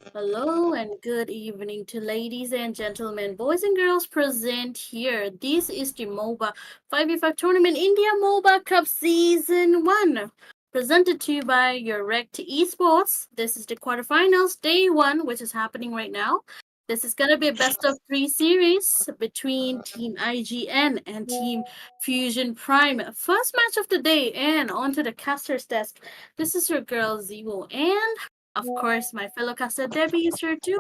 Hello and good evening to ladies and gentlemen, boys and girls present here. This is the Moba 5v5 Tournament India Moba Cup Season 1. Presented to you by your Rekt Esports. This is the quarterfinals, day 1, which is happening right now. This is going to be a best of 3 series between Team IGN and Team Fusion Prime. First match of the day, and onto the caster's desk. This is your girl Zemo, and of course, my fellow caster Debbie is here too.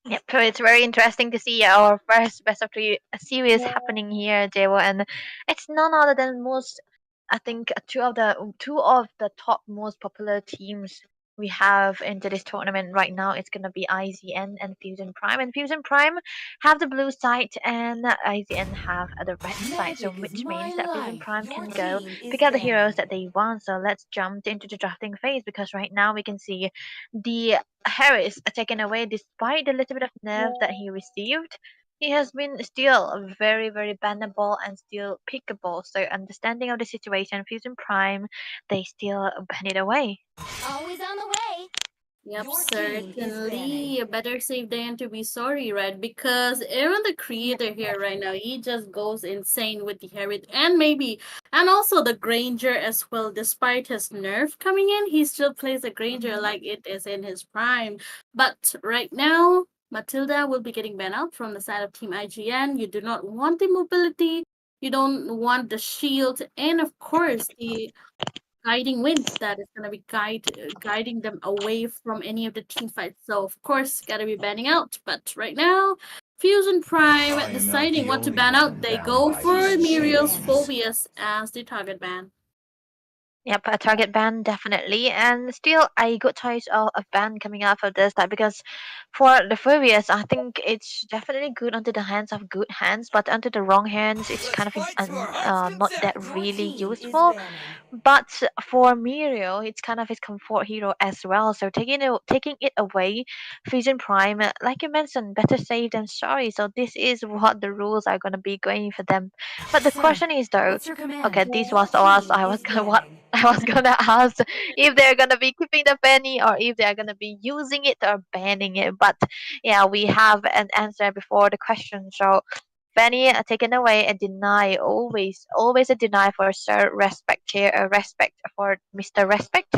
Yep, so it's very interesting to see our first best of three series happening here, Jewo, and it's none other than I think two of the top most popular teams we have into this tournament right now. It's gonna be IZN and Fusion Prime, and Fusion Prime have the blue side, and IZN have the red side. So Magic is which my means that Fusion life. Prime Your can go team is pick out the heroes that banned. they want. So let's jump into the drafting phase because right now we can see the Harris taken away despite the little bit of nerve that he received. He has been still very, very bannable and still pickable. So understanding of the situation, Fusion Prime, they still ban it away. Always on the way. Yep, Your team is certainly. banning. Better safe than to be sorry, right? Because Aaron, the creator here right now, he just goes insane with the Harriet and also the Granger as well. Despite his nerf coming in, he still plays the Granger like it is in his prime. But right now, Matilda will be getting banned out from the side of Team IGN. You do not want the mobility. You don't want the shield, and of course the guiding wind that is going to be guiding them away from any of the team fights. So of course, got to be banning out. But right now, Fusion Prime I am not deciding the what to only ban out. one They bound go by for these Team is Muriel's chains. banned. Phobias as the target ban. Yep, a target ban definitely, and still a good choice of ban coming out of this type because for the Furious, I think it's definitely good onto the hands of good hands, but onto the wrong hands, it's kind of not that Your really team is useful. banning. But for Muriel, it's kind of his comfort hero as well. So taking it away, Fusion Prime, like you mentioned, better safe than sorry. So this is what the rules are gonna be going for them. But the Sir, question is though, what's your okay, command? this Your was the last team I was is gonna what banning. I was gonna ask if they're gonna be keeping the penny or if they're gonna be using it or banning it. But yeah, we have an answer before the question. So Benny taken away and deny, always a deny for Sir Respect here, a respect for Mr. Respect.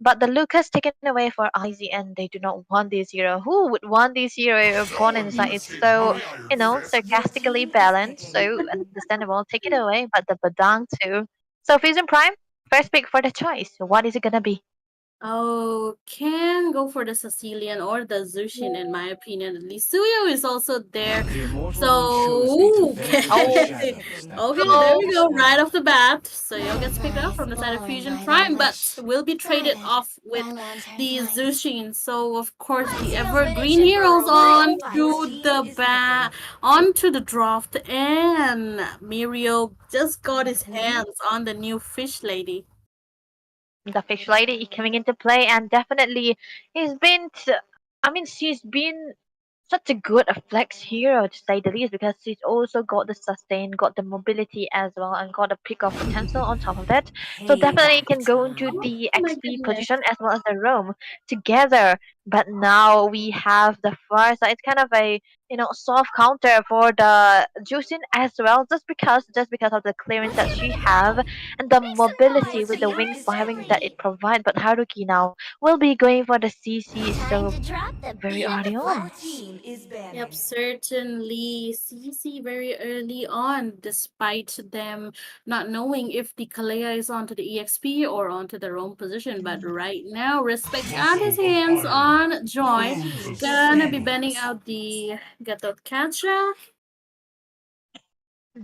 But the Lucas taken away for IZN, they do not want this hero. Who would want this hero opponents? Like it's Showmanship, so, my iron Your fist. sarcastically team is balanced, picking. so understandable. Take it away, but the Badang too. So Fusion Prime, first pick for the choice. What is it gonna be? Oh, can go for the Sicilian or the Zushin, in my opinion. At least Suyo is also there. The immortal one shows me to So, venture in the Oh okay, shadows that there no! we close go. my Right off the eyes. bat. Suyo gets picked up from the side of Firstborn Fusion by their Prime, but wish. will be traded Guided off by with the lantern's light. Zushin. So, of course, My the evergreen salesmanship heroes pearls are on open. Your to team the is picking. onto the draft, and Mirio just got his hands on the new fish lady. The fish lady coming into play, and definitely he's been. I mean, she's been such a good flex hero to say the least because she's also got the sustain, got the mobility as well, and got a pick of potential on top of that. So definitely Payback can go into Oh the my XP goodness. position as well as the roam together. But now we have the first. It's kind of a soft counter for the Juicin as well, just because of the clearance that she have and the Your mobility with the team wing is firing that it free. provides. But Haruki now will be going for the CC Time so to drop the very beat of early the on. Your team is Yep, banning. certainly. CC very early on, despite them not knowing if the Kalea is onto the EXP or onto their own position. But right now, Respect got his Muscle of hands iron on Your Joy. grows team of is Gonna be banning. banning stains. out the Gatot Kacha.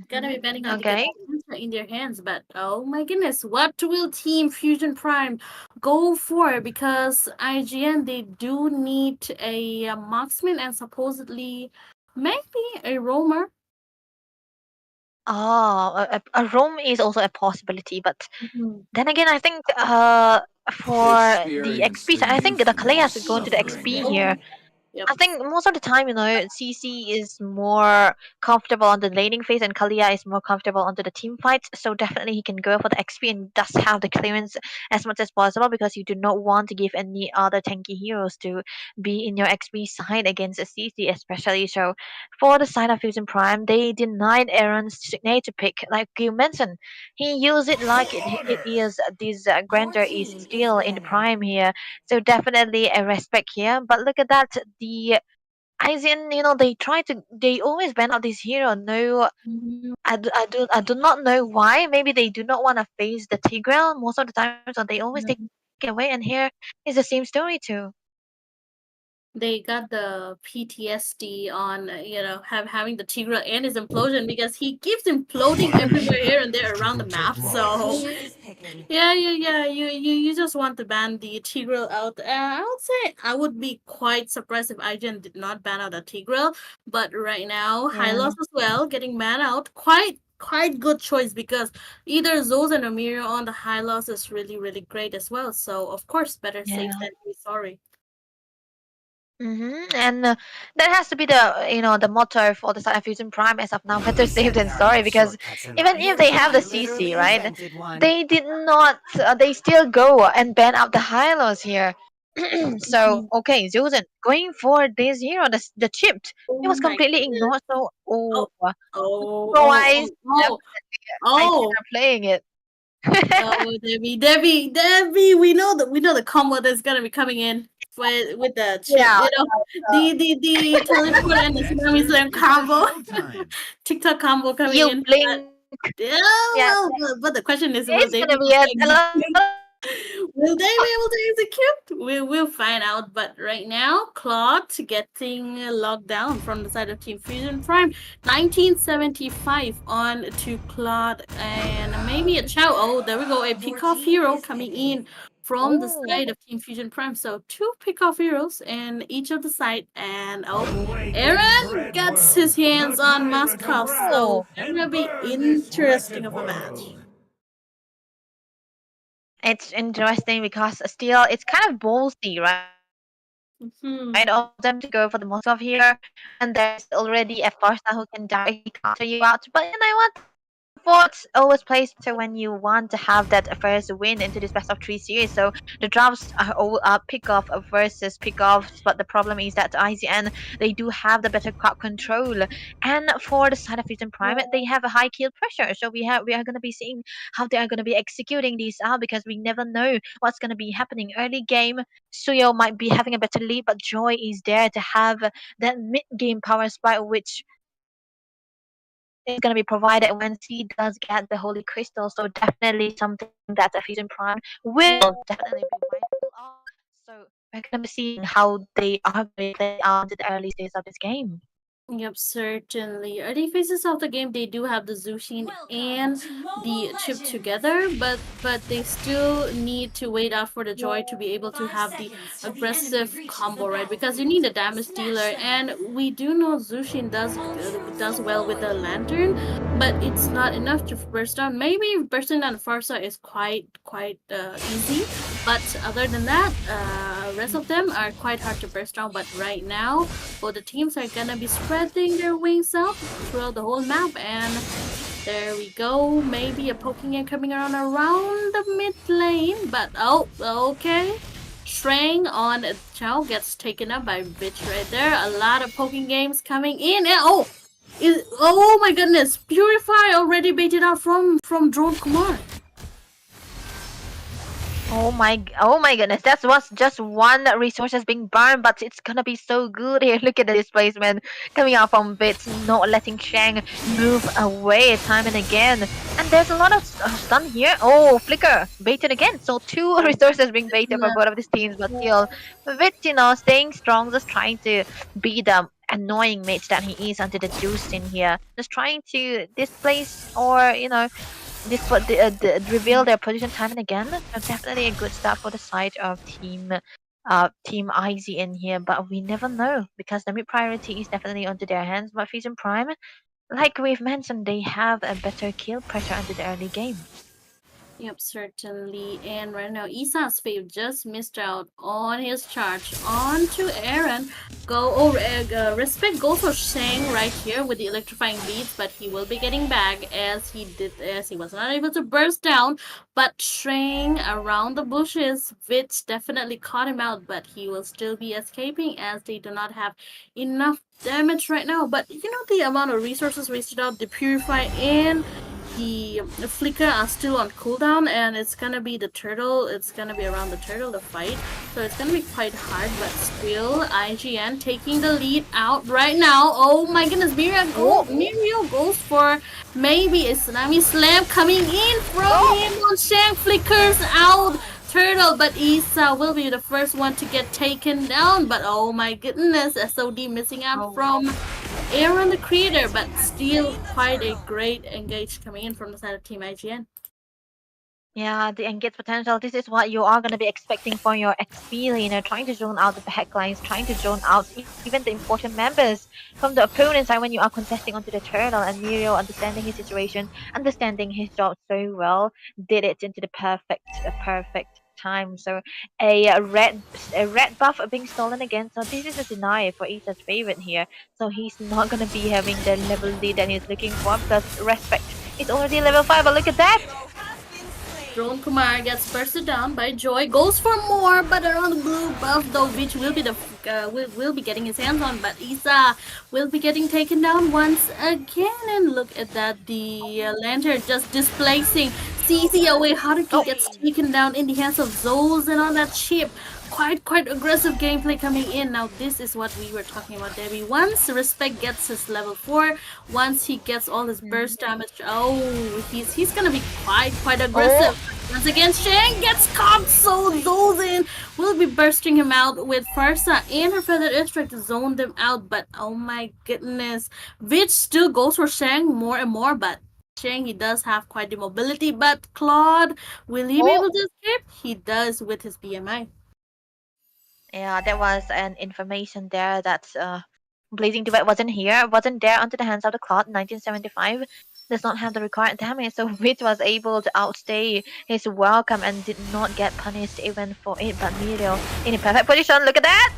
Gonna be banning out the Okay. Gatot Kacha in their hands. But oh my goodness, what will Team Fusion Prime go for? Because IGN, they do need a marksman and supposedly maybe a roamer. Oh, a roam is also a possibility, but Mhm. then again, I think for the Experience XP, the I think the Kalea is euphemism going to of the great XP here. Oh, envy. Yep. I think most of the time, CC is more comfortable on the laning phase and Kalia is more comfortable onto the team fights. So definitely he can go for the XP and does have the clearance as much as possible because you do not want to give any other tanky heroes to be in your XP side against a CC especially. So for the side of Fusion Prime, they denied Aaron's signature pick, like you mentioned. He used it like it is this Your Grander is team is still in the banning. prime here. So definitely a respect here. But look at that. The Aizen, they always ban out this hero. No, Mhm. I do not know why. Maybe they do not want to face the Tigreal most of the time, so they always take it away. And here is the same story too. They got the PTSD on having the Tigra and his implosion because he keeps imploding everywhere here and there around the map. Your So team is picking. yeah. You just want to ban the Tigreal out. I would say I would be quite surprised if IGN did not ban out the Tigreal. But right now, Yeah, Hylos as well getting banned out. Quite good choice because either Zoz and Amir on the Hylos is really great as well. So of course, better safe yeah. than sorry. And that has to be the motto for the side of Fusion Prime as of now. Better safe than sorry, because even if Your they have the team CC, literally right? invented one. They did not. They still go and ban out the Hylos here. So Mhm. okay, Zuzen going for this hero, the chipped. It Oh was my completely goodness. ignored. So Oh, oh, oh, twice oh, oh, I did oh. not playing it. Oh, Debbie. We know the combo that's gonna be coming in with the chip. Yeah, The teleport and the tsunami Answer slam is the combo, showtime. TikTok combo coming you in. But blink. yeah, Yeah, well, but the question is, will it's they be gonna able be to a lot of execute? Will they be able to execute? We'll find out. But right now, Claude getting locked down from the side of Team Fusion Prime. 1975 on to Claude and maybe a Chow. Oh, there we go. A Your pick-off team hero is coming picking. in from the Oh, side of Team Fusion Prime. So two pick-off heroes in each of the side. And oh, Aaron gets his hands on Moskov. So oh. gonna be interesting of a match. It's interesting because still it's kind of ballsy, right, of them to go for the Moskov here. And there's already a Farsa who can directly counter you out. But you know what? Efforts always plays better when you want to have that first win into this best of three series. So the drafts are all pick off versus pick offs, but the problem is that ICN they do have the better crowd control. And for the side of Fusion Prime, they have a high kill pressure. So we are gonna be seeing how they are gonna be executing these out because we never know what's gonna be happening early game. Suyo might be having a better lead, but Joy is there to have that mid game power spike, which is going to be provided once he does get the Holy Crystal. So definitely something that a Fusion Prime will definitely be mindful of. So we're going to be seeing how they are going to be playing out into the early stages of this game. Yep, certainly. Early phases of the game, they do have the Zushin Welcome and to Mobile the chip Legends! together, but they still need to wait out for the Joy to be able to 5 have the seconds till the enemy aggressive reaches the combo, right? Because you need battlefield. a damage Smash dealer, them! and we do know Zushin does well with the Lantern, but it's not enough to burst down. Maybe bursting down Farsa is quite easy, but other than that, rest of them are quite hard to burst down. But right now, both the teams are gonna be spreading their wings out throughout the whole map, and there we go. Maybe a poking air coming around the mid lane, but oh, okay. Shrang on Chow gets taken up by Bitch right there. A lot of poking games coming in, and oh my goodness! Purify already baited out from Drone Kumar. Oh my goodness, that was just one resource that's being burned, but it's gonna be so good here. Look at the displacement coming out from Bits, not letting Shang move away time and again. And there's a lot of stun here. Oh, Flicker baited again. So two resources being baited for both of these teams, but still, Bits, staying strong, just trying to be the annoying mate that he is under the juice in here. Just trying to displace or, reveal their position time and again. So definitely a good start for the side of Team IZ in here, but we never know because the mid priority is definitely onto their hands. But Fusion Prime, like we've mentioned, they have a better kill pressure under the early game. Yep, certainly. And right now, Isa's fave just missed out on his charge onto Aaron. Respect goes for Shang right here with the electrifying beats, but he will be getting back as he was not able to burst down. But Shang around the bushes, Vitz definitely caught him out, but he will still be escaping as they do not have enough damage right now. But you know the amount of resources wasted out, the purify and the flicker are still on cooldown, and it's gonna be the turtle. It's gonna be around the turtle to fight, so it's gonna be quite hard. But still, IGN taking the lead out right now. Oh my goodness, Mirio goes for maybe a tsunami slam coming in from him on Shang, flickers out turtle, but Isa will be the first one to get taken down. But oh my goodness, SOD missing out from Aaron the creator, but still quite a great engage coming in from the side of Team IGN. Yeah, the engage potential. This is what you are going to be expecting from your XP laner, trying to zone out the backlines, trying to zone out even the important members from the opponent side when you are contesting onto the turtle. And Muriel, understanding his situation, understanding his job so well, did it into the perfect time. So a red buff being stolen again. So this is a deny for Isa's favorite here. So he's not going to be having the level lead that he's looking for because respect is already level 5. But look at that! Drone Kumar gets bursted down by Joy, goes for more, but around the blue buff though, which will be will be getting his hands on, but Isa will be getting taken down once again. And look at that, the lantern just displacing CZ away. Haruki gets taken down in the hands of Zoles and on that chip. Quite aggressive gameplay coming in. Now this is what we were talking about, Debbie. Once Respect gets his level 4, once he gets all his burst damage, he's gonna be quite aggressive. Once again, Shang gets caught, so Zolzin will be bursting him out with Farsa and her Feathered Extract to zone them out. But oh my goodness, Vitch still goes for Shang more and more, but Shang, he does have quite the mobility. But Claude, will he be able to escape? He does with his BMI. Yeah, there was an information there that Blazing Duet wasn't there onto the hands of the Cloud 1975. Does not have the required damage, so Wit was able to outstay his welcome and did not get punished even for it. But Muriel in a perfect position. Look at that!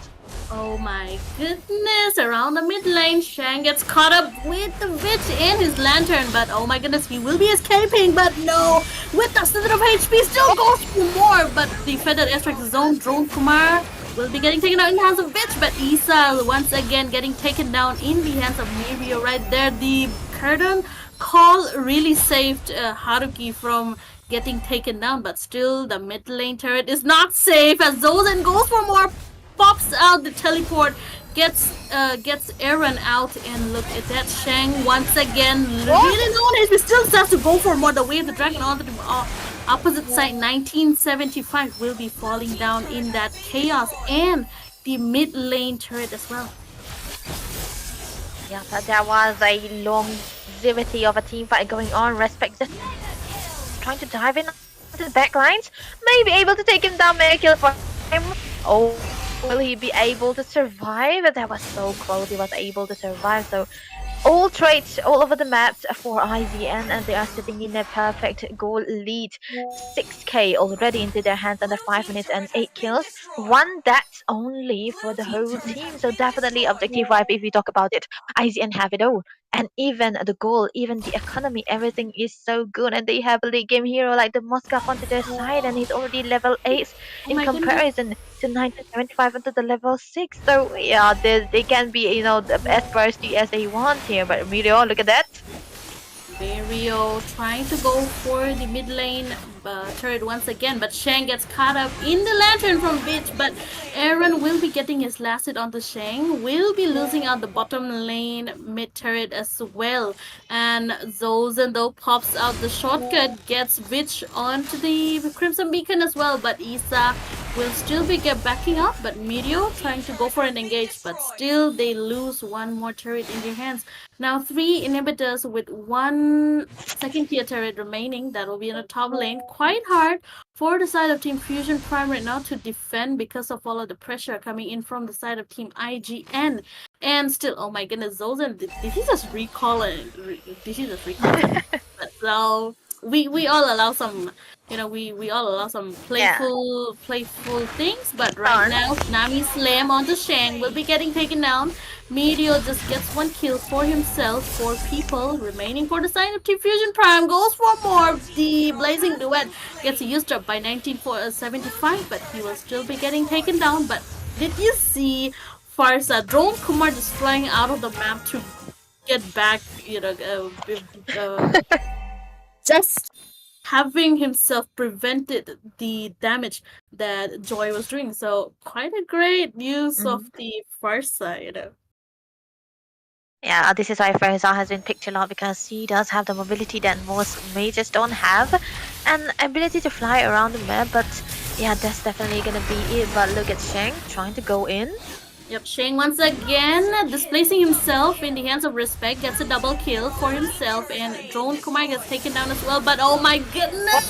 Oh my goodness, around the mid lane, Shang gets caught up with the witch and his lantern, but oh my goodness, he will be escaping, but no, with the center of HP, still goes for more, but the Feathered Extract zone, Drone Kumar will be getting taken out in the hands of Bitch, but Isa once again getting taken down in the hands of Mirio right there. The curtain call really saved Haruki from getting taken down, but still the mid lane turret is not safe as Zozen goes for more, pops out the teleport, gets Aaron out, and look at that, Shang once again really low on HP, still has to go for more. The wave the dragon onto the opposite side 1975 will be falling down in that chaos, and the mid lane turret as well. Yeah, but there was a longevity of a team fight going on. Respect just trying to dive in to the back lines, maybe able to take him down, make a kill for him. Oh, will he be able to survive? That was so close. He was able to survive. So all traits all over the map for IZN, and they are sitting in a perfect goal lead. 6k already into their hands under 5 minutes and 8 kills. One that's only for the whole team. So definitely objective vibe if we talk about it. IZN have it all. And even the goal, even the economy, everything is so good. And they have a late game hero like the Moscow onto their side, and he's already level 8 in comparison to 1975 into the level 6. So yeah, they can be, you know, as bursty as they want here. But Mirio, look at that. Mirio trying to go for the mid lane turret once again, but Shang gets caught up in the lantern from Bitch, but Aaron will be getting his last hit onto Shang, will be losing out the bottom lane mid turret as well, and Zozen though pops out the shortcut, gets Bitch onto the Crimson Beacon as well, but Isa will still be backing up, but Mirio trying to go for an engage, but still they lose one more turret in their hands. Now 3 inhibitors with 1 second tier turret remaining. That will be in the top lane. Quite hard for the side of Team Fusion Prime right now to defend because of all of the pressure coming in from the side of Team IGN. And still, oh my goodness, Zozen, did he just recall it? Did he just recall it? But so we all allow some we all allow some Yeah. playful things, but right Darn. now Nami slam onto Shang will be getting taken down. Meteor just gets one kill for himself. Four people remaining for the sign of Team Fusion Prime goes for more. The Blazing Duet gets used up by 1975, but he will still be getting taken down. But did you see Farsa Drone Kumar just flying out of the map to get back? Just having himself prevented the damage that Joy was doing. So quite a great use Mhm. of the Farsa. Yeah, this is why Faisal has been picked a lot because he does have the mobility that most mages don't have, and ability to fly around the map. But yeah, that's definitely gonna be it. But look at Shang trying to go in. Yep, Shang once again displacing himself in the hands of Respect, gets a double kill for himself, and Drone Kumai gets taken down as well. But oh my goodness!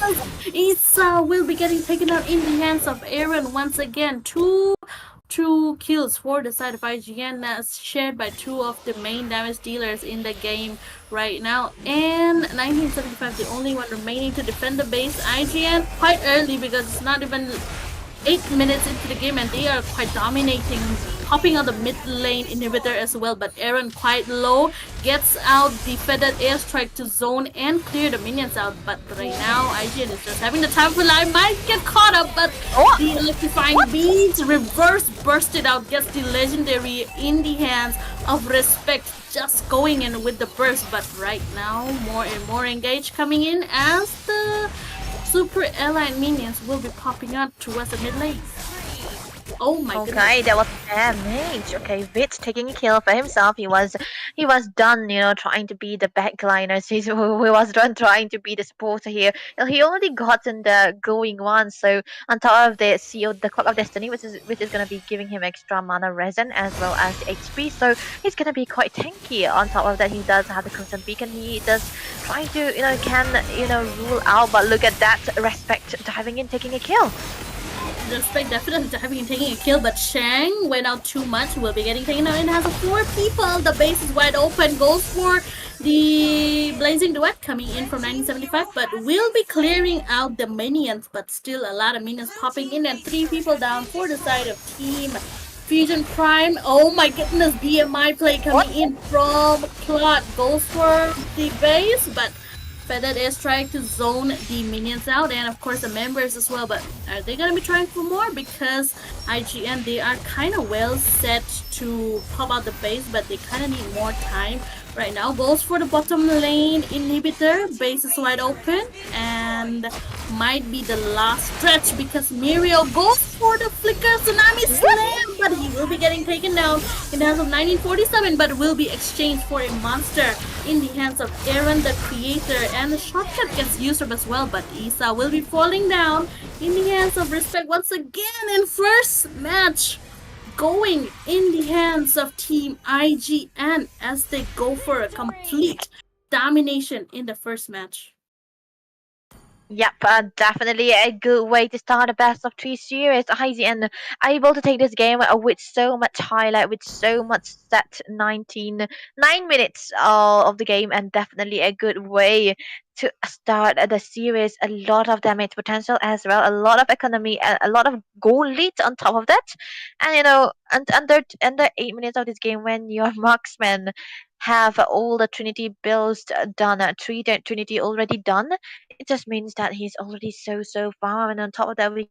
Isa will be getting taken down in the hands of Aaron once again. Two kills for the side of IGN as shared by two of the main damage dealers in the game right now. And 1975, the only one remaining to defend the base. IGN quite early because it's not even 8 minutes into the game and they are quite dominating, popping on the mid lane inhibitor as well. But Aaron quite low, gets out the feathered airstrike to zone and clear the minions out. But right now, IGN is just having the time for life, might get caught up, but Oh, the electrifying beams reverse bursted out, gets the legendary in the hands of Respect, just going in with the burst. But right now, more and more engaged coming in as the Super Allied minions will be popping out towards the mid lane. Oh my goodness. okay, that was damage. Okay, Vit taking a kill for himself. He was done, trying to be the backliner. He was done trying to be the supporter here. He already gotten the going one, so on top of the CO, the Clock of Destiny, which is gonna be giving him extra mana resin as well as the HP. So he's gonna be quite tanky. On top of that, he does have the Crimson Beacon. He does trying to can rule out, but look at that Respect diving in, taking a kill. Respect definitely having him taking a kill, but Shang went out too much, will be getting taken out and has a 4 people. The base is wide open, goes for the Blazing Duet coming in from 1975, but will be clearing out the minions, but still a lot of minions popping in and 3 people down for the side of Team Fusion Prime. Oh my goodness, BMI play What? coming in from Plot, goes for the base, but Feathered airstrike to zone the minions out and of course the members as well. But are they gonna be trying for more? Because IGN, they are kind of well set to pop out the base, but they kind of need more time right now. Goes for the bottom lane inhibitor. Base is wide open and might be the last stretch because Mirio goes for the flicker tsunami slam, but he will be getting taken down in the hands of 1947, but will be exchanged for a monster in the hands of Aaron the creator, and the shortcut gets used up as well, but Isa will be falling down in the hands of Respect once again in first match going in the hands of Team IGN as they go for a complete domination in the first match. Yep, definitely a good way to start a best of three series. Easy and able to take this game with so much highlight, with so much set 9 minutes of the game, and definitely a good way to start the series. A lot of damage potential as well, a lot of economy, a lot of goal lead on top of that, and and under 8 minutes of this game, when your marksman have all the Trinity builds done, Trinity already done, it just means that he's already so far. And on top of that, we can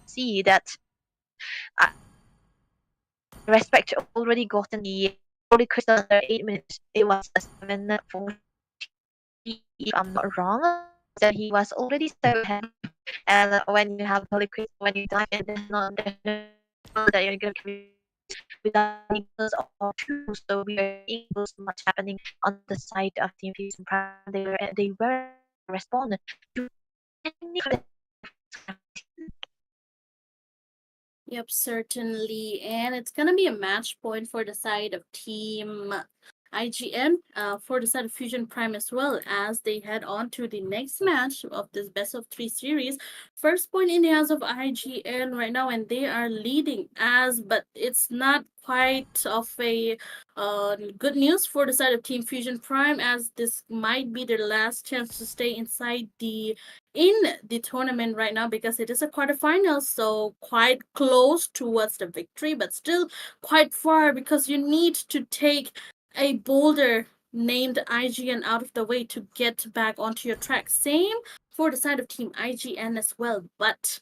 see that Respect already gotten the Holy Crystal under 8 minutes. It was a 740, if I'm not wrong. That he was already so happy. And when you have Holy Crystal, when you dive in, there's no that you're gonna without equals or two. So we are seeing so much happening on the side of Team Fusion Prime. They were respond to any Yep, certainly. And it's going to be a match point for the side of Team IGN, for the side of Fusion Prime as well, as they head on to the next match of this best of 3 series. First point in the hands of IGN right now, and they are leading but it's not quite of a Good news for the side of Team Fusion Prime, as this might be their last chance to stay in the tournament right now, because it is a quarterfinal, so quite close towards the victory, but still quite far, because you need to take a boulder named IGN out of the way to get back onto your track. Same for the side of Team IGN as well, but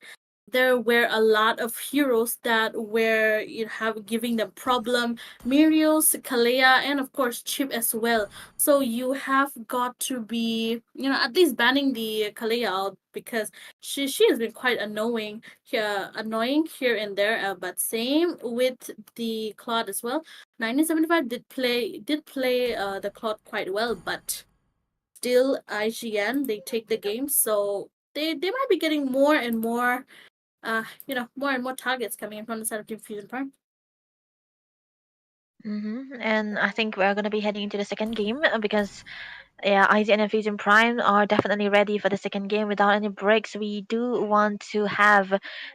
there were a lot of heroes that were have giving them problem. Mirios, Kalea, and of course Chip as well. So you have got to be, at least banning the Kalea out, because she has been quite annoying here and there. But same with the Claude as well. 1975 did play the Claude quite well, but still IGN they take the game, so they might be getting more and more more and more targets coming in from the side of Team Fusion Prime. And I think we're gonna be heading into the second game because yeah, IGN and Fusion Prime are definitely ready for the second game without any breaks. We do want to have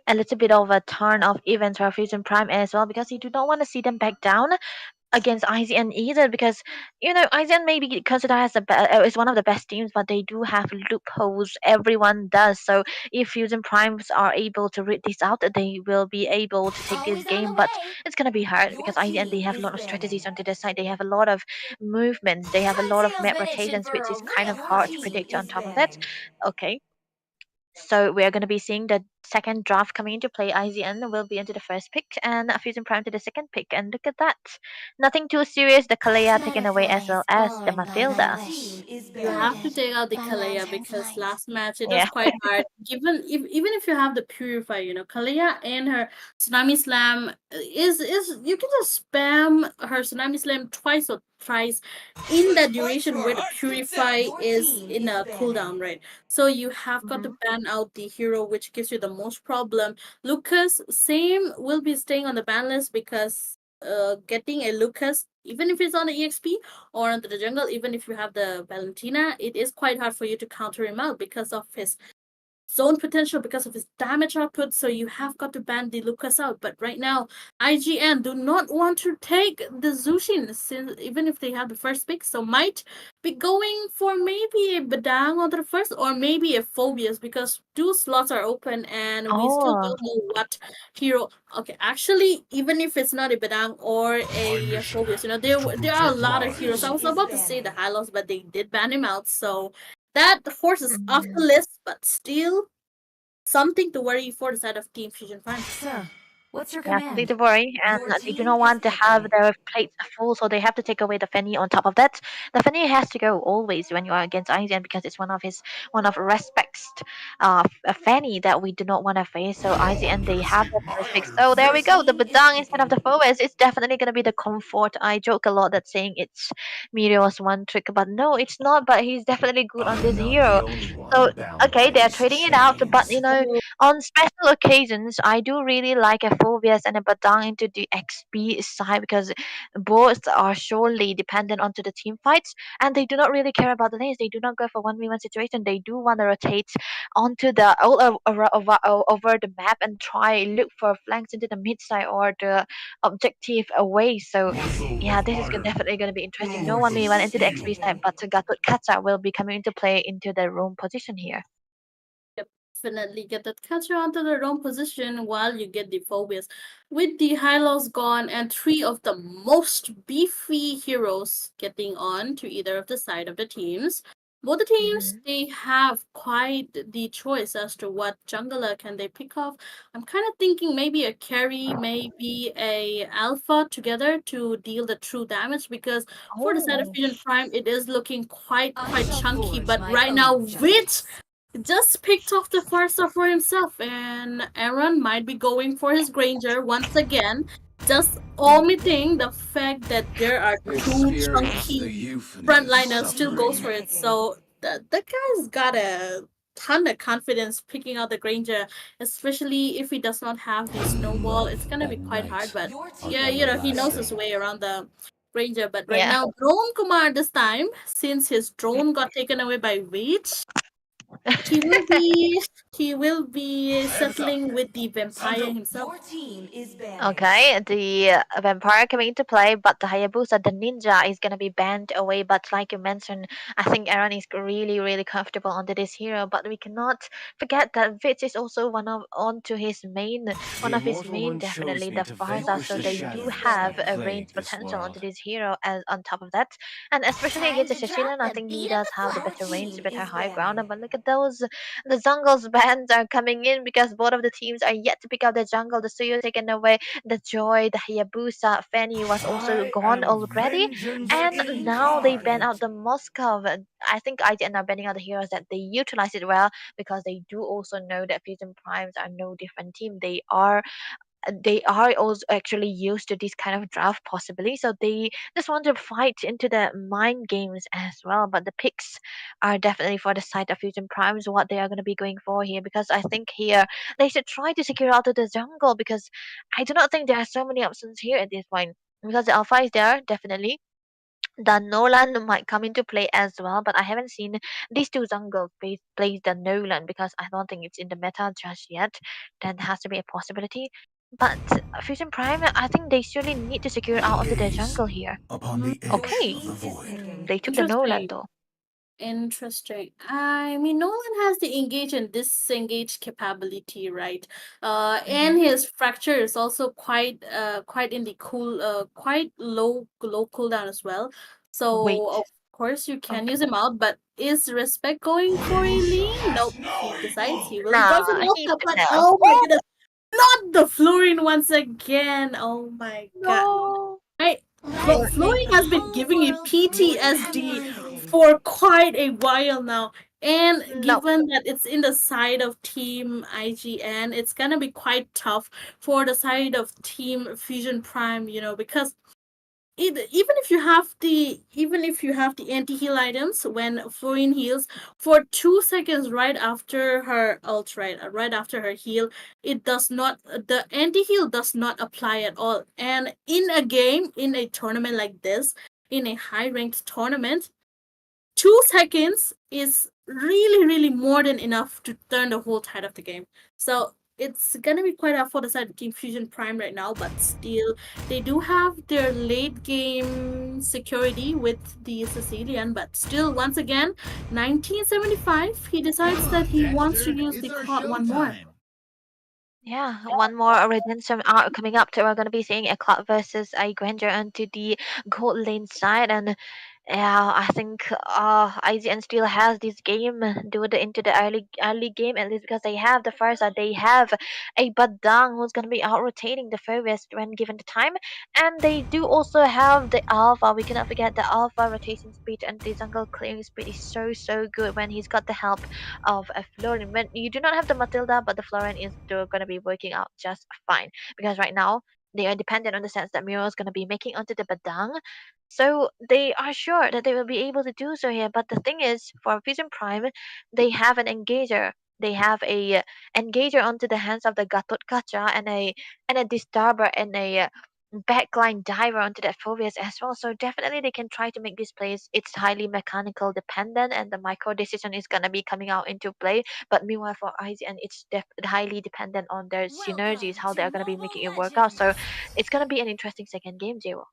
a little bit of a turn of events for Fusion Prime as well because you do not want to see them back down against IZN either because IZN may be considered as is one of the best teams, but they do have loopholes. Everyone does. So if Fusion Primes are able to read this out, they will be able to take this Always on the game. But way. it's gonna be hard Your because IZN they team have a is lot of strategies banned. onto their side. They have a lot of movements. They have a lot of Conceal's map been itching rotations, for which a is kind of rematch. Your hard to team predict. On is top of that, banned. okay. So we are going to be seeing the second draft coming into play. IZN will be into the first pick and Fusion Prime to the second pick. And look at that. Nothing too serious. The Kalea taken away as Butterflies well as the born by my Matilda. Your team is You have to banned. take out the By my Kalea, because turflight. last match it was Yeah. quite hard. Even if you have the Purify, Kalea and her Tsunami Slam is you can just spam her Tsunami Slam twice or thrice in that duration where the Purify Your is team in is a cooldown, banned. right? So you have got hmm to ban out the hero which gives you the most problem. Lucas, same, will be staying on the ban list, because getting a Lucas, even if it's on the EXP or into the jungle, even if you have the Valentina, it is quite hard for you to counter him out because of his zone potential, because of his damage output. So you have got to ban the Lucas out. But right now, IGN do not want to take the Zushin, since even if they have the first pick, so might be going for maybe a Badang on the first, or maybe a Phobias, because two slots are open and we still Oh. don't know what hero. Okay, actually, even if it's not a Badang or My a mission Phobias, is to there are a protect lot of Your heroes. I lives. team was is about to say the banned. Hylos, but they did ban him out, so that horse is off the mhm. list, but still something to worry for the side of Team Fusion Prime. Sir, what's your Yeah, something command? to worry, and Your they do team not is want to have picking. their plates full, so they have to take away the Fanny. On top of that, the Fanny has to go always when you are against Aizen because it's one of respects a Fanny that we do not want to face. So No one Aizen can they have escape the my first pick. iron So there Your we fist. go. The team is Badang instead of the picking. Fowes. It's definitely gonna be the comfort. I joke a lot that saying it's Mirio's one trick, but no, it's not. But he's definitely good on I'm this not the hero. only So one bound okay, by they are these trading it out, but chains. on special occasions, I do really like a Phobias and a Badang into the XP side because both are surely dependent onto the team fights and they do not really care about the lanes. They do not go for 1v1 situation. They do want to rotate onto the over the map and try look for flanks into the mid side or the objective away. So Muscle yeah, of this is iron, definitely going to be interesting. No Your one may forged went team into the is XP side, picking. steel. but Gatot Kaca will be coming into play into the roam position here. Definitely get that catcher onto the wrong position while you get the phobias. With the high loss gone and three of the most beefy heroes getting on to either of the side of the teams, both the teams hmm they have quite the choice as to what jungler can they pick off. I'm kind of thinking maybe a carry, maybe a alpha together to deal the true damage, because for the side of Oh. Fusion Prime it is looking I quite shall chunky. forge But my right now, own with justice. just picked off the first for himself, and Aaron might be going for his Granger once again, just omitting the fact that there are two Experience the chunky euphony of Your frontliners still team goes is suffering. for it. picking. So the guy's got a ton of confidence picking out the Granger, especially if he does not have the snowball. It's Love gonna be at quite hard, night but Your are yeah, team the is he knows his lasting. banned. way around the Granger. But right Yeah. now, Drone Kumar this time, since his drone got taken away by Wait, He will be settling with the vampire himself. Your team is banned. Okay, the vampire coming into play, but the Hayabusa, the ninja, is gonna be banned away. But like you mentioned, I think Aaron is really, really comfortable under this hero. But we cannot forget that Vitz is also one The of his immortal main, one definitely chose me the to Farsa. vanquish So the they do shadows have that a plague range this potential onto world. this hero. As on top of that, and especially Time against the to drop Shashilan, I the think he beat of does the have the Your better clock. range, the team better is high ground. banned. But look at those, the jungle's bans are coming in because both of the teams are yet to pick up the jungle. The Suyo taken away, the Joy, the Hayabusa, Fanny was also I gone am already. vengeance And now they ban out incarnate. the Moskov. I think IGN are banning out the heroes that they utilize it well because they do also know that Fusion Primes are no different team. They are also actually used to this kind of draft possibly, so they just want to fight into the mind games as well. But the picks are definitely for the side of Fusion Primes what they are going to be going for here, because I think here they should try to secure out of the jungle, because I do not think there are so many options here at this point, because the alpha is there definitely. The Nolan might come into play as well, but I haven't seen these two jungles play the Nolan because I don't think it's in the meta just yet. That has to be a possibility. But Fusion Prime, I think they surely need to secure out onto the Gaze jungle here. upon the Your edge Okay, of the team is void. picking. they took the Nolan Interesting. though. Interesting. I mean, Nolan has the engage and disengage capability, right? And Hmm. his fracture is also quite in the quite low cooldown as well. So Wait. of course you can Okay. use him out, but is Respect going for a lane? Nope. He decides he will be Nah, going for he Mocha, but no. oh my goodness, not the Fluorine once again. Oh my god. No. I Let's make Floyd the has been whole giving me world Your become team PTSD is one. picking. for quite a while now. And No. given that it's in the side of Team IGN, it's gonna be quite tough for the side of Team Fusion Prime, because even if you have the anti-heal items when Florine heals for 2 seconds right after her ult, right after her heal, it does not the anti-heal does not apply at all. And in a game, in a tournament like this, in a high ranked tournament, 2 seconds is really, really more than enough to turn the whole tide of the game. So it's gonna be quite hard for the side of Team Fusion Prime right now, but still, they do have their late game security with the Sicilian. But still, once again, 1975, he decides Come that on, he wants to Dexter. use It's the our card show one more. time. Yeah, one more redemption arc coming up. We're going to be seeing a Cloud versus a Granger onto the gold lane side, and yeah, I think IGN still has this game into the early game, at least because they have the first they have a Badang who's gonna be out rotating the furthest when given the time, and they do also have the Alpha. We cannot forget the Alpha rotation speed and the jungle clearing speed is so good when he's got the help of a Florian. When you do not have the Matilda, but the Florian is still gonna be working out just fine, because right now they are dependent on the sense that Miro is gonna be making onto the Badang, so they are sure that they will be able to do so here. But the thing is, for Fusion Prime, they have an engager. They have a engager onto the hands of the Gatot Kacha and a disturber and a backline diver onto that Phobias as well. So definitely they can try to make this place. It's highly mechanical dependent, and the micro decision is gonna be coming out into play. But meanwhile for IGN, it's highly dependent on their synergies, Welcome how to they're gonna be Mobile making it work out. So Legends. it's gonna be an interesting second game, Zero.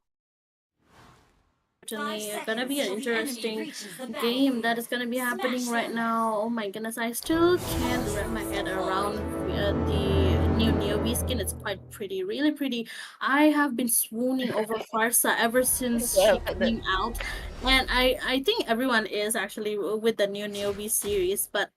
Five Certainly gonna be seconds an till the enemy interesting reaches the game that battlefield. is gonna be happening Smash right them. now. Oh my goodness, I still can't wrap my head around the new Niobe skin. It's quite pretty, really pretty. I have been swooning over Farsa ever since Oh she goodness. came out, and I think everyone is actually with the new Niobe series. But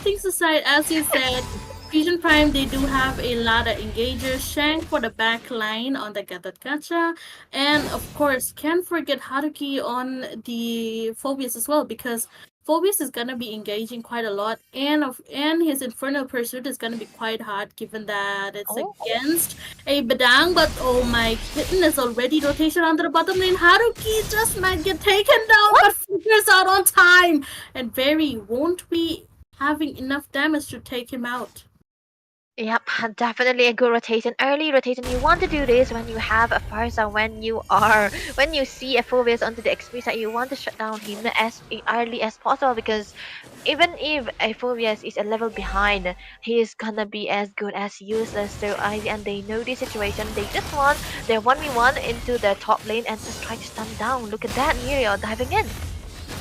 things aside, as you said. Fusion Prime, they do have a lot of engagers. Shank for the back line on the Gatot Gacha. And of course, can't forget Haruki on the Phobias as well, because Phobias is gonna be engaging quite a lot, and his Infernal Pursuit is gonna be quite hard given that it's Oh, against a Badang. But oh my goodness, already rotation onto the bottom lane. Haruki just might get taken down, what? but figures out on time. And Barry won't be having enough damage to take him out. Yep, definitely a good rotation. Early rotation. You want to do this when you have a Farsa, when you see a Phobius onto the XP side, you want to shut down him as early as possible because even if a Phobius is a level behind, he is gonna be as good as useless. So and they know the situation. They just want their 1v1 into the top lane and just try to stun down. Look at that, Mirio diving in.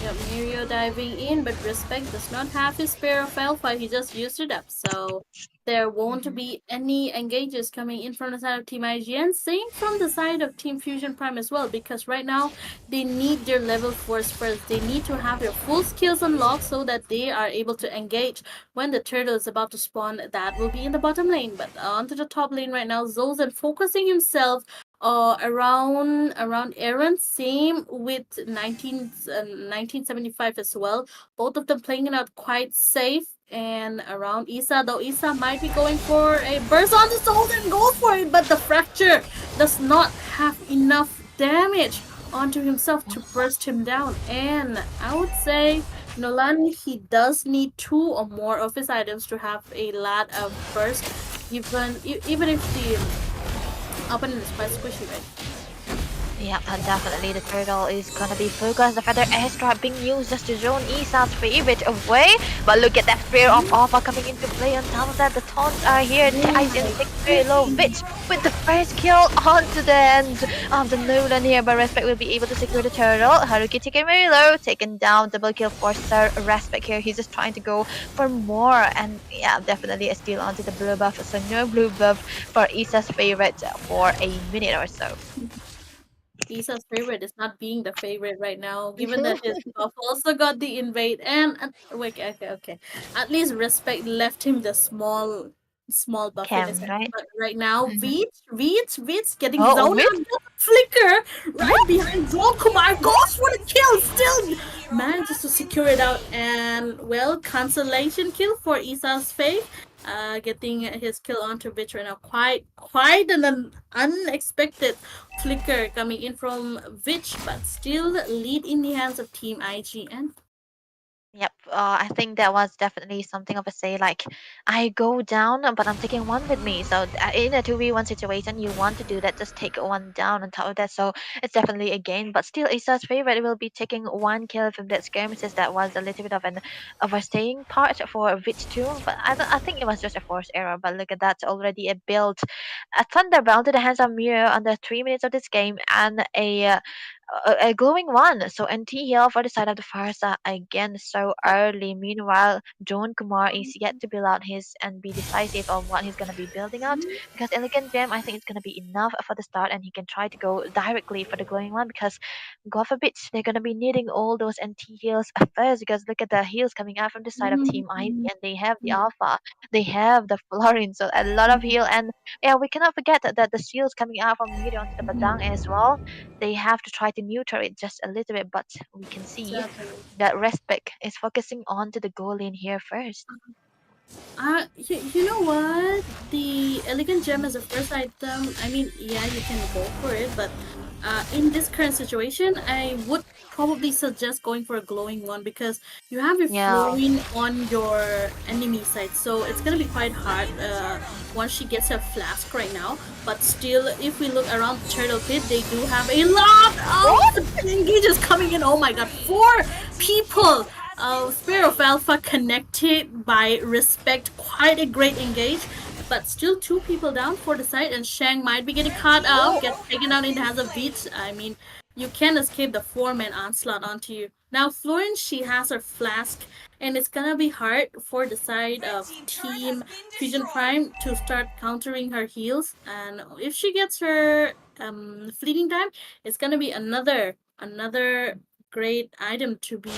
Yep, Mirio diving in, but Respect does not have his spare of Alpha. He just used it up. So there won't Mhm. be any engages coming in from the side of Team IGN. Same from the side of Team Fusion Prime as well, because right now they need their level 4s first. They need to have their full skills unlocked so that they are able to engage when the turtle is about to spawn. That will be in the bottom lane. But onto the top lane right now, Zozen focusing himself around Aaron, same with 1975 as well. Both of them playing it out quite safe. And around Isa, though Isa might be going for a burst on the soul and goes for it, but the fracture does not have enough damage onto himself to burst him down. And I would say Nolan, he does need 2 or more of his items to have a lot of burst, even if the opponent is quite squishy, right? Yep, and definitely the turtle is gonna be focused. The feather airstrike being used just to zone Isa's favorite away. But look at that spear of Alpha coming into play. On top of that, the taunts are here. Oh Ties in my six very low. Vitch with the first kill onto the end of the Nolan here. But Respect will be able to secure the turtle. Haruki taken very low. Taken down. Double kill for Sir Respect here. He's just trying to go for more. And yeah, definitely a steal onto the blue buff. So no blue buff for Isa's favorite for a minute or so. Isa's favorite is not being the favorite right now, given that his buff also got the invade and wait, okay. At least Respect left him the small buff in his Cam, hand. right? But right now, Mhm. Veets getting Oh, zoned with out. Flicker right behind John Kumar goes for the kill. Still manages to secure it out, and well, consolation kill for Isa's fave. Getting his kill onto Vitch right now. Quite an unexpected flicker coming in from Vitch, but still lead in the hands of Team IGN. Yep, I think that was definitely something of a say. Like, I go down, but I'm taking one with me. So in a 2v1 situation, you want to do that, just take one down on top of that. So it's definitely a gain. But still, Isa's favorite will be taking one kill from that skirmishes. That was a little bit of an overstaying part for Vitch too. But I think it was just a forced error. But look at that, already a build, a thunderbound to the hands of Miro under 3 minutes of this game, and a glowing one. So NT heal for the side of the Farsa again so Yep. early. Meanwhile, John Kumar is yet to build out his and be decisive on what he's gonna be building out because Elegant Gem I think it's gonna be enough for the start and he can try to go directly for the glowing one because God forbid they're gonna be needing all those NT heals at first because look at the heals coming out from the side of Team ID and they have the Alpha, they have the Florin, so a lot of heal and yeah we cannot forget that the seals coming out from Miri onto the Badang as well, they have to try to neuter it just a little bit, but we can see Exactly. that Respect is focusing on to the goal lane here first. You know what? The elegant gem as a first item, I mean, yeah, you can go for it, but in this current situation, I would probably suggest going for a glowing one because you have a Yeah. flowing on your enemy side, so it's gonna be quite hard once she gets her flask right now. But still, if we look around the turtle pit, they do have a lot of engages coming in. Oh my god, 4 people! Spear of Alpha connected by Respect, quite a great engage, but still 2 people down for the side, and Shang might be getting caught out, gets taken out in the hands of Beats. I mean, you can't escape the 4-man onslaught onto you. Now, Florence, she has her flask, and it's gonna be hard for the side Red of team turret has Team been Fusion destroyed. Prime to start countering her heals, and if she gets her fleeting time, it's gonna be another great item to be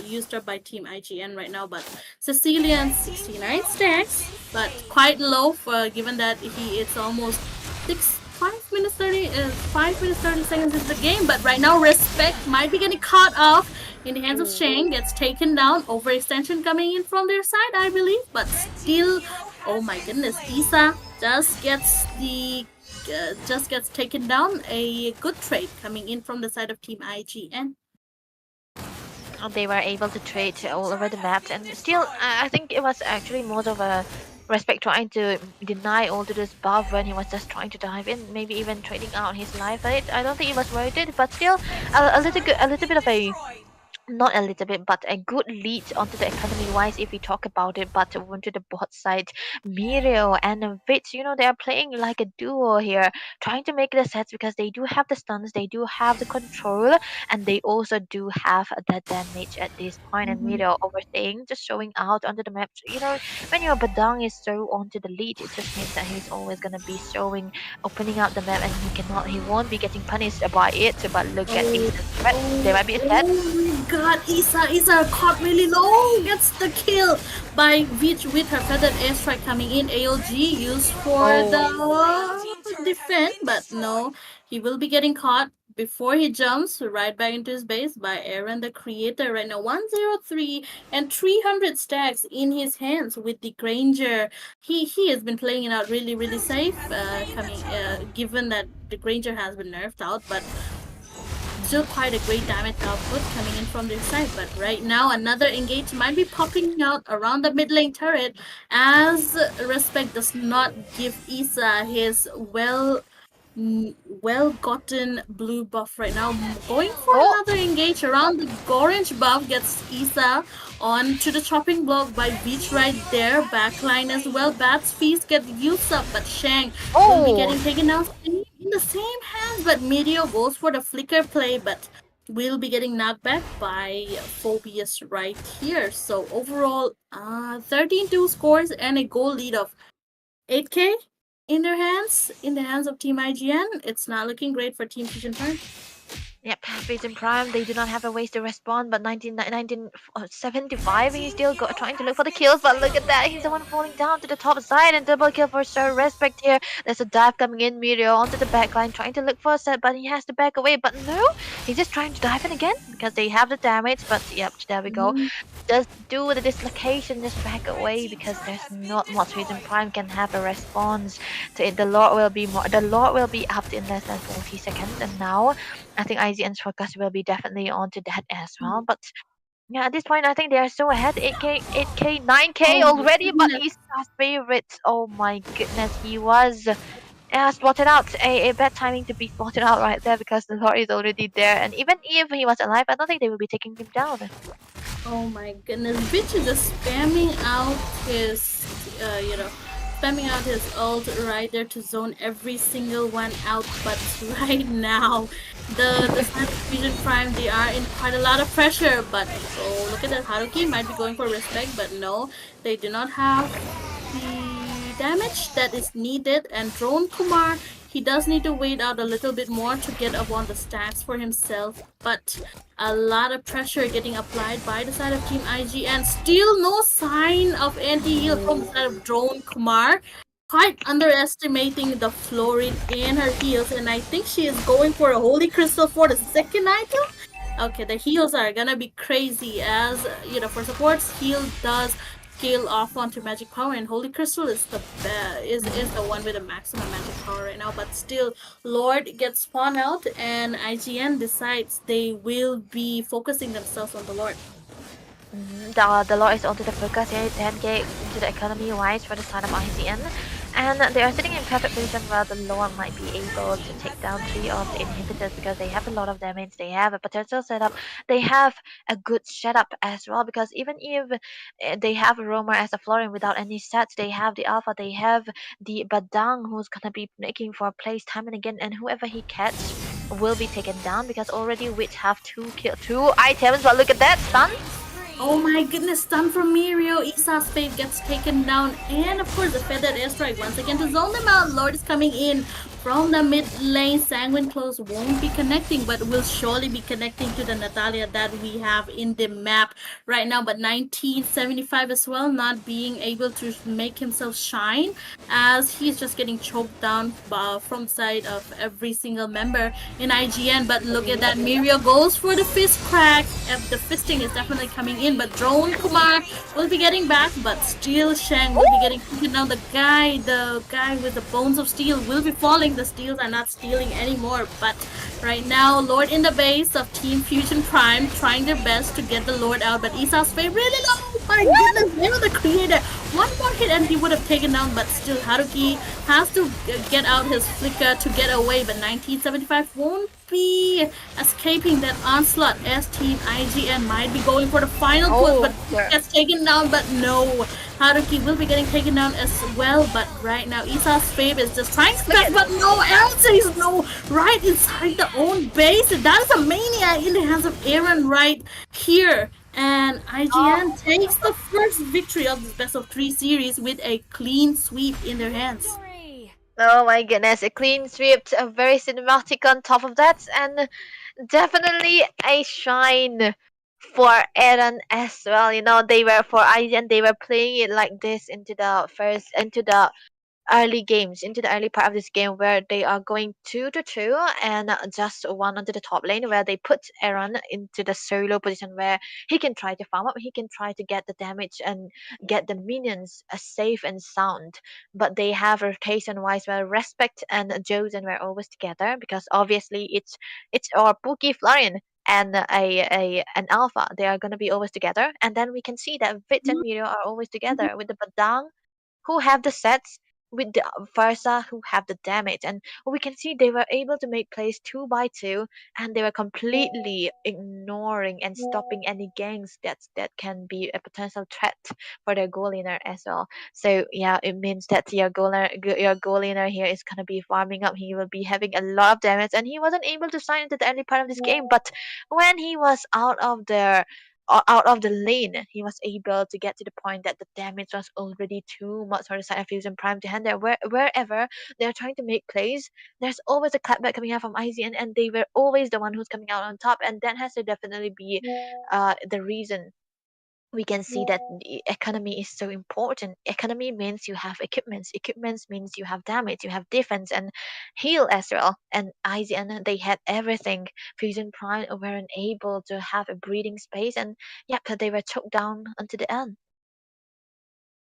used up by Team IGN right now. But Sicilian Red team 69 double has stacks, been but slain. quite low for given that it's almost 5 minutes 30 seconds into the game. But right now, Respect might be getting caught off in the hands of Shang, gets taken down. Overextension coming in from their side, I believe, but Red team's still, hero oh has my been goodness, slain. Isa just gets taken down. A good trade coming in from the side of Team IGN. They were able to trade all over Turret the has map, been and still, destroyed. I think it was actually more of a Respect trying to deny all to this buff when he was just trying to dive in, maybe even trading out his life for it. I don't think he was worth it, but still a little bit of a, not a little bit, but a good lead onto the economy wise if we talk about it. But onto the bot side, Mirio and Vitz, they are playing like a duo here, trying to make the sets because they do have the stuns, they do have the control, and they also do have the damage at this point. And Mhm. Mirio overstaying, just showing out onto the map. When your Badang is so onto the lead, it just means that he's always gonna be showing, opening up the map, and he won't be getting punished by it. But look at Oh, Ace's threat. There might be a set. oh my god, Isa caught really low, gets the kill by Veach with her feathered airstrike coming in. AOG used for the defend, but no, he will be getting caught before he jumps right back into his base by Aaron the Creator. Right now, 103 and 300 stacks in his hands with the Granger. He has been playing it out really safe, given that the Granger has been nerfed out, but still quite a great damage output coming in from their side. But right now, another engage might be popping out around the mid lane turret as Respect does not give Isa his well gotten blue buff right now. Going for Oh, another engage around the orange buff gets Isa onto the chopping block by Beach right there. Backline as well. Bat's feast get used up, but Shang will be oh, getting taken down in the same hands. But Meteor goes for the flicker play, but will be getting knocked back by Phobius right here. So overall, 13-2 scores and a goal lead of 8K in their hands, in the hands of Team IGN. It's not looking great for Team Fusion Prime. yep. Vision Prime, they do not have a ways to respond, but 1975, he's still trying to look for the kills, but look at that, he's the one falling down to the top side, and double kill for Sir Respect here. There's a dive coming in, Mirio onto the backline, trying to look for a set, but he has to back away, but no, he's just trying to dive in again, because they have the damage, but yep, there we go. Mm, Just do the dislocation, just back away, because there's not much Vision Prime can have a response to it. The Lord will be up in less than 40 seconds, and now I think IGN's focus will be definitely onto that as well. But yeah, at this point, I think they are so ahead. 8K, 8K, 9K oh my already. But goodness. he's Isa's favorite. Oh my goodness, he was spotted out. A bad timing to be spotted out right there because the Lord is already there. And even if he was alive, I don't think they will be taking him down. Oh my goodness. Bitch is just spamming out his, spamming out his ult right there to zone every single one out. But right now, the Cyber Fusion Prime, they are in quite a lot of pressure. But oh, look at that. Haruki might be going for respect, but no, they do not have the damage that is needed. And Drone Kumar, he does need to wait out a little bit more to get up on the stacks for himself. But a lot of pressure getting applied by the side of Team IG, and still no sign of anti-heal from the side of Drone Kumar. Quite underestimating the Florid in her heals, and I think she is going for a Holy Crystal for the second item. Okay, the heals are gonna be crazy as, for supports, heal does scale off onto magic power, and Holy Crystal is the one with the maximum magic power right now. But still, Lord gets spawned out, and IGN decides they will be focusing themselves on the Lord. The law is onto the focus here, 10k into the economy wise for the side of ICN. And they are sitting in perfect position where the law might be able to take down 3 of the inhibitors because they have a lot of damage, they have a potential setup, they have a good setup as well, because even if they have Roamer as a Florian without any sets, they have the Alpha, they have the Badang who's gonna be making for plays time and again, and whoever he catch will be taken down because already Witch have 2 items, but look at that, stun! Oh my goodness, stun from Mirio. Isa's fate gets taken down. And of course, the feathered airstrike once again to zone them out. Lord is coming in from the mid lane. Sanguine Close won't be connecting, but will surely be connecting to the Natalia that we have in the map right now. But 1975 as well, not being able to make himself shine as he's just getting choked down from side of every single member in IGN. But look at that, Mirio goes for the fist crack. The fisting is definitely coming in, but Drone Kumar will be getting back, but still Shang will be getting taken down. The guy with the bones of steel will be falling. The steels are not stealing anymore, but right now, Lord in the base of Team Fusion Prime trying their best to get the Lord out, but Isa's fate really low. My goodness, the Creator one more hit and he would have taken down, but still Haruki has to get out his flicker to get away, but 1975 won't be escaping that onslaught as Team IGN might be going for the final push, but Oh, sure. gets taken down, but no. Haruki will be getting taken down as well, but right now Isa's Fave is just trying to Look touch, at but no, Aaron says no, right inside the own base. That is a maniac in the hands of Aaron right here. And IGN takes the first victory of this best of three series with a clean sweep in their hands. Victory! Oh my goodness, a clean sweep, a very cinematic on top of that, and definitely a shine for Eren as well. You know, they were for Aizen, they were playing it like this into the early games, into the early part of this game where they are going 2-2 and just one onto the top lane where they put Aaron into the solo position where he can try to farm up, he can try to get the damage and get the minions safe and sound. But they have rotation wise where Respect and Josen were always together because obviously it's our Pookie Florian and an alpha. They are gonna be always together, and then we can see that Vitz and Miro are always together with the Badang who have the sets with the Versa who have the damage. And we can see they were able to make plays 2 by 2 and they were completely ignoring and stopping any ganks that can be a potential threat for their goal laner as well. So yeah, it means that your goal laner here is gonna be farming up. He will be having a lot of damage and he wasn't able to sign into the early part of this game, but when he was out of the lane, he was able to get to the point that the damage was already too much for the side of Fusion Prime to handle. Wherever they're trying to make plays, there's always a clapback coming out from IZ, and they were always the one who's coming out on top, and that has to definitely be the reason we can see that the economy is so important. Economy means you have equipments. Equipments means you have damage, you have defense and heal as well. And IZN they had everything. Fusion Prime weren't able to have a breathing space, and yeah, they were choked down until the end.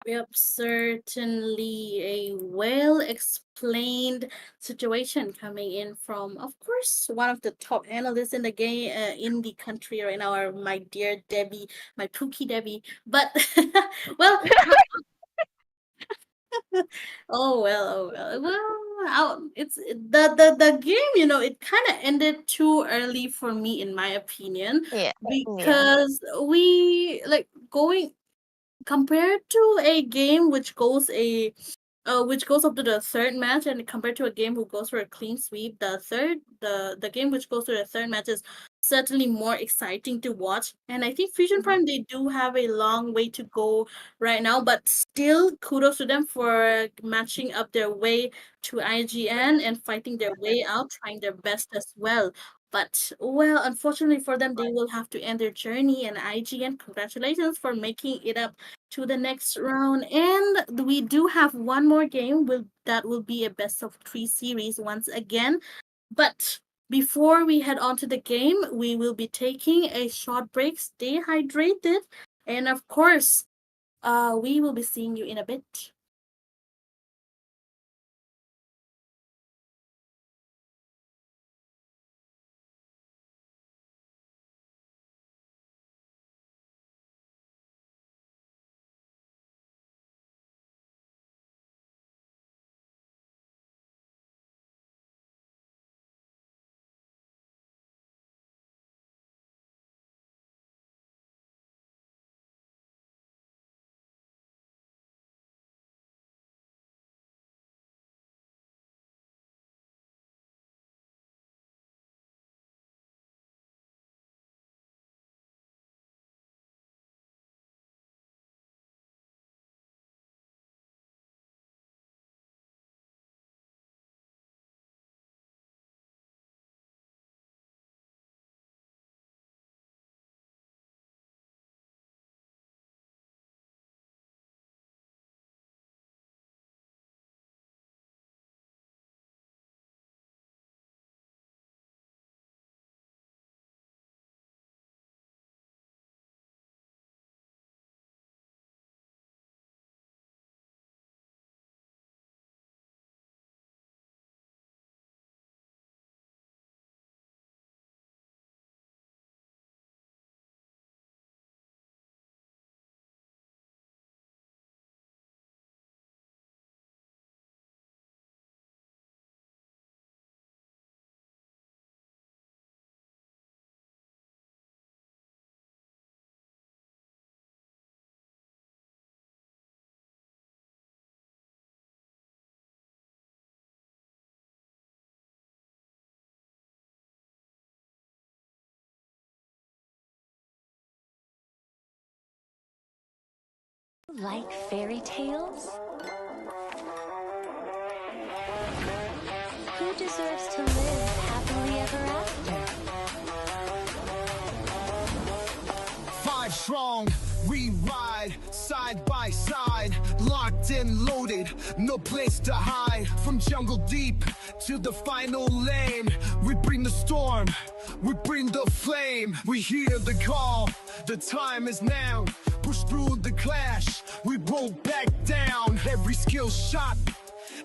Yep, certainly a well explained situation coming in from, of course, one of the top analysts in the game, in the country right now, are my dear Debbie, my Pookie Debbie. But, well, it's the game. It kind of ended too early for me, in my opinion, Yeah, yeah. because we like going compared to a game which goes up to the third match, and compared to a game who goes for a clean sweep, the game which goes to the third match is certainly more exciting to watch. And I think Fusion Mhm. Prime, they do have a long way to go right now, but still kudos to them for matching up their way to IGN and fighting their way out, trying their best as well. But well, unfortunately for them, they will have to end their journey. And IGN, congratulations for making it up to the next round. And we do have one more game that will be a best of three series once again. But before we head on to the game, we will be taking a short break, stay hydrated, and of course, we will be seeing you in a bit. Like fairy tales? Who deserves to live happily ever after? 5 strong, we ride side by side, locked and loaded, no place to hide. From jungle deep to the final lane, we bring the storm, we bring the flame. We hear the call, the time is now. Push through the clash, we won't back down. Every skill shot,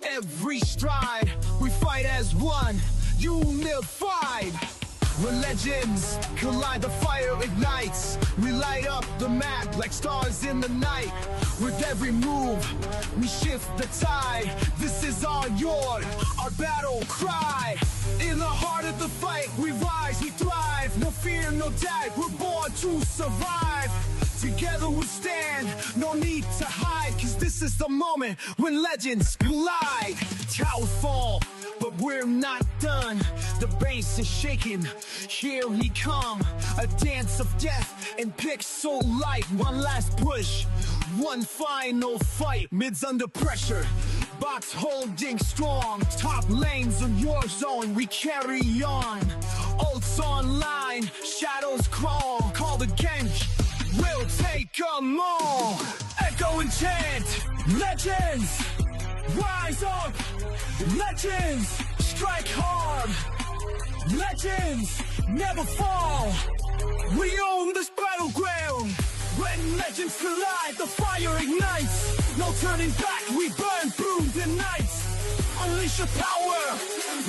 every stride, we fight as one, unified. When legends collide, the fire ignites. We light up the map like stars in the night. With every move, we shift the tide. This is our yard, our battle cry. In the heart of the fight, we rise, we thrive. No fear, no doubt, we're born to survive. Together we stand, no need to hide. Cause this is the moment when legends collide. Towers fall, but we're not done. The bass is shaking, here he come. A dance of death and pixel light. One last push, one final fight. Mids under pressure, box holding strong. Top lanes on your zone, we carry on. Ults online, shadows crawl. Call the Genji, we'll take 'em all. Echo and chant, legends rise up. Legends strike hard. Legends never fall. We own this battleground. When legends collide, the fire ignites. No turning back, we burn through the night. Unleash your power,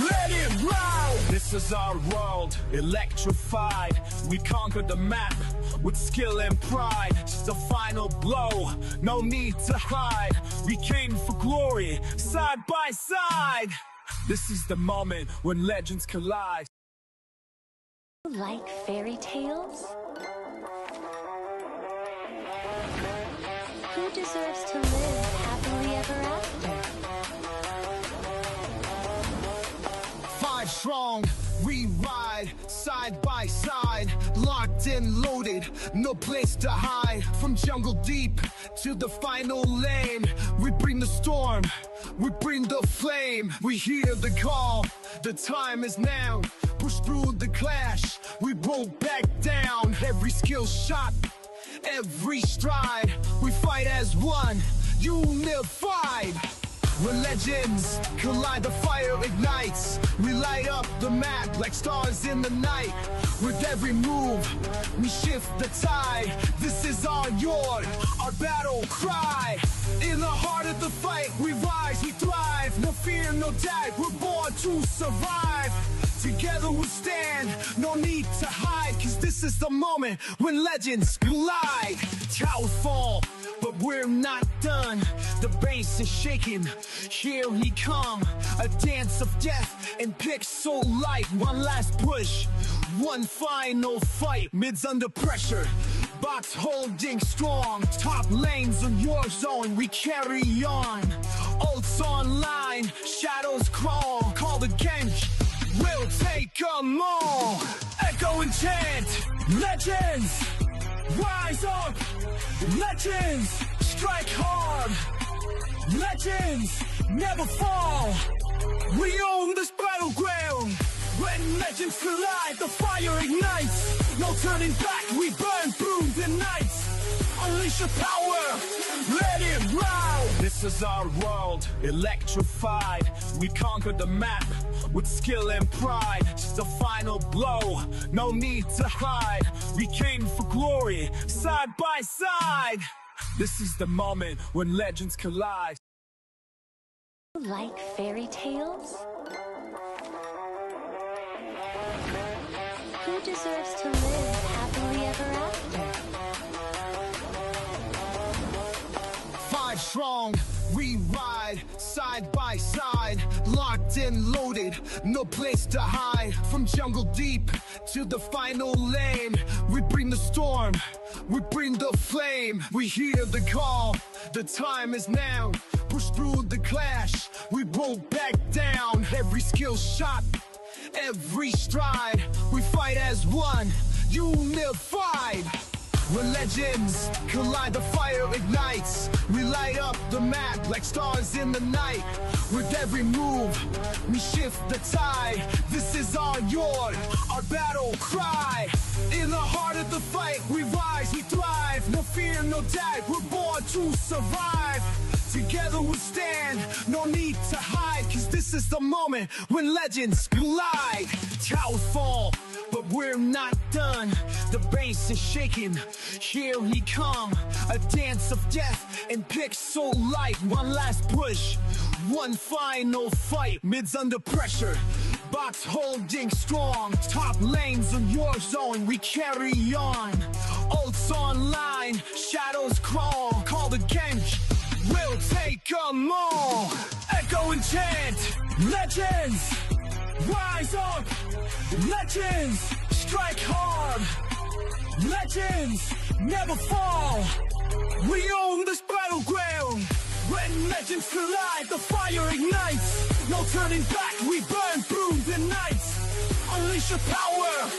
let it round. This is our world, electrified. We conquer the map with skill and pride. It's the final blow, no need to hide. We came for glory, side by side. This is the moment when legends collide. Like fairy tales? Who deserves to live happily ever after? 5 strong, we ride side by side, locked and loaded, no place to hide. From jungle deep to the final lane, we bring the storm, we bring the flame. We hear the call, the time is now. Push through the clash, we won't back down. Every skill shot, every stride, we fight as one, unified. When legends collide, the fire ignites. We light up the map like stars in the night. With every move, we shift the tide. This is our yard, our battle cry. In the heart of the fight, we rise, we thrive. No fear, no doubt, we're born to survive. Together we stand, no need to hide. Cause this is the moment when legends collide. Towers fall, but we're not done. The bass is shaking, here he come. A dance of death and pixel light. One last push, one final fight. Mids under pressure, box holding strong. Top lanes on your zone, we carry on. Ults online, shadows crawl. Call the Genji, we'll take 'em all. Echo and chant, legends rise up. Legends strike hard. Legends never fall. We own this battleground. When legends collide, the fire ignites. No turning back, we burn through the night. Unleash your power, let it round. This is our world, electrified. We conquer the map with skill and pride. It's the final blow, no need to hide. We came for glory, side by side. This is the moment when legends collide. Like fairy tales? Who deserves to live happily ever after? 5 strong, we ride side by side, locked and loaded, no place to hide. From jungle deep to the final lane, we bring the storm, we bring the flame. We hear the call, the time is now. Push through the clash, we won't back down. Every skill shot, every stride, we fight as one, unified. When legends collide, the fire ignites. We light up the map like stars in the night. With every move, we shift the tide. This is our battle cry. In the heart of the fight, we rise, we thrive. No fear, no doubt, we're born to survive. Together we stand, no need to hide. Cause this is the moment when legends collide. Towers fall, but we're not done. The base is shaking, here he come. A dance of death and pixel light. One last push, one final fight. Mids under pressure, box holding strong. Top lanes in your zone, we carry on. Ults online, shadows crawl. Call the gench, we'll take them all. Echo and chant, legends rise up. Legends strike hard. Legends never fall. We own this battleground. When legends collide, the fire ignites. No turning back, we burn through the night. Unleash your power,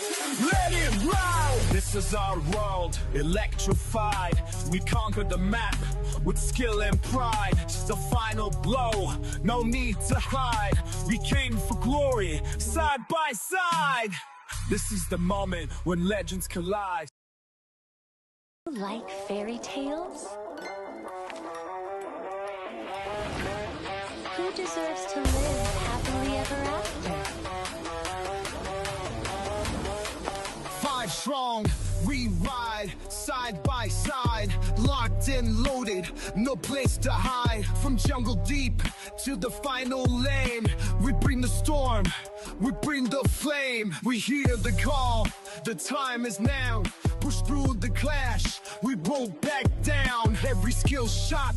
let it round. This is our world, electrified. We conquered the map with skill and pride. The final blow, no need to hide. We came for glory, side by side. This is the moment when legends collide. Like fairy tales? Who deserves to live happily ever after? Five strong, we ride side by side. Locked and loaded, no place to hide. From jungle deep to the final lane, we bring the storm, we bring the flame. We hear the call, the time is now. Push through the clash, we roll back down. Every skill shot,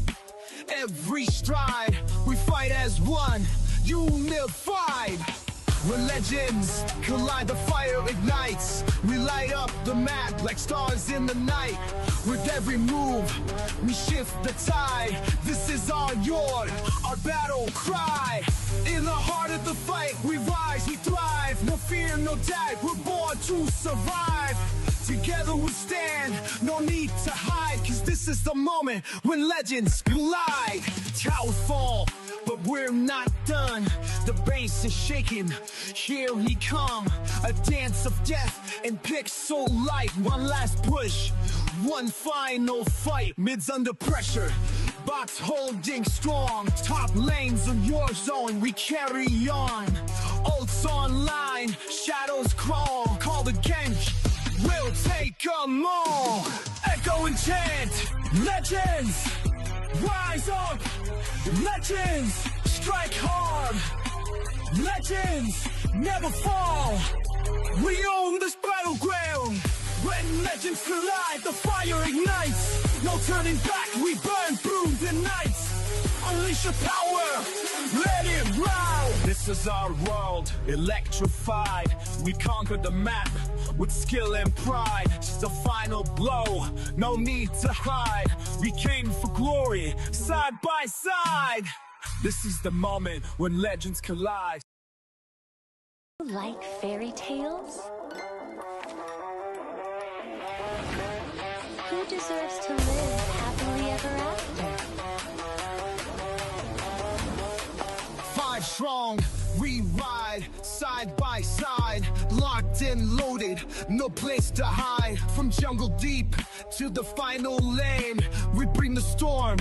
every stride, we fight as one, unified. When legends collide, the fire ignites. We light up the map like stars in the night. With every move, we shift the tide. This is our battle cry. In the heart of the fight, we rise, we thrive. No fear, no doubt, we're born to survive. Together we stand, no need to hide. Cause this is the moment when legends collide. Towers fall, but we're not done. The base is shaking, here he come. A dance of death and pixel light. One last push, one final fight. Mids under pressure, box holding strong. Top lanes in your zone, we carry on. Ults online, shadows crawl. Call the gench, we'll take them all. Echo and chant, legends rise up. Legends strike hard. Legends never fall. We own this battleground. When legends collide, the fire ignites. No turning back, we burn through the night. Unleash your power, let it round. This is our world, electrified. We conquered the map with skill and pride. The final blow, no need to hide. We came for glory, side by side. This is the moment when legends collide. Like fairy tales? Who deserves to live happily ever after? Five strong, we ride side by side. Locked and loaded, no place to hide. From jungle deep to the final lane, we bring the storm,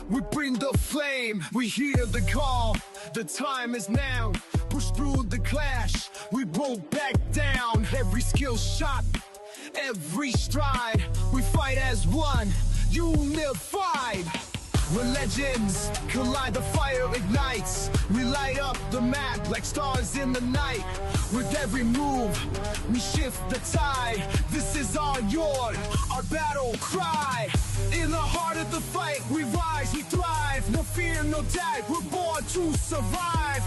we bring the flame. We hear the call, the time is now. Push through the clash, we roll back down. Every skill shot, every stride, we fight as one, unified. When legends collide, the fire ignites. We light up the map like stars in the night. With every move, we shift the tide. This is our battle cry. In the heart of the fight, we rise, we thrive. No fear, no doubt, we're born to survive.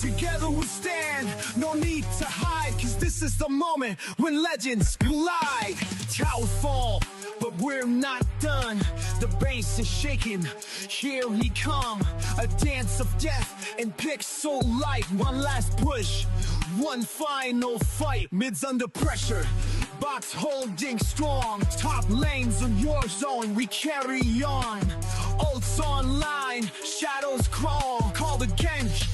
Together we stand, no need to hide. Cause this is the moment when legends collide. Towers fall, but we're not done. The base is shaking, here he come. A dance of death and pixel light. One last push, one final fight. Mids under pressure, box holding strong. Top lanes on your zone, we carry on. Ults online, shadows crawl. Call the Genji,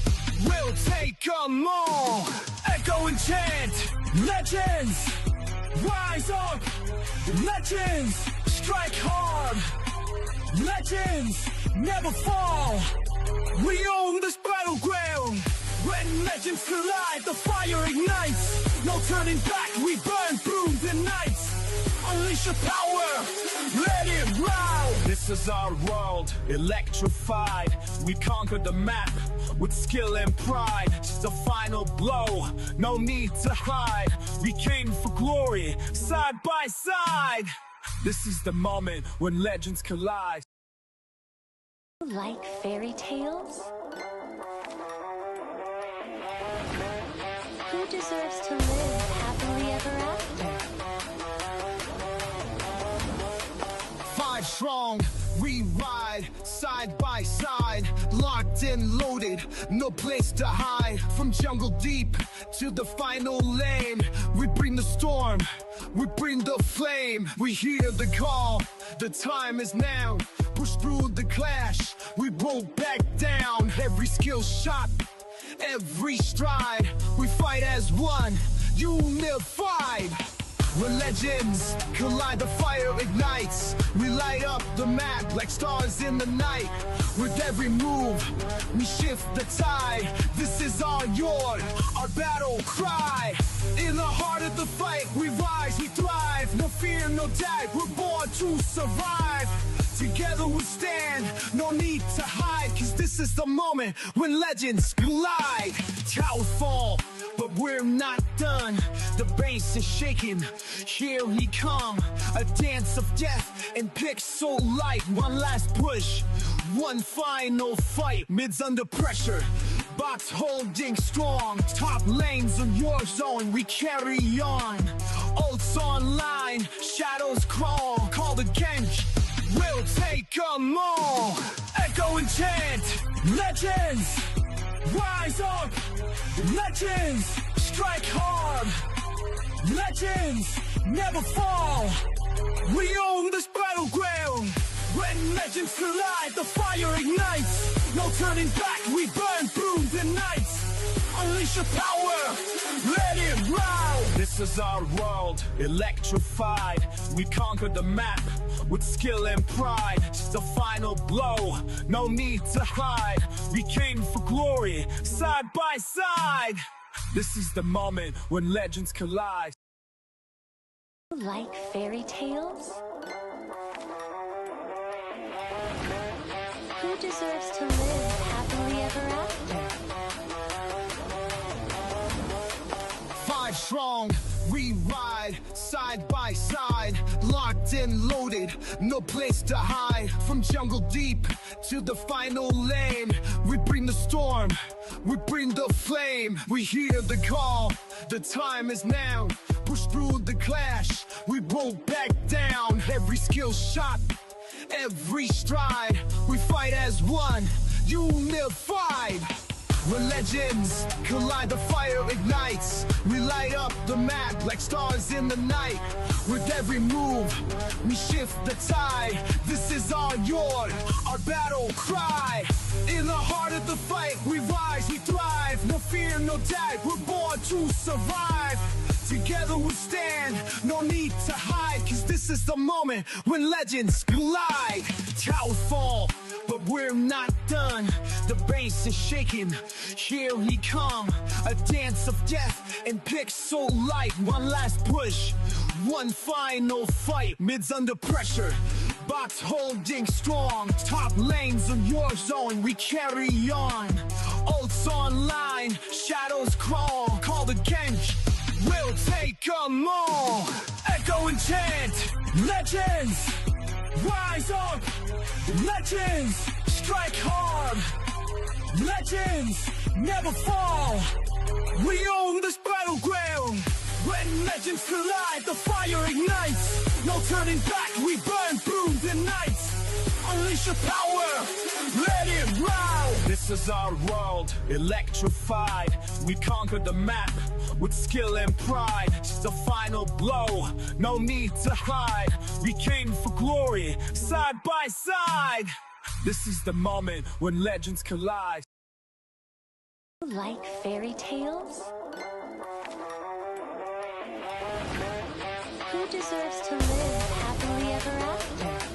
we'll take 'em all. Echo and chant, legends rise up. Legends strike hard. Legends never fall. We own this battleground. When legends collide, the fire ignites. No turning back, we burn through the nights. Unleash your power, let it ride. This is our world, electrified. We conquered the map with skill and pride. It's the final blow, no need to hide. We came for glory, side by side. This is the moment when legends collide. Like fairy tales? Who deserves to live happily ever after? 5 strong, we ride side by side. Locked and loaded, no place to hide. From jungle deep to the final lane, we bring the storm, we bring the flame. We hear the call, the time is now. Push through the clash, we roll back down. Every skill shot, every stride, we fight as one, unified. When legends collide, the fire ignites. We light up the map like stars in the night. With every move, we shift the tide. This is our yard, our battle cry. In the heart of the fight, we rise, we thrive. No fear, no doubt, we're born to survive. Together we stand, no need to hide. Cause this is the moment when legends collide. Towers fall, but we're not done. The bass is shaking, here he come. A dance of death and pixel light. One last push, one final fight. Mids under pressure, box holding strong. Top lanes on your zone, we carry on. Ults online, shadows crawl. Call the Genji, we'll take 'em all. Echo and chant, legends rise up. Legends strike hard. Legends never fall. We own this battleground. When legends collide, the fire ignites. No turning back, we burn through the nights. Unleash your power, let it ride. This is our world, electrified. We conquered the map with skill and pride. It's the final blow, no need to hide. We came for glory, side by side. This is the moment when legends collide. Like fairy tales? Who deserves to live happily ever after? 5 strong, we ride side by side. Locked and loaded, no place to hide. From jungle deep to the final lane, we bring the storm, we bring the flame. We hear the call, the time is now. Push through the clash, we roll back down. Every skill shot, every stride, we fight as one, unified. When legends collide, the fire ignites. We light up the map like stars in the night. With every move, we shift the tide. This is our yard, our battle cry. In the heart of the fight, we rise, we thrive. No fear, no doubt, we're born to survive. Together we stand, no need to hide. Cause this is the moment when legends collide. Towers fall, but we're not done. The bass is shaking, here he come. A dance of death and pixel light. One last push, one final fight. Mids under pressure, box holding strong. Top lanes on your zone, we carry on. Ults online, shadows crawl. Call the Genji, we'll take 'em all. Echo and chant, legends rise up. Legends strike hard. Legends never fall. We own this battleground. When legends collide, the fire ignites. No turning back, we burn through the nights. Unleash your power, let it ride. This is our world, electrified. We conquered the map with skill and pride. It's the final blow, no need to hide. We came for glory, side by side. This is the moment when legends collide. Like fairy tales? Who deserves to live happily ever after?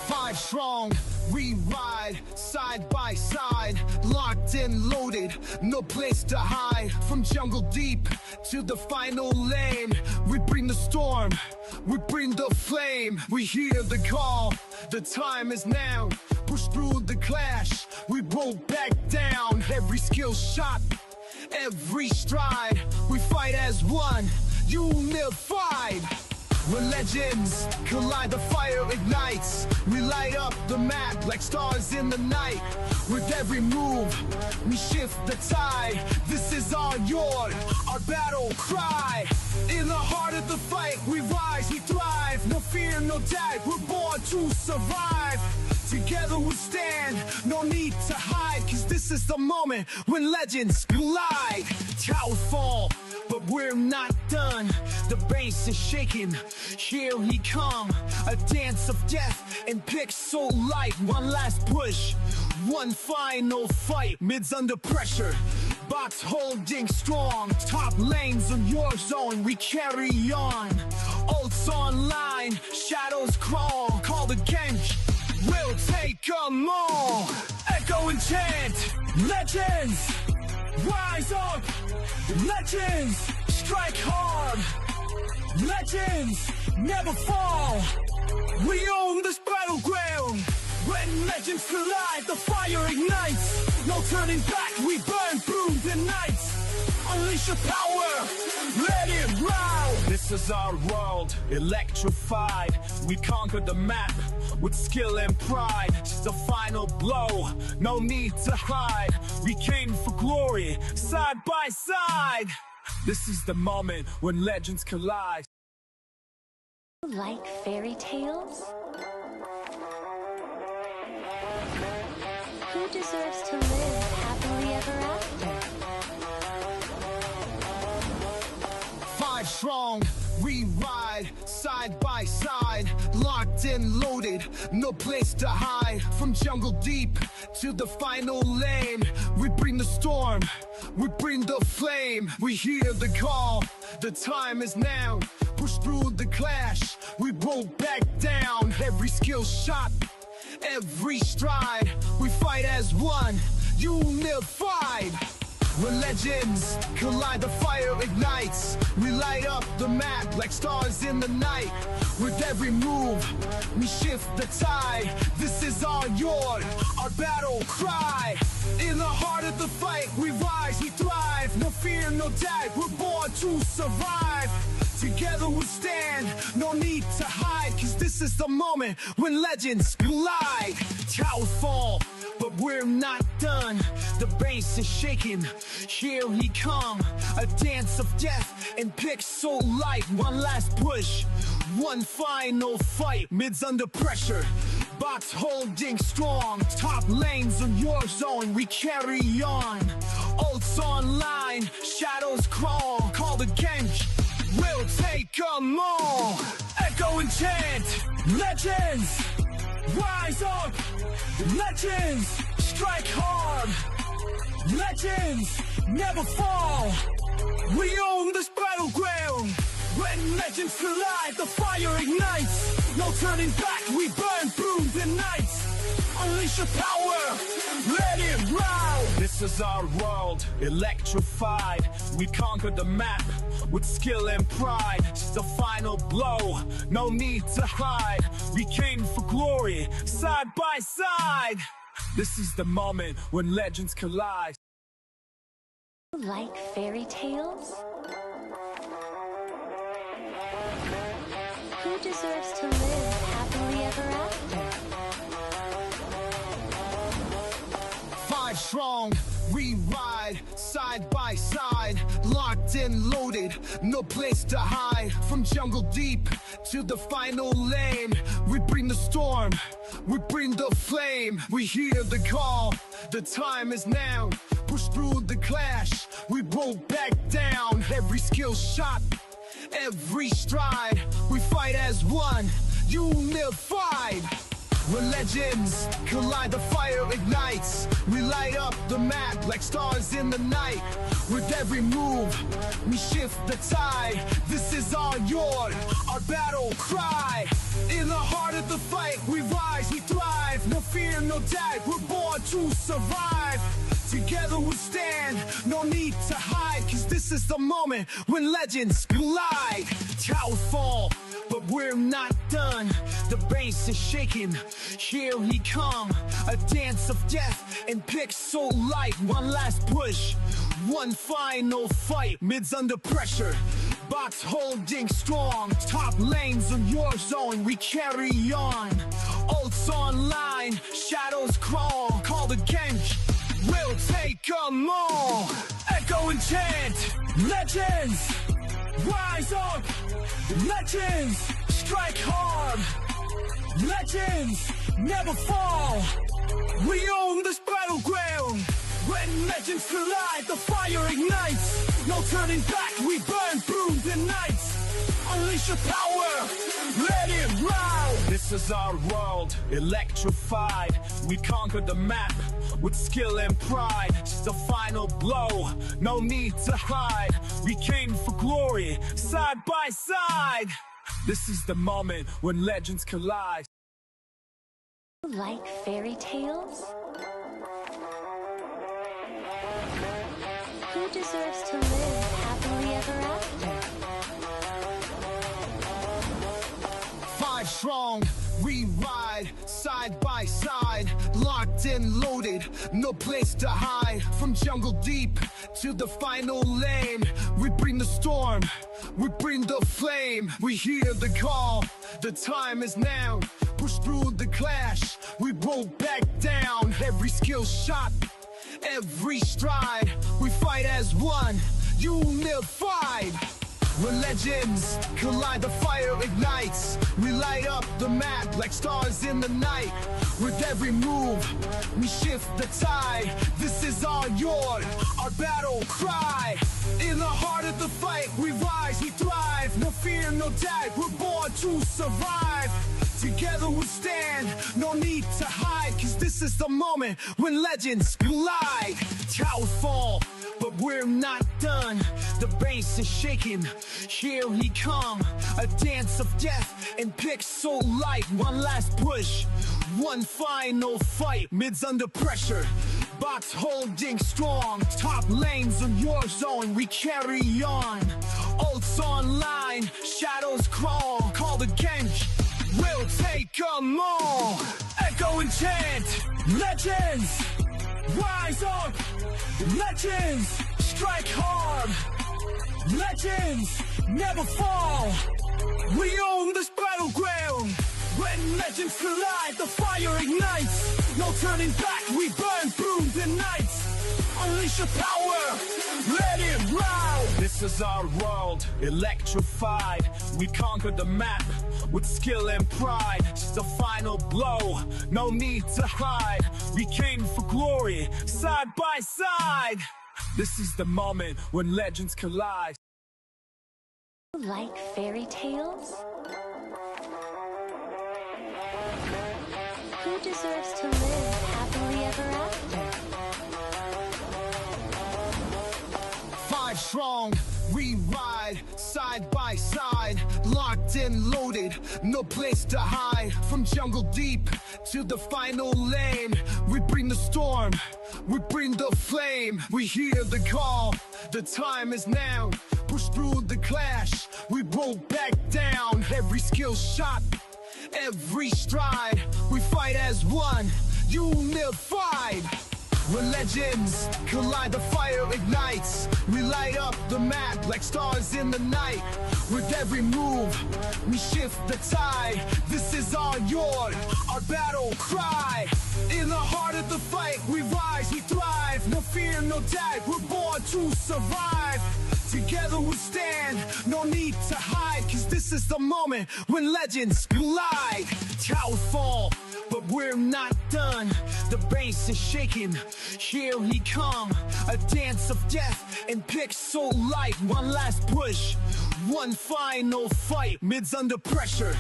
Five strong, we ride side by side, locked and loaded, no place to hide. From jungle deep to the final lane, we bring the storm, we bring the flame. We hear the call, the time is now. Push through the clash, we roll back down. Every skill shot, every stride, we fight as one, unified. When legends collide, the fire ignites. We light up the map like stars in the night. With every move, we shift the tide. This is our yard, our battle cry. In the heart of the fight, we rise, we thrive. No fear, no doubt, we're born to survive. Together we stand, no need to hide. Cause this is the moment when legends collide. Towers fall, but we're not done. The base is shaking, here he come. A dance of death and pixel light. One last push, one final fight. Mids under pressure, box holding strong. Top lanes on your zone, we carry on. Ults online, shadows crawl. Call the gang, we'll take 'em all. Echo and chant, legends rise up. Legends strike hard. Legends never fall. We own this battleground. When legends collide, the fire ignites. No turning back, we burn through the night. Unleash your power, let it ride. This is our world, electrified. We conquered the map with skill and pride. It's the final blow, no need to hide. We came for glory, side by side. This is the moment when legends collide. Like fairy tales? Who deserves to live happily ever after? Five strong, we ride side by side, locked and loaded, no place to hide. From jungle deep to the final lane, we bring the storm, we bring the flame. We hear the call, the time is now. Push through the clash, we roll back down. Every skill shot, every stride, we fight as one, unified. When legends collide, the fire ignites. We light up the map like stars in the night. With every move, we shift the tide. This is our yard, our battle cry. In the heart of the fight, we rise, we thrive. No fear, no doubt, we're born to survive. Together we stand, no need to hide. Cause this is the moment when legends collide. Towers fall, but we're not done. The base is shaking, here he come. A dance of death and pixel light. One last push, one final fight. Mids under pressure, box holding strong. Top lanes on your zone, we carry on. Ults online, shadows crawl. Call the gang, we'll take 'em all. Echo and chant, legends rise up. Legends strike hard. Legends never fall. We own this battleground. When legends collide, the fire ignites. No turning back, we burn through the night. Unleash your power, let it ride. This is our world, electrified. We conquered the map with skill and pride. It's the final blow, no need to hide. We came for glory, side by side. This is the moment when legends collide. Like fairy tales? Who deserves to live happily ever after? Five strong, we ride side by side, locked locked and loaded, no place to hide. From jungle deep to the final lane, we bring the storm, we bring the flame. We hear the call, the time is now. Push through the clash, we won't back down. Every skill shot, every stride, we fight as one, unified. When legends collide, the fire ignites. We light up the map like stars in the night. With every move, we shift the tide. This is our yard, our battle cry. In the heart of the fight, we rise, we thrive. No fear, no doubt, we're born to survive. Together we stand, no need to hide. Cause this is the moment when legends collide. Towers fall, but we're not done. The base is shaking, here we come. A dance of death and pixel light. One last push, one final fight. Mids under pressure, box holding strong. Top lanes on your zone, we carry on. Ults online, shadows crawl. Call the gang, we'll take 'em all. Echo and chant, legends rise up. Legends strike hard. Legends never fall. We own this battleground. When legends collide, the fire ignites. No turning back, we burn through the nights. Unleash your power, let it ride. This is our world, electrified. We conquered the map with skill and pride. Just the final blow, no need to hide. We came for glory, side by side. This is the moment when legends collide. Like fairy tales? Who deserves to live happily ever after? Five strong, we ride side by side, locked and loaded, no place to hide. From jungle deep to the final lane, we bring the storm, we bring the flame. We hear the call, the time is now. Push through the clash, we won't back down. Every skill shot, every stride, we fight as one, unified. When legends collide, the fire ignites. We light up the map like stars in the night. With every move, we shift the tide. This is our yard, our battle cry. In the heart of the fight, we rise, we thrive. No fear, no doubt, we're born to survive. Together we stand, no need to hide. Cause this is the moment when legends collide. Towers fall, but we're not done. The base is shaking, here we come. A dance of death and pixel light. One last push, one final fight. Mids under pressure, box holding strong. Top lanes on your zone, we carry on. Ults online, shadows crawl. Call the gang, we'll take 'em all. Echo and chant, legends rise up. Legends strike hard. Legends never fall. We own this battleground. When legends collide, the fire ignites. No turning back, we burn through the nights. Unleash your power, let it ride. This is our world, electrified. We conquered the map with skill and pride. Just the final blow, no need to hide. We came for glory, side by side. This is the moment when legends collide. Like fairy tales? Who deserves to live happily ever after? Five strong, we ride side by side, locked and loaded, no place to hide. From jungle deep to the final lane, we bring the storm, we bring the flame. We hear the call, the time is now. Push through the clash, we won't back down. Every skill shot, every stride, we fight as one, unified. When legends collide, the fire ignites. We light up the map like stars in the night. With every move, we shift the tide. This is our yard, our battle cry. In the heart of the fight, we rise, we thrive. No fear, no doubt, we're born to survive. Together we stand, no need to hide, cause this is the moment when legends collide. Towers fall, but we're not done. The base is shaking, here he come. A dance of death and pixel light. One last push, one final fight. Mids under pressure,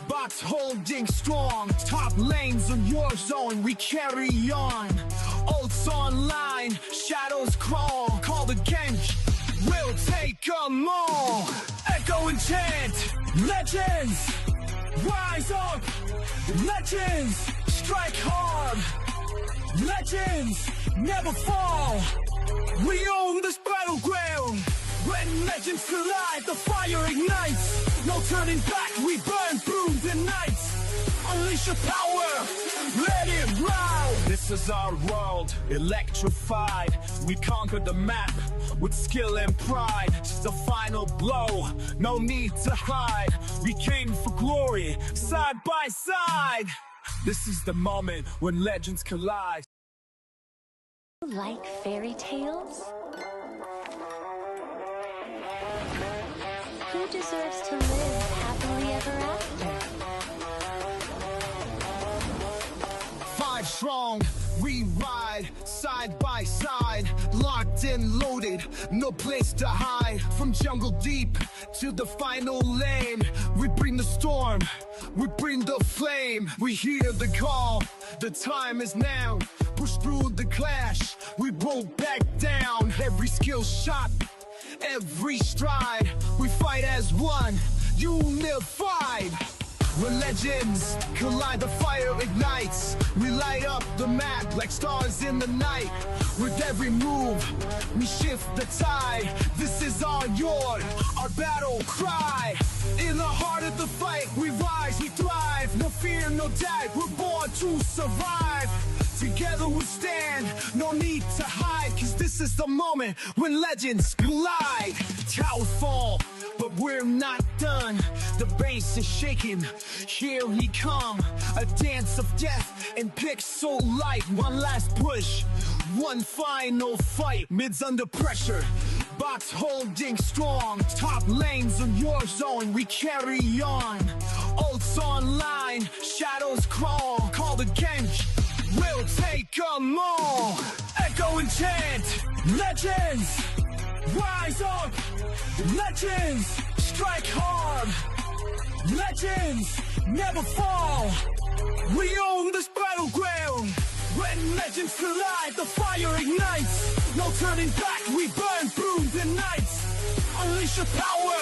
box holding strong. Top lanes on your zone, we carry on. Ults online, shadows crawl. Call the gang, we'll take 'em all. Echo and chant, legends rise up. Legends strike hard. Legends never fall. We own this battleground. When legends collide, the fire ignites. No turning back, we burn through the night. Unleash your power, let it ride. This is our world, electrified. We conquered the map with skill and pride. Just the final blow, no need to hide. We came for glory, side by side. This is the moment when legends collide. Like fairy tales? Who deserves to live happily ever after? Five strong, we ride side by side. Locked and loaded, no place to hide. From jungle deep to the final lane, we bring the storm, we bring the flame. We hear the call, the time is now. Push through the clash, we roll back down. Every skill shot, every stride, we fight as one, unified. When legends collide, the fire ignites. We light up the map like stars in the night. With every move, we shift the tide. This is our yard, our battle cry. In the heart of the fight, we rise, we thrive. No fear, no doubt, we're born to survive. Together we stand, no need to hide, cause this is the moment when legends collide. Towers fall, but we're not done. The base is shaking, here he come. A dance of death and pixel light. One last push, one final fight. Mids under pressure, box holding strong. Top lanes on your zone, we carry on. Ults online, shadows crawl. Call the gang, we'll take 'em all. Echo and chant, legends rise up. Legends strike hard. Legends never fall. We own this battleground. When legends collide, the fire ignites. No turning back, we burn through the night. Unleash your power,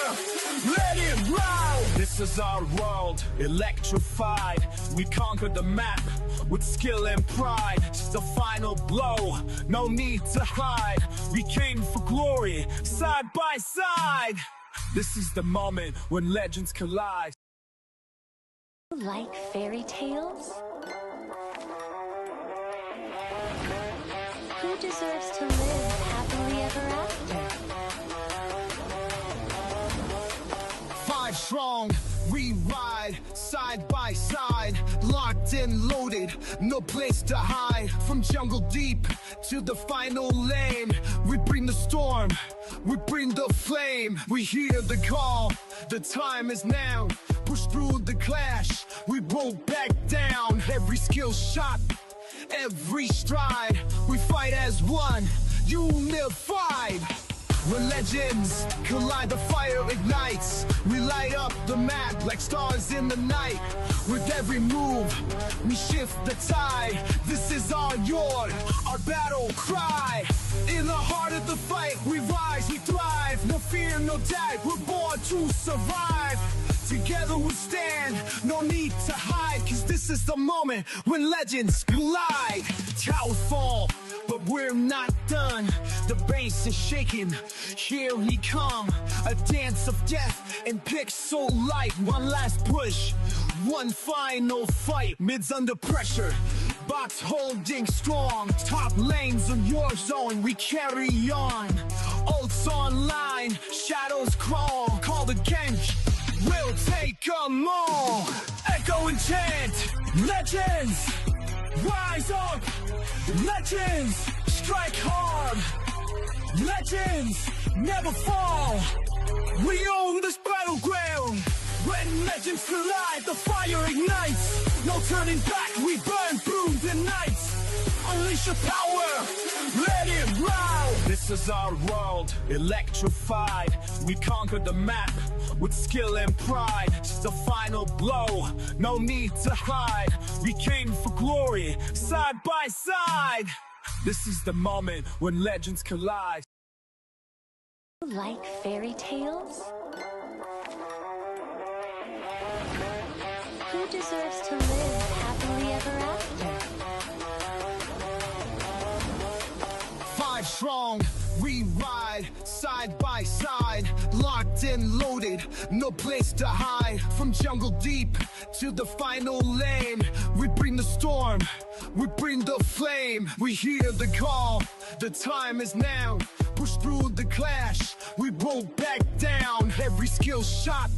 let it ride. This is our world, electrified. We conquered the map with skill and pride. Just the final blow, no need to hide. We came for glory, side by side. This is the moment when legends collide. Like fairy tales? Who deserves to live happily ever after? Five strong, we ride side by side. Locked and loaded, no place to hide. From jungle deep to the final lane, we bring the storm, we bring the flame. We hear the call, the time is now. Push through the clash, we roll back down. Every skill shot, every stride, we fight as one, unified. When legends collide, the fire ignites. We light up the map like stars in the night. With every move, we shift the tide. This is our yard, our battle cry. In the heart of the fight, we rise, we thrive. No fear, no doubt, we're born to survive. Together we stand, no need to hide, cause this is the moment when legends collide. Towers fall, but we're not done. The base is shaking, here he come. A dance of death and pixel light. One last push, one final fight. Mids under pressure, box holding strong. Top lanes on your zone, we carry on. Ults online, shadows crawl. Call the gang, we'll take 'em all. Echo and chant, legends rise up. Legends strike hard. Legends never fall. We own this battleground. When legends collide, the fire ignites. No turning back, we burn through the nights. Unleash your power, let it round. This is our world, electrified. We conquered the map with skill and pride. It's the final blow, no need to hide. We came for glory, side by side. This is the moment when legends collide. Like fairy tales? Who deserves to live happily ever after? 5 strong, we ride side by side, locked and loaded, no place to hide. From jungle deep to the final lane, we bring the storm, we bring the flame. We hear the call, the time is now. Push through the clash, we won't back down. Every skill shot,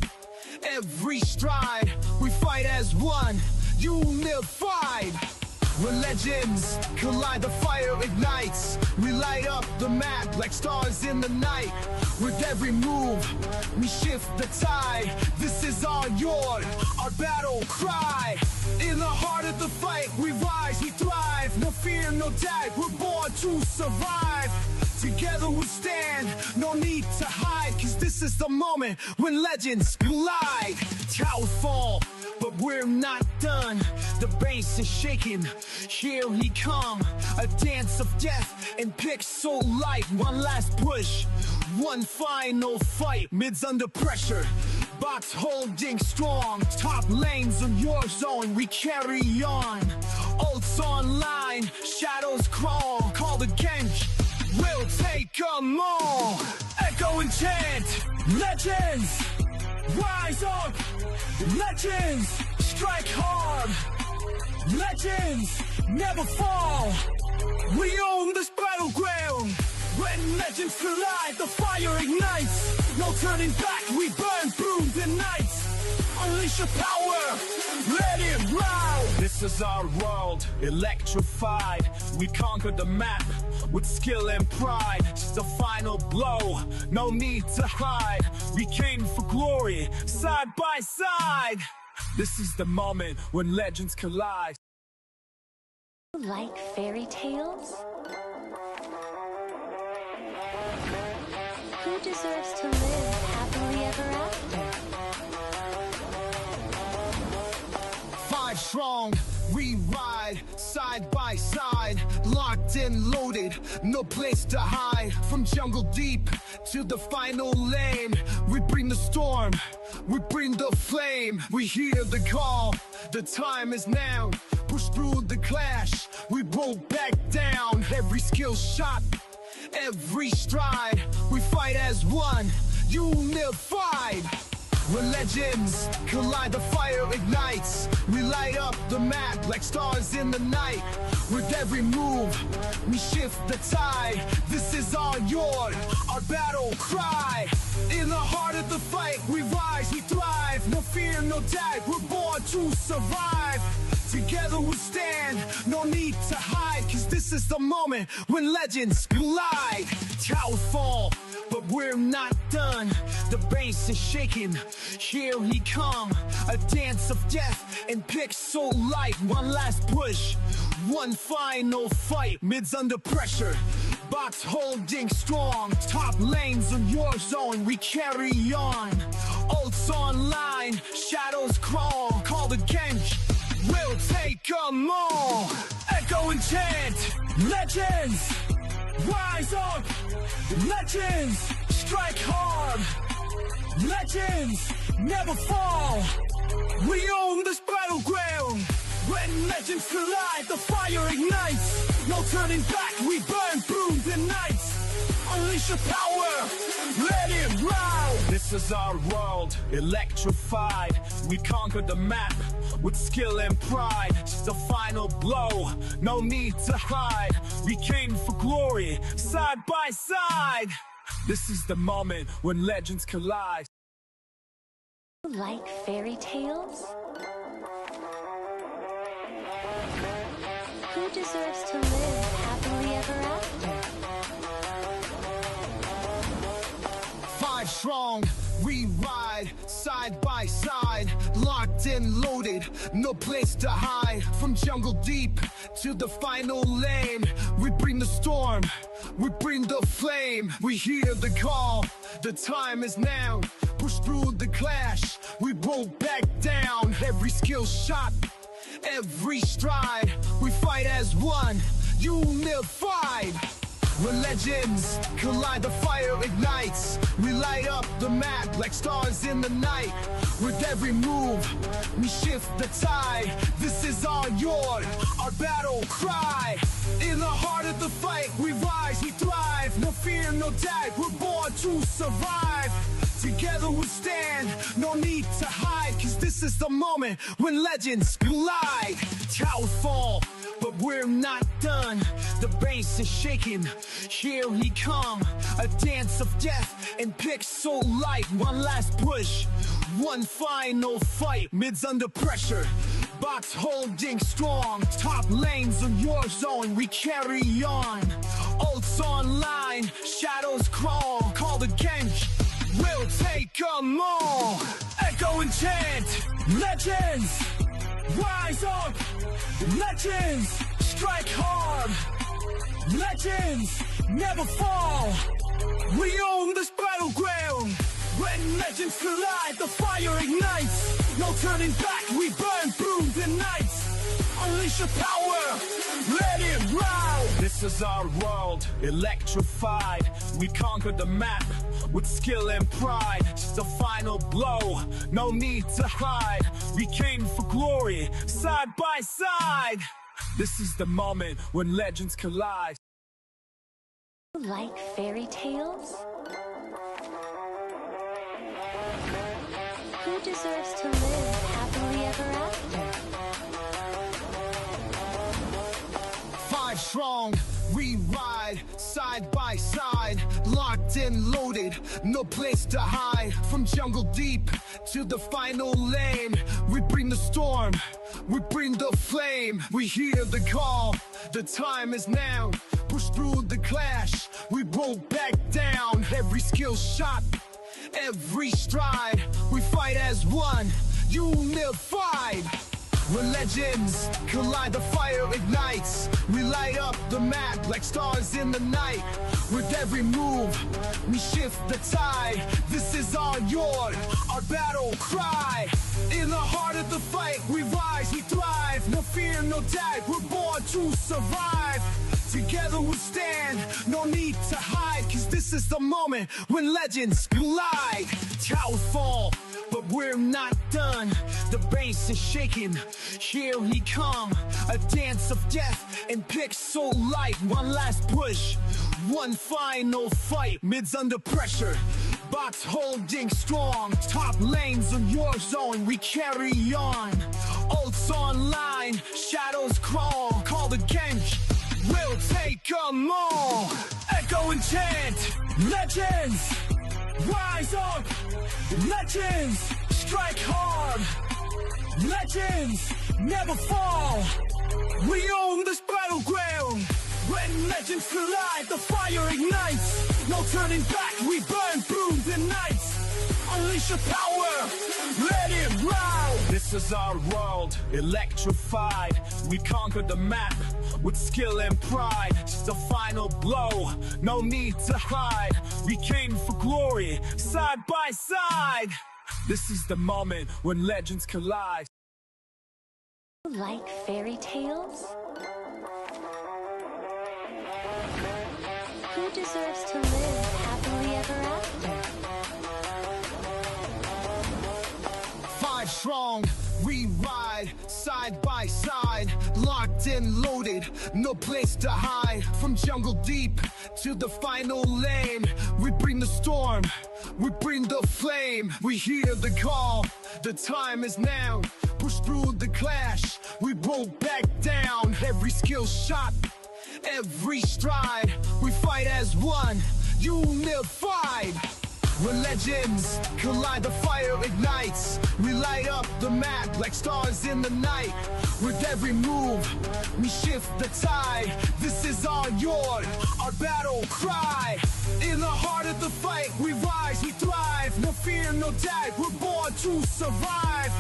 every stride, we fight as one, unified. When legends collide, the fire ignites. We light up the map like stars in the night. With every move, we shift the tide. This is our yard, our battle cry. In the heart of the fight, we rise, we thrive. No fear, no doubt, we're born to survive. Together we stand, no need to hide. Cause this is the moment when legends collide. Towers fall, but we're not done. The base is shaking, here he come. A dance of death and pixel light. One last push, one final fight. Mids under pressure, bots holding strong. Top lanes on your zone, we carry on. Ults online, shadows crawl. Call the Genj, we'll take 'em all. Echo and chant, legends rise up. Legends strike hard. Legends never fall. We own this battleground. When legends collide, the fire ignites. No turning back, we burn through the nights. Unleash your power, let it round. This is our world, electrified. We conquered the map with skill and pride. It's the final blow, no need to hide. We came for glory, side by side. This is the moment when legends collide. Like fairy tales? Who deserves to live happily ever after? 5 strong, we ride side by side, locked and loaded, no place to hide. From jungle deep to the final lane, we bring the storm, we bring the flame. We hear the call, the time is now. Push through the clash, we won't back down. Every skill shot, every stride, we fight as one, unified. When legends collide, the fire ignites. We light up the map like stars in the night. With every move, we shift the tide. This is our yard, our battle cry. In the heart of the fight, we rise, we thrive. No fear, no doubt, we're born to survive. Together we stand, no need to hide. Cause this is the moment when legends collide. Towers fall, but we're not done. The base is shaking, here he come. A dance of death and pixel light. One last push, one final fight. Mids under pressure, bots holding strong. Top lanes on your zone, we carry on. Ults online, shadows crawl. Call the Genj, we'll take 'em all. Echo and chant, legends rise up. Legends strike hard. Legends never fall. We own this battleground. When legends collide, the fire ignites. No turning back, we burn through the nights. Unleash your power, let it round. This is our world, electrified. We conquered the map with skill and pride. It's the final blow, no need to hide. We came for glory, side by side. This is the moment when legends collide. Like fairy tales? Who deserves to live happily ever after? and loaded, no place to hide. From jungle deep to the final lane, we bring the storm, we bring the flame. We hear the call, the time is now. Push through the clash, we won't back down. Every skill shot, every stride, we fight as one, unified. We're legends, collide, the fire ignites. We light up the map like stars in the night. With every move, we shift the tide. This is our yard, our battle cry. In the heart of the fight, we rise, we thrive. No fear, no doubt, we're born to survive. Together we stand, no need to hide. Cause this is the moment when legends collide. Towers fall, but we're not done. The base is shaking, here we come. A dance of death and pixel light. One last push, one final fight. Mids under pressure, box holding strong. Top lanes on your zone, we carry on. Ults online, shadows crawl. Call the gang, we'll take them all. Echo and chant, legends, rise up. Legends, strike hard. Legends, never fall. We own this battleground. When legends collide, the fire ignites. No turning back, we burn through the nights. Unleash your power, let it ride. This is our world, electrified. We conquered the map with skill and pride. The final blow, no need to hide. We came for glory, side by side. This is the moment when legends collide. Like fairy tales? Who deserves to live happily ever after? 5 strong, we ride side by side, locked and loaded, no place to hide. From jungle deep to the final lane, we bring the storm, we bring the flame. We hear the call, the time is now. Push through the clash, we won't back down. Every skill shot, every stride, we fight as one, unified. We're legends, collide, the fire ignites. We light up the map like stars in the night. With every move, we shift the tide. This is our yard, our battle cry. In the heart of the fight, we rise, we thrive. No fear, no doubt, we're born to survive. Together we stand, no need to hide. Cause this is the moment when legends collide. Towers fall, but we're not done. The base is shaking, here we come. A dance of death and pixel light. One last push, one final fight. Mids under pressure, box holding strong. Top lanes on your zone, we carry on. Ults online, shadows crawl. Call the gang, we'll take them all. Echo and chant, legends, rise up. Legends, strike hard. Legends, never fall. We own this battleground. When legends collide, the fire ignites. No turning back, we burn through the nights. Unleash your power, let it ride. This is our world, electrified. We conquered the map with skill and pride. The final blow, no need to hide. We came for glory, side by side. This is the moment when legends collide. Like fairy tales? Who deserves to live happily ever after? 5 strong, we ride side by side, locked and loaded, no place to hide. From jungle deep to the final lane, we bring the storm, we bring the flame. We hear the call, the time is now. Push through the clash, we won't back down. Every skill shot, every stride, we fight as one, unified. We're legends, collide, the fire ignites. We light up the map like stars in the night. With every move, we shift the tide. This is our yard, our battle cry. In the heart of the fight, we rise, we thrive. No fear, no doubt, we're born to survive.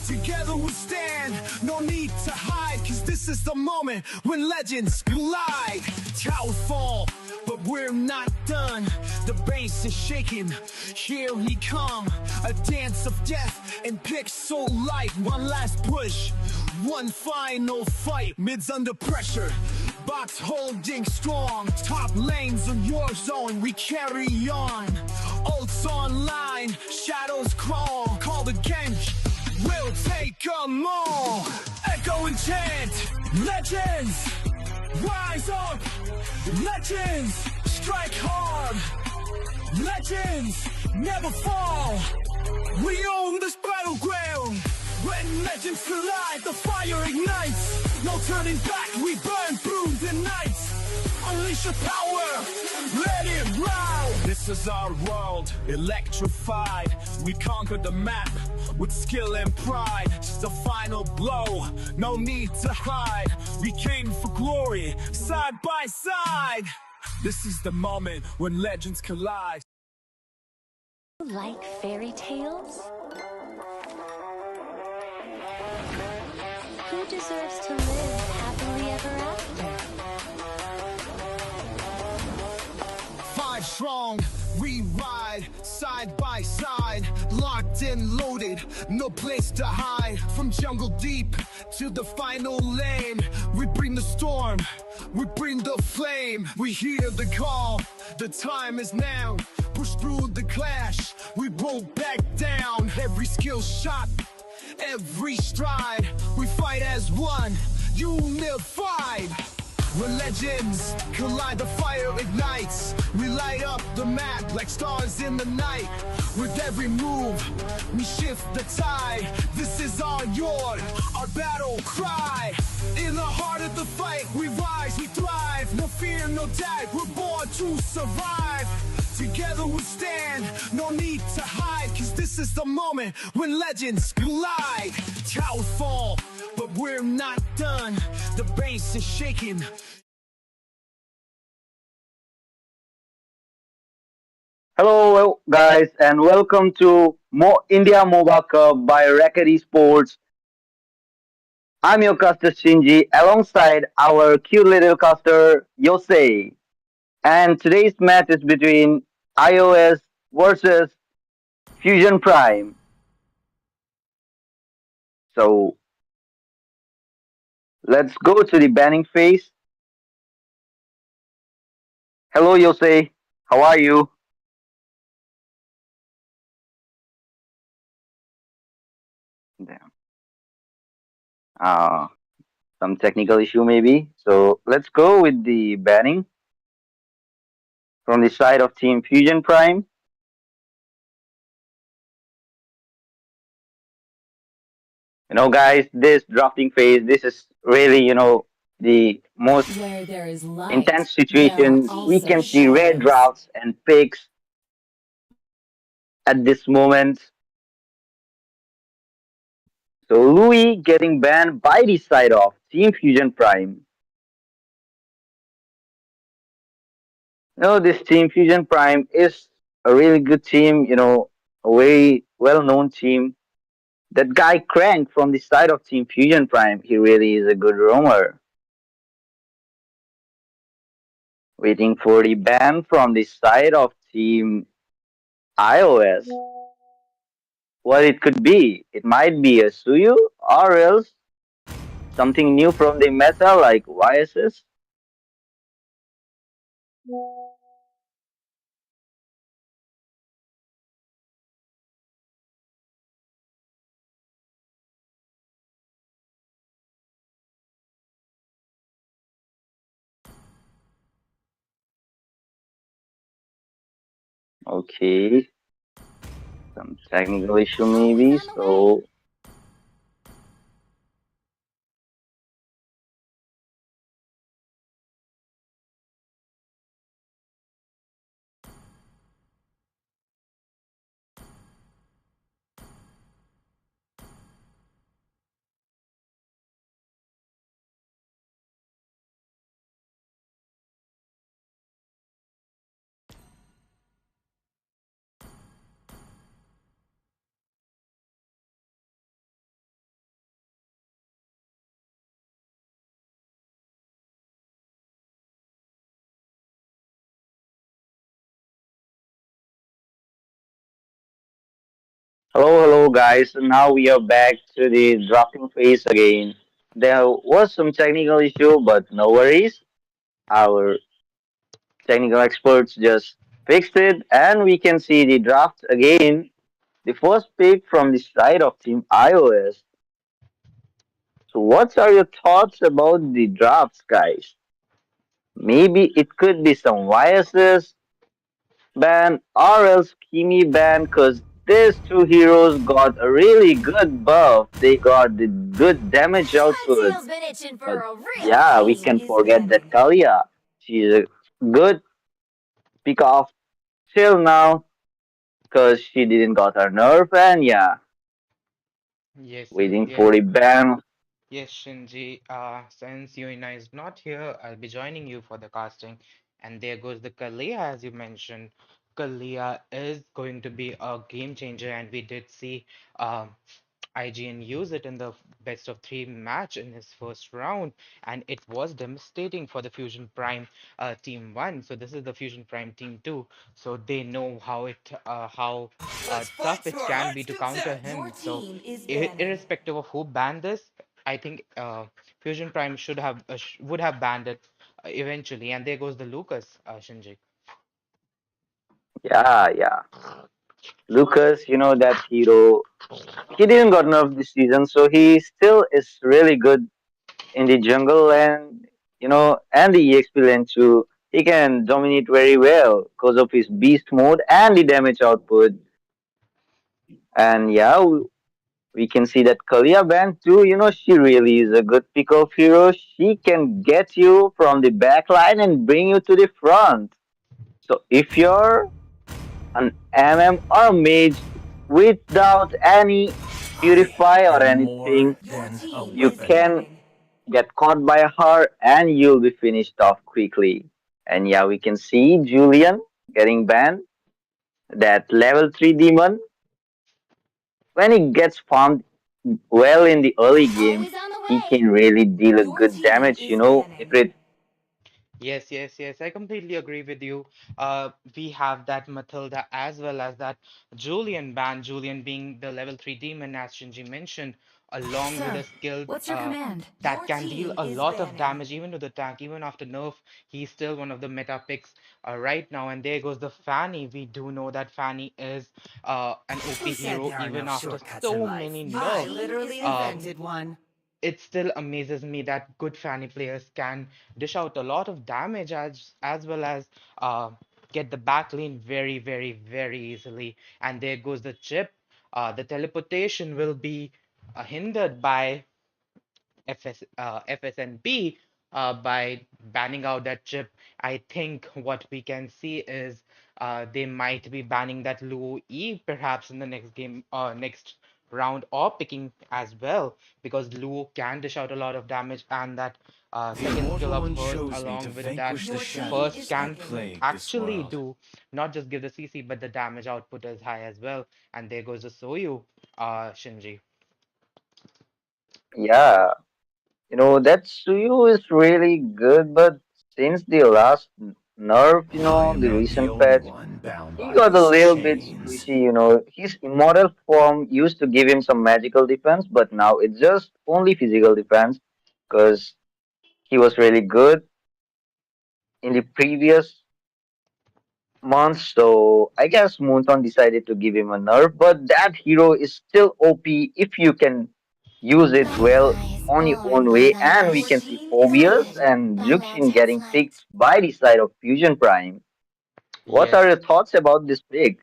Together we stand, no need to hide, cause this is the moment when legends collide. Towers fall, but we're not done. The bass is shaking, here we come. A dance of death and pixel light. One last push, one final fight. Mids under pressure, box holding strong. Top lanes on your zone, we carry on. Ults online, shadows crawl. Call the gang, we'll take them all. Echo and chant, legends, rise up. Legends, strike hard. Legends, never fall. We own this battleground. When legends collide, the fire ignites. No turning back, we burn through the night. Unleash your power, let it ride. This is our world, electrified. We conquered the map with skill and pride. It's the final blow, no need to hide. We came for glory, side by side. This is the moment when legends collide. Like fairy tales? Who deserves to live happily ever after? 5 strong, we ride side by side, locked and loaded, no place to hide. From jungle deep to the final lane, we bring the storm, we bring the flame. We hear the call, the time is now. Push through the clash, we won't back down. Every skill shot, every stride, we fight as one, unified. When legends collide, the fire ignites. We light up the map like stars in the night. With every move, we shift the tide. This is our yard, our battle cry. In the heart of the fight, we rise, we thrive. No fear, no doubt, we're born to survive. Together we stand, no need to hide, cause this is the moment when legends collide. Towers fall, but we're not done. The bass is shaking. Hello guys and welcome to India Moba Cup by Rekt Esports. I'm your caster Shinji alongside our cute little caster Yosei. And today's match is between iOS versus Fusion Prime. So let's go to the banning phase. Hello Yosei, how are you? Damn. Uh, some technical issue maybe. So let's go with the banning from the side of Team Fusion Prime. Guys, this drafting phase, this is really, the most Where there is light, intense there are situation. We also can see red shadows. drafts and picks at this moment. So Louis getting banned by the side of Team Fusion Prime. This Team Fusion Prime is a really good team, a very well-known team. That guy Crank from the side of Team Fusion Prime, he really is a good roamer. Waiting for the ban from the side of Team iOS. What it could be? It might be a Suyu or else something new from the meta like YSS. Okay, some technical issue maybe. So Hello, guys. Now we are back to the drafting phase again. There was some technical issue, but no worries. Our technical experts just fixed it, and we can see the draft again. The first pick from the side of Team iOS. So, what are your thoughts about the drafts, guys? Maybe it could be some biases ban or else Kimi ban because these two heroes got a really good buff. They got the good damage My output. tail's been itching for But a real yeah, we change. can Is forget that banning. Kalia. She's a good pick off till now because she didn't got her nerf and yeah, Yes, waiting for yes, the ban. yes, Shinji. Since Yuina is not here, I'll be joining you for the casting. And there goes the Kalia, as you mentioned. Kalia is going to be a game changer, and we did see um, IGN use it in the best of three match in his first round, and it was devastating for the Fusion Prime Team One. So this is the Fusion Prime Team Two. So they know how Let's fight tough to it our can be heart's to counter content. Your him. So team is banning. irrespective of who banned this, I think Fusion Prime should have would have banned it eventually. And there goes the Lucas Shinji. Yeah. Lucas, that hero. He didn't got nerfed this season, so he still is really good in the jungle and the EXP lane too. He can dominate very well because of his beast mode and the damage output. And yeah, we can see that Kalia Band too. She really is a good pick of hero. She can get you from the back line and bring you to the front. So if you're an MM or a mage without any I purify or am more anything, Your than a team you is weapon. can banning. get caught by her and you'll be finished off quickly. And yeah, we can see Julian getting banned. That level 3 demon, when he gets farmed well in the early game, Always on the he way. can really deal a Your good team damage, is if banning. it Yes, yes, yes. I completely agree with you. We have that Matilda as well as that Julian ban, Julian being the level 3 demon, as Shinji mentioned, along with a Sir, skill what's your command? that Your can deal team a is lot of banning. damage even to the tank, even after nerf. He's still one of the meta picks right now. And there goes the Fanny. We do know that Fanny is an Who OP said hero there are no even after shortcuts in so life? many Your nerfs. I literally Um, invented one. it still amazes me that good Fanny players can dish out a lot of damage as well as uh, get the back lane very, very, very easily. And there goes the chip. The teleportation will be hindered by FSNP by banning out that chip. I think what we can see is they might be banning that Luo E perhaps in the next game, next round, or picking as well, because Luo can dish out a lot of damage, and that The second skill immortal of one hers, chose me to along with that vanquish the Your team first, is shadows can that banning. plague this actually world. do not just give the CC, but the damage output is high as well. And there goes the Soyu, Shinji. yeah, that Suyu is really good, but since the last nerf, I am the not the recent only patch, one bound he by got a these little bit chains. squishy. His immortal form used to give him some magical defense, but now it's just only physical defense because he was really good in the previous month. So I guess Moonton decided to give him a nerf, but that hero is still OP if you can use it My well fly is on your own born by way. thy And we Your can wish. see team is Phobias Guided banning. and by Juxin magic getting picked flight. by the side of Fusion Prime. What are Yes. your thoughts about this pick?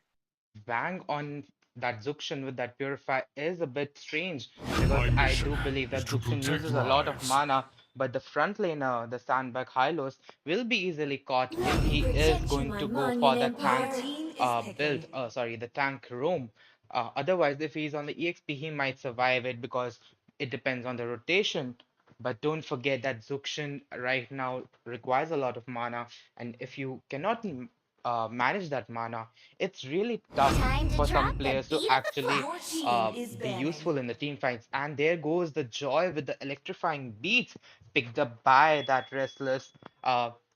Bang on that Zuxian with that Purify is a bit strange because My I mission do believe is that to Zuxian protect uses a lot of lives. mana, but the front laner, the Sandbag Hylos, will be easily caught if Let me he is protect you, going my to go for monument that Your tank mother. Team is picking. build, sorry, the tank roam. Otherwise, if he's on the EXP, he might survive it because it depends on the rotation. But don't forget that Zuxian right now requires a lot of mana, and if you cannot manage that mana, it's really tough Time to for some drop the players to beat of the actually Your team flash. is be banning. useful in the team fights. And there goes the joy with the electrifying beats picked up by that restless.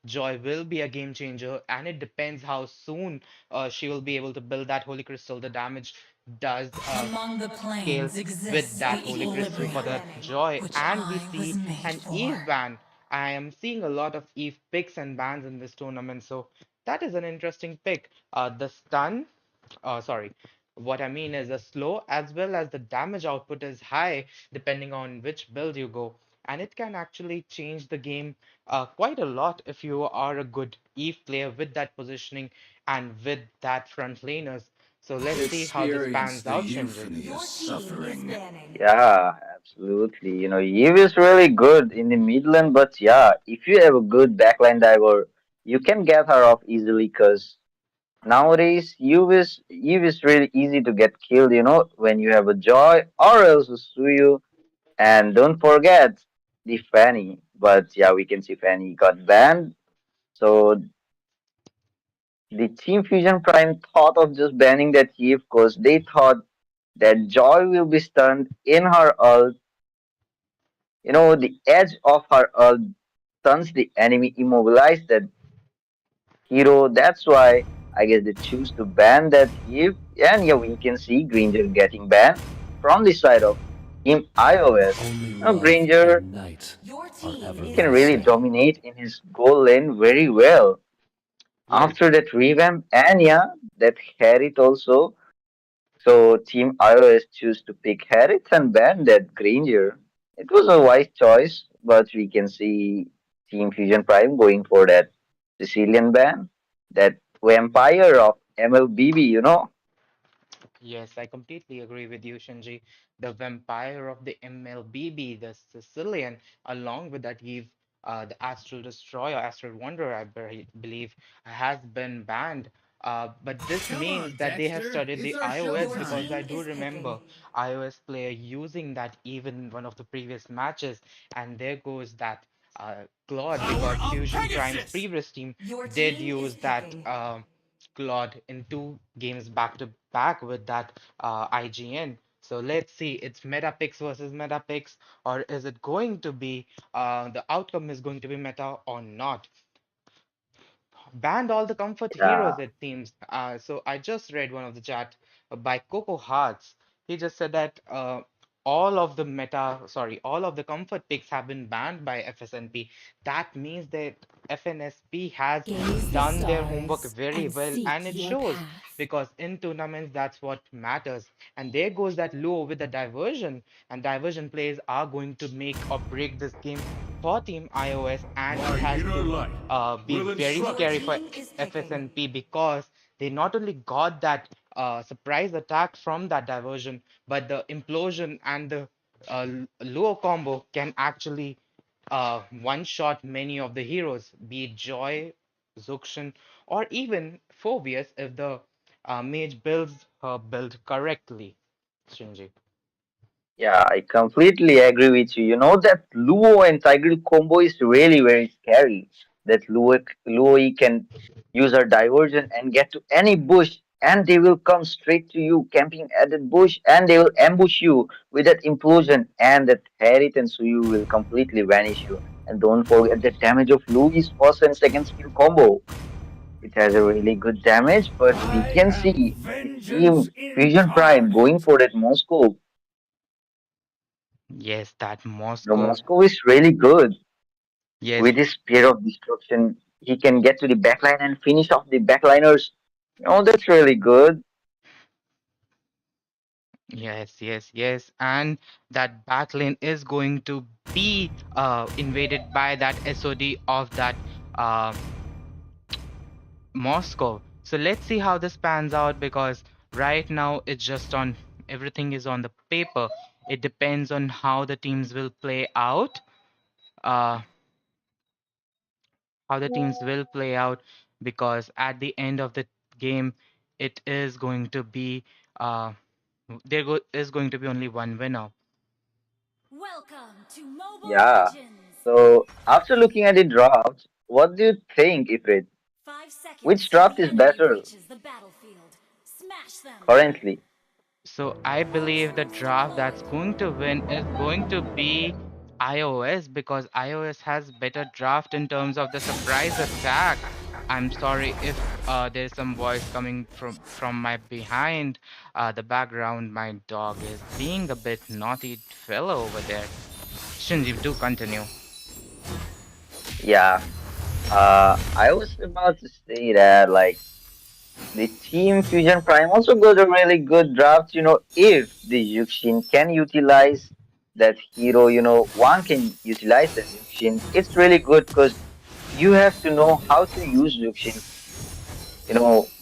Joy will be a game changer, and it depends how soon she will be able to build that Holy Crystal. The damage does Among the scale planes with exists that the Holy Crystal for equilibrium, the joy, which and we I was see made an for. Eve ban. I am seeing a lot of Eve picks and bans in this tournament, so that is an interesting pick. The stun, sorry, what I mean is the slow as well as the damage output is high depending on which build you go, and it can actually change the game quite a lot if you are a good Eve player with that positioning and with that front laners. So let's see how this Experience pans the out, Shinji. euphony of suffering. Yeah, absolutely. Eve is really good in the mid lane, but yeah, if you have a good backline diver, you can get her off easily because nowadays Eve is really easy to get killed, when you have a Joy or else a Suyu. And don't forget the Fanny. But yeah, we can see Fanny got banned. So the Team Fusion Prime thought of just banning that Eve because they thought that Joy will be stunned in her ult. The edge of her ult stuns the enemy, immobilize that hero. That's why I guess they choose to ban that Eve. And yeah, we can see Granger getting banned from the side of Team iOS. Only Now, love Granger, and night are he can really everlasting. dominate in his goal lane very well. Yes, After that revamp, and yeah, that Harriet also. So Team iOS choose to pick Harriet and ban that Granger. It was a wise choice, but we can see Team Fusion Prime going for that Sicilian ban, that vampire of MLBB. yes, I completely agree with you, Shinji. The vampire of the MLBB, the Sicilian, along with that Eve, the Astral Destroyer, Astral Wanderer, believe, has been banned. But this Come means on, that they have Dexter. studied It's the our iOS Your because showtime. I team do is picking. remember iOS player using that even in one of the previous matches. And there goes that Claude Power because of Fusion Prime's Pegasus! previous team Your did team is use that. picking. Claude in 2 games back to back with that IGN. So let's see, it's meta picks versus meta picks, or is it going to be the outcome is going to be meta or not? Banned all the comfort Yeah, heroes, it seems. So I just read one of the chat by Coco Hearts. He just said that all of the comfort picks have been banned by FSNP. That means that FNSP has Gaze the done their homework stars very and well, and seek it your shows path. because in tournaments that's what matters. And there goes that Luo with the diversion, and diversion plays are going to make or break this game for Team iOS, and it My has inner to light be will very Your instruct scary you. for team is picking. FSNP because they not only got that surprise attack from that diversion, but the implosion and the Luo combo can actually one-shot many of the heroes, be it Joy, Zuxian, or even Phobius if the mage builds her build correctly. Shinji. yeah, I completely agree with you. That Luo and Tiger combo is really very scary. That Luo can use her diversion and get to any bush, and they will come straight to you, camping at that bush, and they will ambush you with that implosion, and that Harriet and Suyu will completely vanish you. And don't forget the damage of Lui's first and second skill combo. It has a really good damage, but we I can am see the vengeance team Fusion Prime going incarnate. for that Moscow. Yes, that Moscow. Moscow is really good Yes, with his spear of destruction. He can get to the backline and finish off the backliners. That's really good. yes, yes, yes. And that backlane is going to be invaded by that SOD of that uh, Moscow. So let's see how this pans out because right now it's just on everything is on the paper. It depends on how the teams will play out. Uh, how the teams will play out because at the end of the game, it is going to be is going to be only one winner. Welcome to Mobile Yeah. Legends! So after looking at the draft, what do you think, Ifrit? 5 seconds Which till draft the is enemy better reaches the battlefield. Smash them! currently? So I believe the draft that's going to win is going to be iOS because iOS has better draft in terms of the surprise attack. I'm sorry if there's some voice coming from my behind the background. My dog is being a bit naughty fellow over there. Shinji, do continue. Yeah. I was about to say that like the Team Fusion Prime also got a really good draft. If the Yukshin can utilize that hero, one can utilize that Yukshin. It's really good because you have to know how to use Yukshin.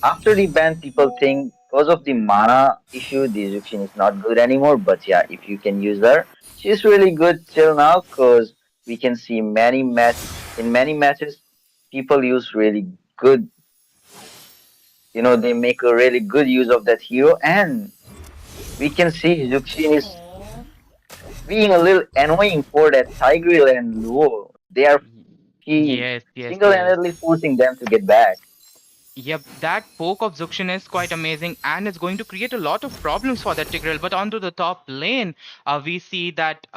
After the ban, people think because of the mana issue, the Yukshin is not good anymore. But yeah, if you can use her, she's really good till now because we can see many matches, people use really good, they make a really good use of that hero, and we can see Zuxin is being a little annoying for that Tigreal and Luo. Y- He Yes, yes, yes. single-handedly forcing them to get back. Yep, that poke of Zuxian is quite amazing and it's going to create a lot of problems for that Tigreal. But onto the top lane, we see that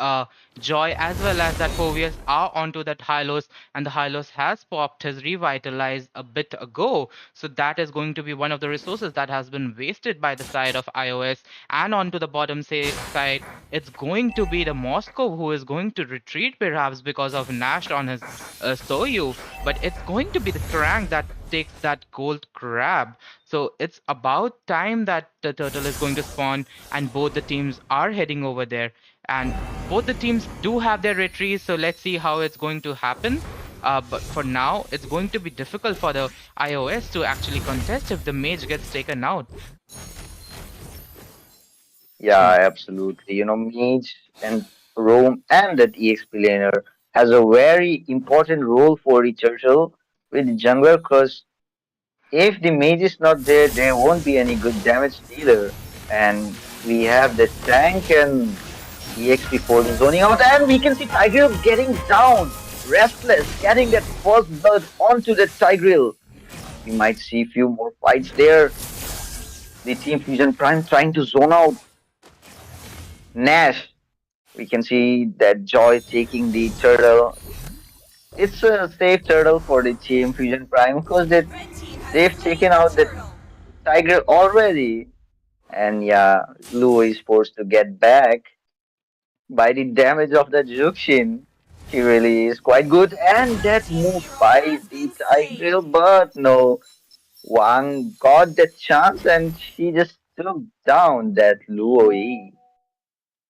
Joy as well as that Povius are onto that Hylos, and the Hylos has popped his Revitalize a bit ago. So that is going to be one of the resources that has been wasted by the side of iOS. And onto the bottom side, it's going to be the Moscow who is going to retreat perhaps because of Nash on his Soyu. But it's going to be the Crank that takes that gold crab. So it's about time that the turtle is going to spawn, and both the teams are heading over there. And both the teams do have their retreats, so let's see how it's going to happen. But for now, it's going to be difficult for the iOS to actually contest if the mage gets taken out. Yeah, Shin- absolutely. Mage and Rome and that EXP laner has a very important role for the turtle with the jungler because if the mage is not there, there won't be any good damage dealer. And we have the tank and EXP for the zoning out, and we can see Tigreal getting down, restless, getting that first blood onto the Tigreal. We might see a few more fights there. The Team Fusion Prime trying to zone out Nash. We can see that Joy taking the turtle. It's a safe turtle for the Team Fusion Prime because they've taken out the Tiger already. And yeah, Luo is forced to get back by the damage of the Juxin. She really is quite good. And that move by the Tiger, but no, Wang got the chance and she just took down that Luo E.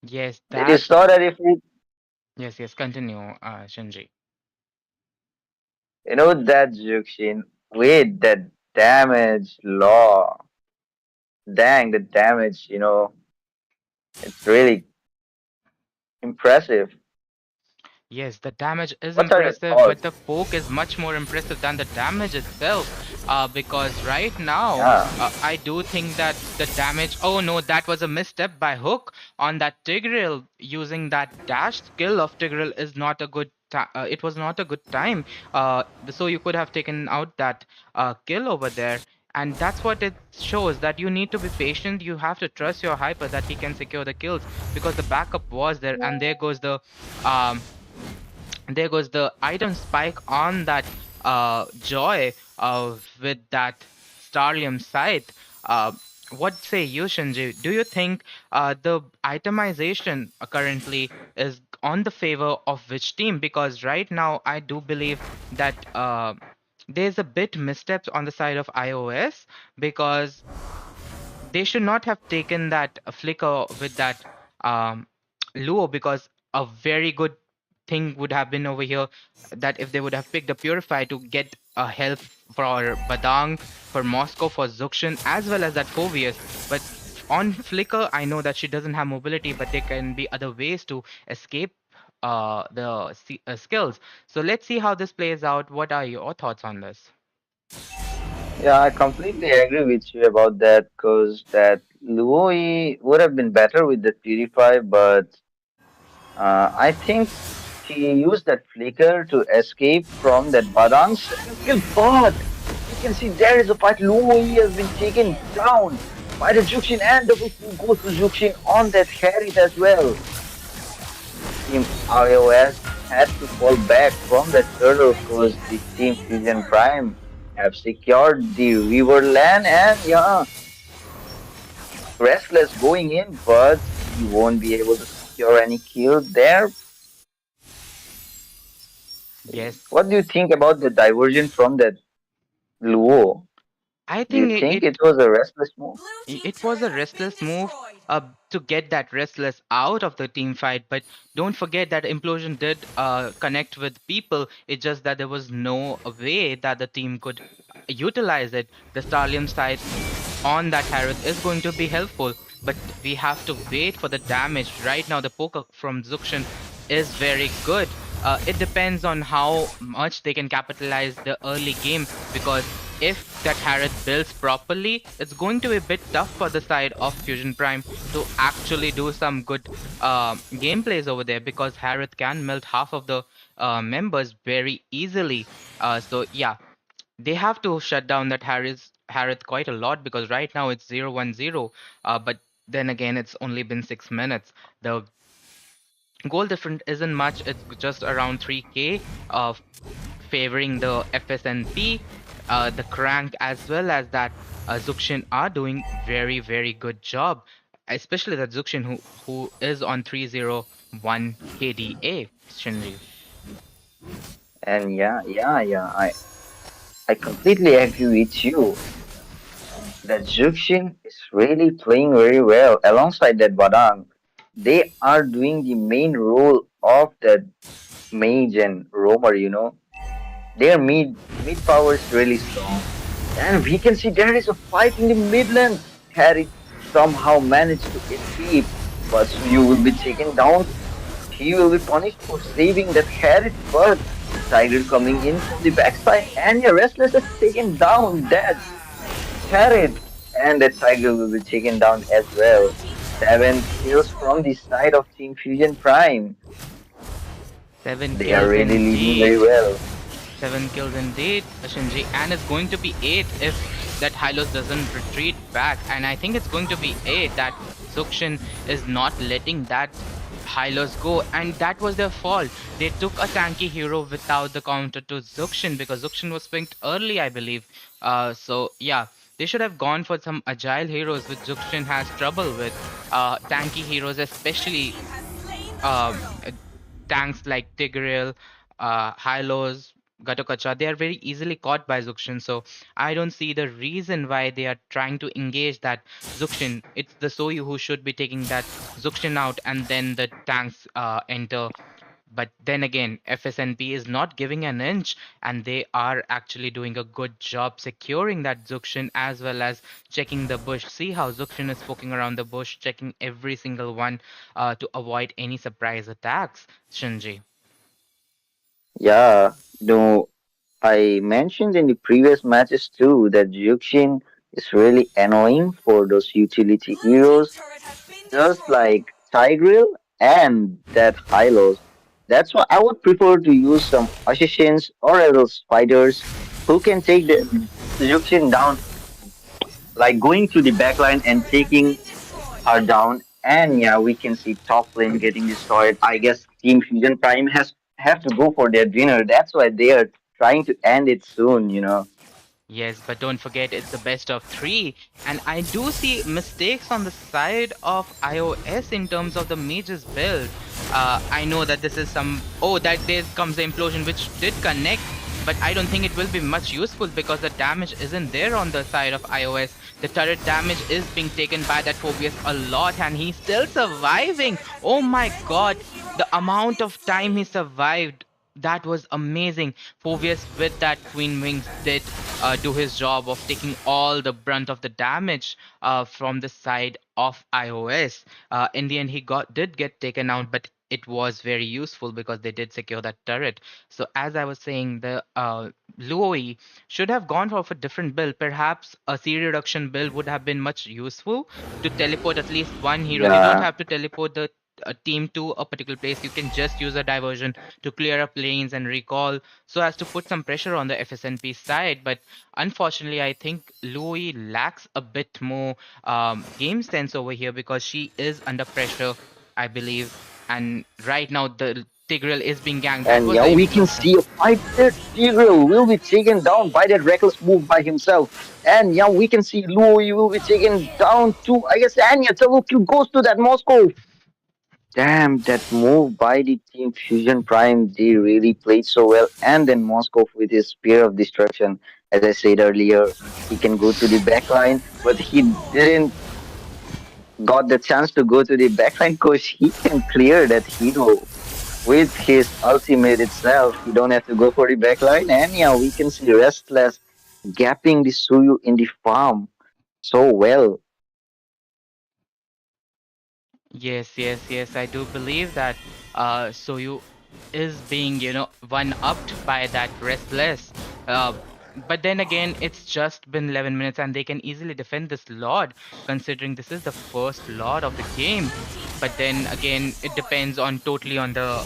Yes, Did you that. saw that if Yes, yes, continue, Shinji. that Juxin with that damage law? Dang, the damage, it's really impressive. Yes, the damage is What are your impressive, but thoughts? the poke is much more impressive than the damage itself. Because right now, Yeah. I do think that the damage. Oh no, that was a misstep by Hook on that Tigreal. Using that dash skill of Tigreal is not a good. It was not a good time. So you could have taken out that kill over there. And that's what it shows, that you need to be patient. You have to trust your hyper that he can secure the kills, because the backup was there, and um, there goes the item spike on that Joy with that Starlium scythe. What say you, Shinji? Do you think the itemization currently is on the favor of which team? Because right now I do believe that there's a bit missteps on the side of iOS, because they should not have taken that flicker with that um, Luo, because a very good thing would have been over here, that if they would have picked a Purify to get a help for Badang, for Moscow, for Zuxian, as well as that Phobius. But on Flicker, I know that she doesn't have mobility, but there can be other ways to escape skills. So let's see how this plays out. What are your thoughts on this? Yeah, I completely agree with you about that because that Louis would have been better with the Purify, but I think she used that flicker to escape from that Badang's second skill. But we can see there is a fight. Louis has been taken down by the Juxin, and double kill goes to Juxin on that Harriet as well. Team iOS had to fall back from that turtle because the Team Fusion Prime have secured the river land, and yeah, Restless going in, but he won't be able to secure any kill there. Yes, What do you think about the diversion from that Luo? I Do you think think it was a restless move? it was a restless move to get that restless out of the team fight. But don't forget that Implosion did connect with people. It's just that there was no way that the team could utilize it. The Stallion side on that Harith is going to be helpful, but we have to wait for the damage. Right now, the poker from Zukshin is very good. It depends on how much they can capitalize the early game, because if that Harith builds properly, it's going to be a bit tough for the side of Fusion Prime to actually do some good gameplays over there, because Harith can melt half of the members very easily. So yeah, they have to shut down that Harith quite a lot, because right now it's 0-1-0. But then again, it's only been 6 minutes. The goal difference isn't much. It's just around 3k, favoring the FSNP. The Crank as well as that Zukshin are doing very, very good job. Especially that Zukshin who is on 301 KDA, Shinji. And I completely agree with you that Juxin is really playing very well alongside that Badang. They are doing the main role of that mage and roamer, you know. Their mid power is really strong. And we can see there is a fight in the mid lane. Harry somehow managed to escape, but you will be taken down. He will be punished for saving that Harry, but the Tiger coming in from the backside, and your Restless is taken down. That Harry and the Tiger will be taken down as well. 7 kills from the side of Team Fusion Prime. Seven They are kills really leading very indeed. well. 7 kills indeed, Shinji, and it's going to be 8 if that Hylos doesn't retreat back. And I think it's going to be 8 that Zukshin is not letting that Hylos go, and that was their fault. They took a tanky hero without the counter to Zukshin, because Zukshin was pinked early, I believe. So yeah, they should have gone for some agile heroes, which Zukshin has trouble with. Tanky heroes, especially uh, tanks like Tigreal, Hylos, Gatokacha, they are very easily caught by Zukshin. So I don't see the reason why they are trying to engage that Zukshin. It's the Soyu who should be taking that Zukshin out, and then the tanks enter. But then again, FSNP is not giving an inch, and they are actually doing a good job securing that Zukshin as well as checking the bush. See how Zukshin is poking around the bush, checking every single one to avoid any surprise attacks, Shinji. Yeah, no, I mentioned in the previous matches too that Juxin is really annoying for those utility heroes, just like Tigreal and that Hylos. That's why I would prefer to use some assassins or else spiders who can take the Juxin down, like going to the backline and taking her down. And yeah, we can see top lane getting destroyed. I guess Team Fusion Prime has have to go for their dinner. That's why they are trying to end it soon, you know. Yes, but don't forget it's the best of three. And I do see mistakes on the side of iOS in terms of the mage's build. I know that this is some. Oh, that there comes the implosion, which did connect. But I don't think it will be much useful, because the damage isn't there on the side of iOS. The turret damage is being taken by that Phobius a lot, and he's still surviving. Oh my god, the amount of time he survived, that was amazing. Phobius with that Queen Wings did do his job of taking all the brunt of the damage from the side of iOS. In the end, he did get taken out, but it was very useful because they did secure that turret. So as I was saying, the Luoi should have gone for a different build. Perhaps a series reduction build would have been much useful to teleport at least one hero. You don't Yeah, have to teleport the a team to a particular place. You can just use a diversion to clear up lanes and recall, so as to put some pressure on the FSNP side. But unfortunately, I think Louis lacks a bit more game sense over here, because she is under pressure, I believe. And right now, the Tigreal is being ganked. That And was yeah, an we can important. see a fight there. Tigreal will be taken down by that reckless move by himself. And yeah, we can see Louis will be taken down too. I guess Anya double kill goes to that Moscow. Damn, that move by the team Fusion Prime, they really played so well. And then Moscow with his Spear of Destruction, as I said earlier, he can go to the back line, but he didn't got the chance to go to the backline because he can clear that hero with his ultimate itself. He don't have to go for the backline. And yeah, we can see Restless gapping the Suyu in the farm so well. Yes, yes, yes. I do believe that Soyu is being, one upped by that restless. Uh, but then again, it's just been 11 minutes and they can easily defend this Lord, considering this is the first Lord of the game. But then again, it depends on totally on the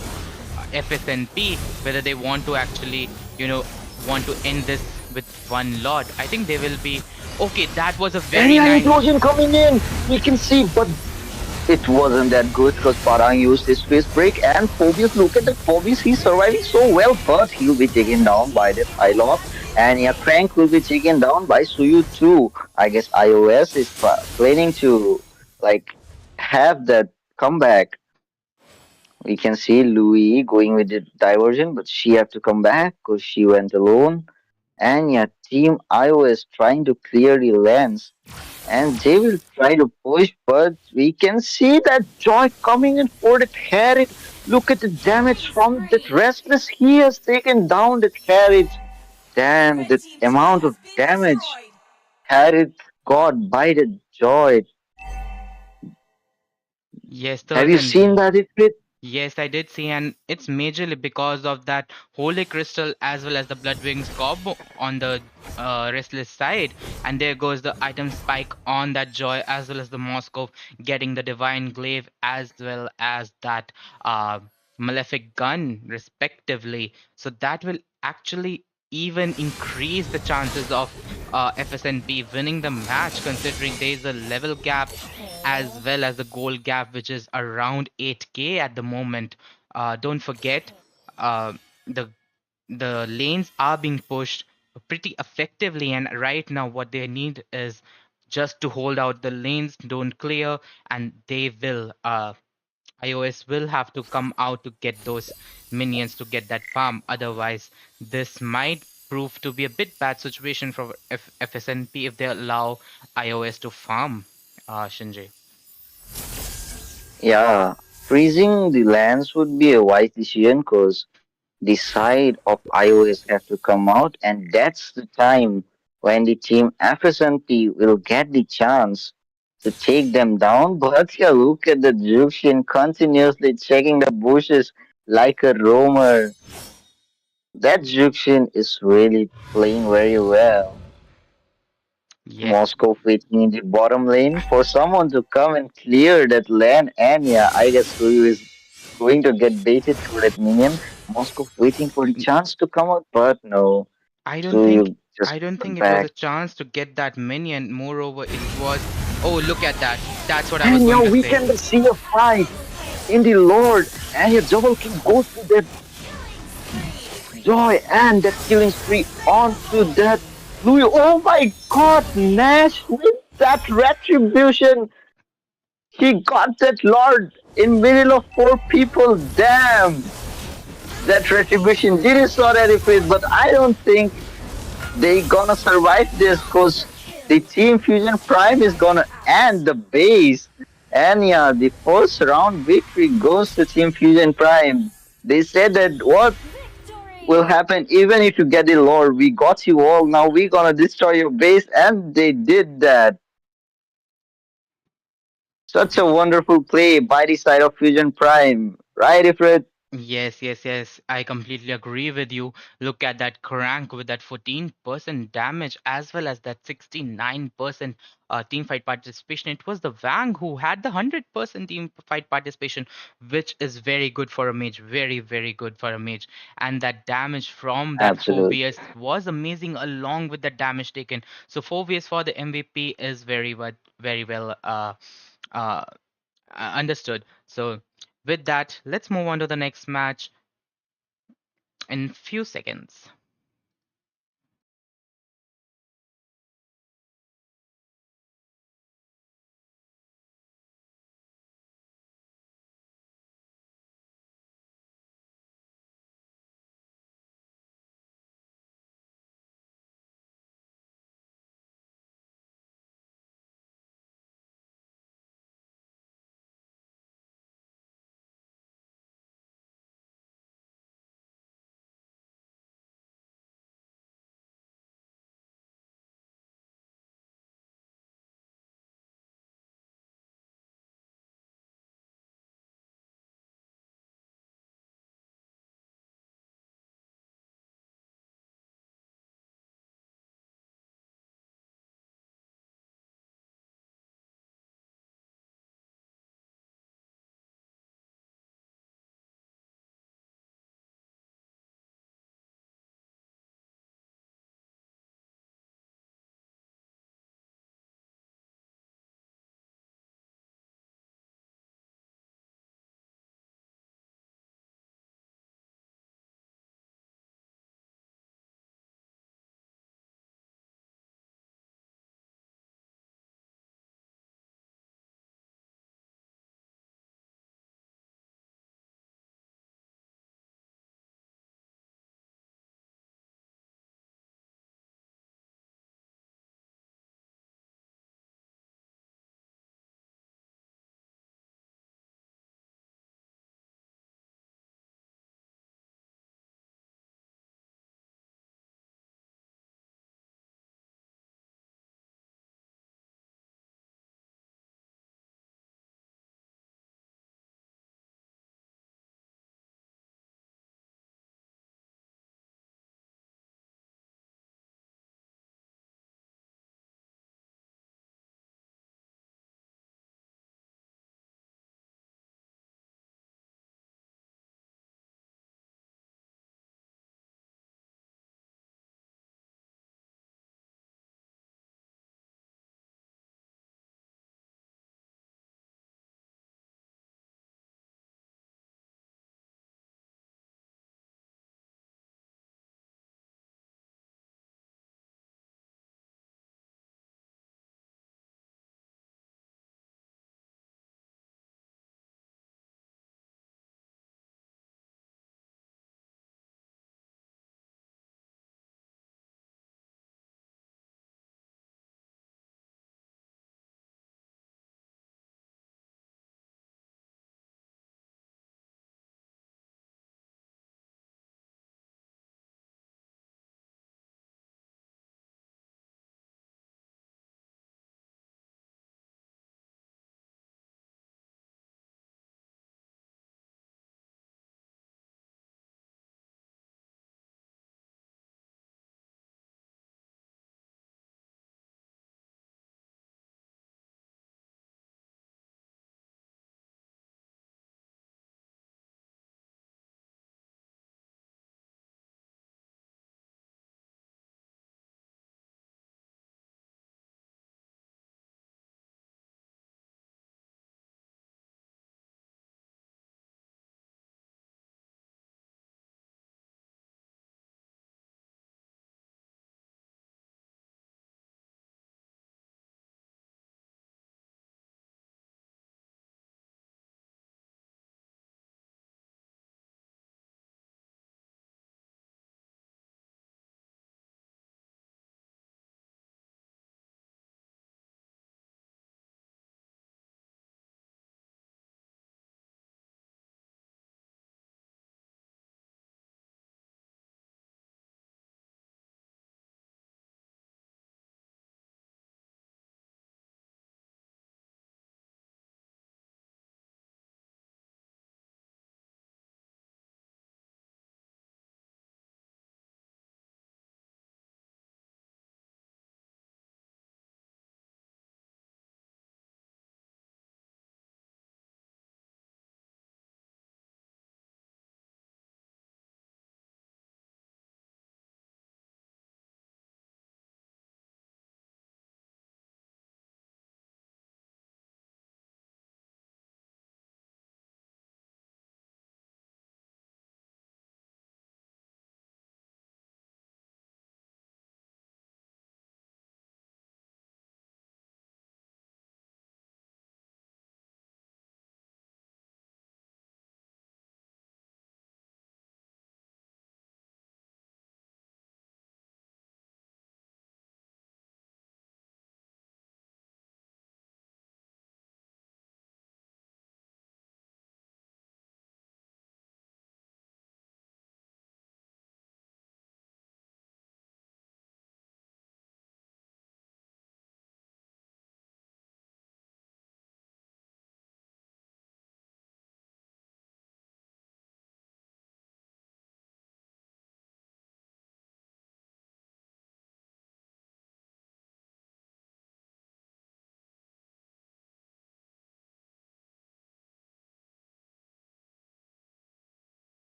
FSNP whether they want to actually, want to end this with one Lord. I think they will be okay. That was a And very yeah, nice. implosion coming in. We can see, but it wasn't that good because Parang used his face break and Phobius, look at that Phobius, he's surviving so well, but he'll be taken down by that Psylocke. And yeah, Crank will be taken down by Suyu too. I guess iOS is planning to like have that comeback. We can see Louis going with the diversion, but she have to come back because she went alone. And yeah, Team iOS trying to clear the lanes and they will try to push, but we can see that Joy coming in for the carrot. Look at the damage from that restless. He has taken down the carrot. Damn, the amount of damage carrot got by the Joy. Yes, Have you seen certainly. that, Ifrit? Yes, I did see, and it's majorly because of that Holy Crystal as well as the Blood Wings combo on the Restless side. And there goes the item spike on that Joy as well as the Moscow getting the Divine Glaive as well as that uh, Malefic Gun, respectively. So that will actually even increase the chances of FSNP winning the match, considering there is a level gap as well as the goal gap, which is around 8K at the moment. Don't forget, uh, the the lanes are being pushed pretty effectively, and right now what they need is just to hold out the lanes, don't clear, and they will. iOS will have to come out to get those minions to get that farm. Otherwise, this might prove to be a bit bad situation for FSNP if they allow iOS to farm. Shinji. Yeah, freezing the lands would be a wise decision because the side of iOS have to come out, and that's the time when the team FSNP will get the chance to take them down. But yeah, look at the Egyptian continuously checking the bushes like a roamer. That Egyptian is really playing very well. Yes, Moscow waiting in the bottom lane for someone to come and clear that lane, and yeah, I guess Suyu is going to get baited for that minion. Moscow waiting for the chance to come out, but no. I don't think Suyu just I don't went think it was a back. chance to get that minion. Moreover, it was. Oh, look at that. That's what I was And yeah, going to we say. can see a fight in the Lord, and your double kill goes to that Joy and that killing spree onto that Louis. Oh my god, Nash with that retribution. He got that Lord in middle of four people. Damn, that retribution didn't saw that effect, but I don't think they gonna survive this because the Team Fusion Prime is gonna end the base. And yeah, the first round victory goes to Team Fusion Prime. They said that what will happen even if you get the Lord? We got you all. Now we gonna destroy your base, and they did that. Such a wonderful play by the side of Fusion Prime, right, Ifrit? Yes, yes, yes. I completely agree with you. Look at that crank with that 14% damage as well as that 69% team fight participation. It was the Wang who had the 100% team fight participation, which is very good for a mage. Very, very good for a mage. And that damage from that Absolutely. Phobius was amazing along with the damage taken. So Phobius for the MVP is very well, uh, understood. So. With that, let's move on to the next match in few seconds.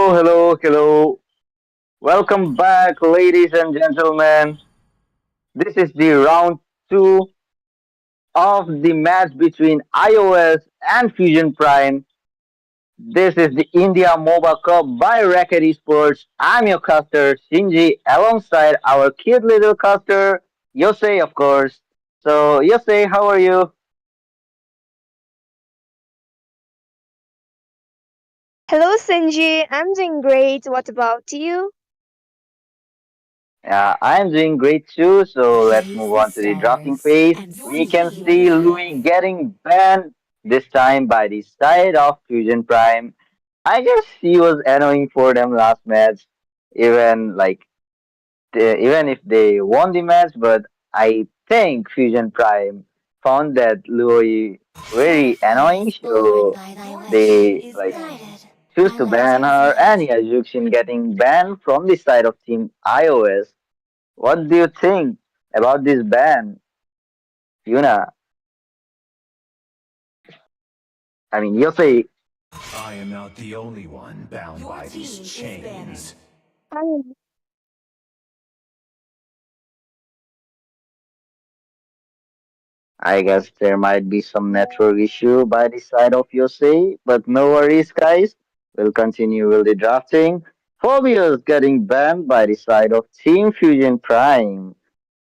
Hello, hello, hello. Welcome back, ladies and gentlemen. This is the round two of the match between iOS and Fusion Prime. This is the India Moba Cup by Rekt Esports. I'm your caster, Shinji, alongside our cute little caster, Yosei, of course. So, Yosei, how are you? Hello, Sinji. I'm doing great. What about you? Yeah, I'm doing great too. So let's move on to the drafting phase. We can see Louis getting banned this time by the side of Fusion Prime. I guess he was annoying for them last match, even even if they won the match. But I think Fusion Prime found that Louis very annoying, so they choose to ban her. And yeah, Juxin getting banned from the side of Team iOS. What do you think about this ban, Yuna? I mean, you say, I am not the only one bound by these chains. Um, I guess there might be some network issue by the side of Yosei, but no worries, guys. We'll continue with the drafting. Phobia's getting banned by the side of Team Fusion Prime.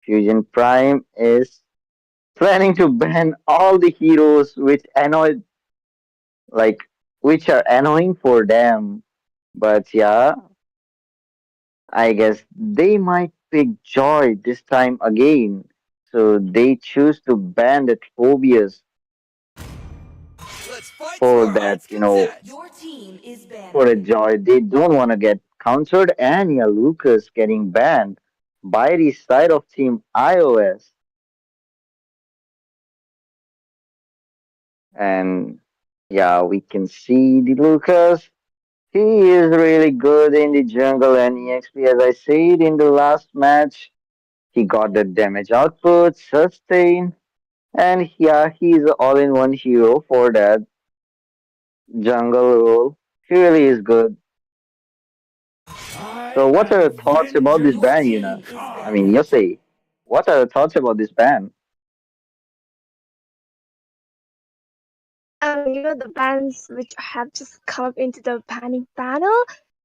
Fusion Prime is planning to ban all the heroes like, which are annoying for them. But yeah, I guess they might pick Joy this time again. So they choose to ban that Phobias for that, for a Joy. They don't want to get countered, and yeah, Lucas getting banned by the side of Team iOS. And yeah, we can see the Lucas. He is really good in the jungle and EXP, as I said in the last match. He got the damage output, sustain, and yeah, he's an all-in-one hero for that jungle role. He really is good. So, I what are am your thoughts about this ban, vengeance Yuna? I mean, incarnate. Yosei, what are your thoughts about this ban? the bands which have just come up into the banning panel,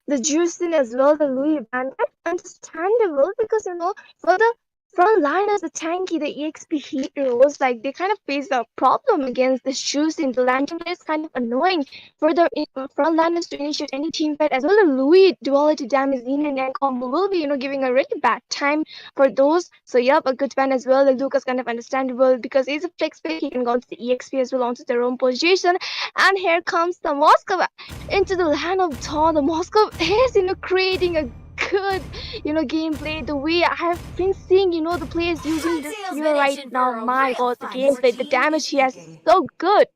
the Juicin as well, the Louis band, quite understandable because for the front liners, the tanky, the EXP heroes, like they kind of face a problem against this Juicin. The lantern is kind of annoying for the front liners to initiate any team fight as well. The Louis duality damage in and combo will be, giving a really bad time for those. So yep, a good ban as well. The Lucas kind of understandable because he's a flex pick. He can go onto the EXP as well onto their own position. And here comes the Moscow into the land of Dawn. The Moscow is creating a good gameplay. The way I have been seeing the players using this hero right now. My god, the gameplay, the damage he has is so good.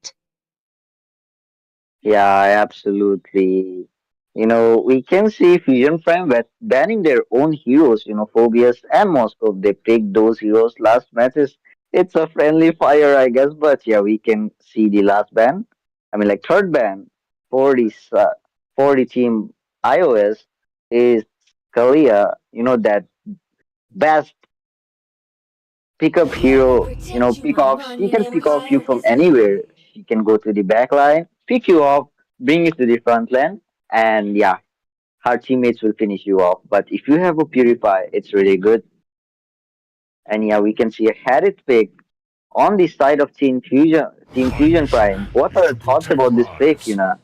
Yeah, absolutely. We can see Fusion Prime banning their own heroes, Phobias and Moscow. They picked those heroes last matches. It's a friendly fire, I guess, but yeah, we can see the last ban. I mean, like third ban for for the team iOS is Kalia, that best pickup hero, pick off. She can pick off you from anywhere. She can go to the back line, pick you up, bring you to the front line, and yeah, her teammates will finish you off. But if you have a Purify, it's really good. And yeah, we can see a Harriet pick on the side of Team I Fusion Prime. descend What are your to thoughts protect about this pick, Mars.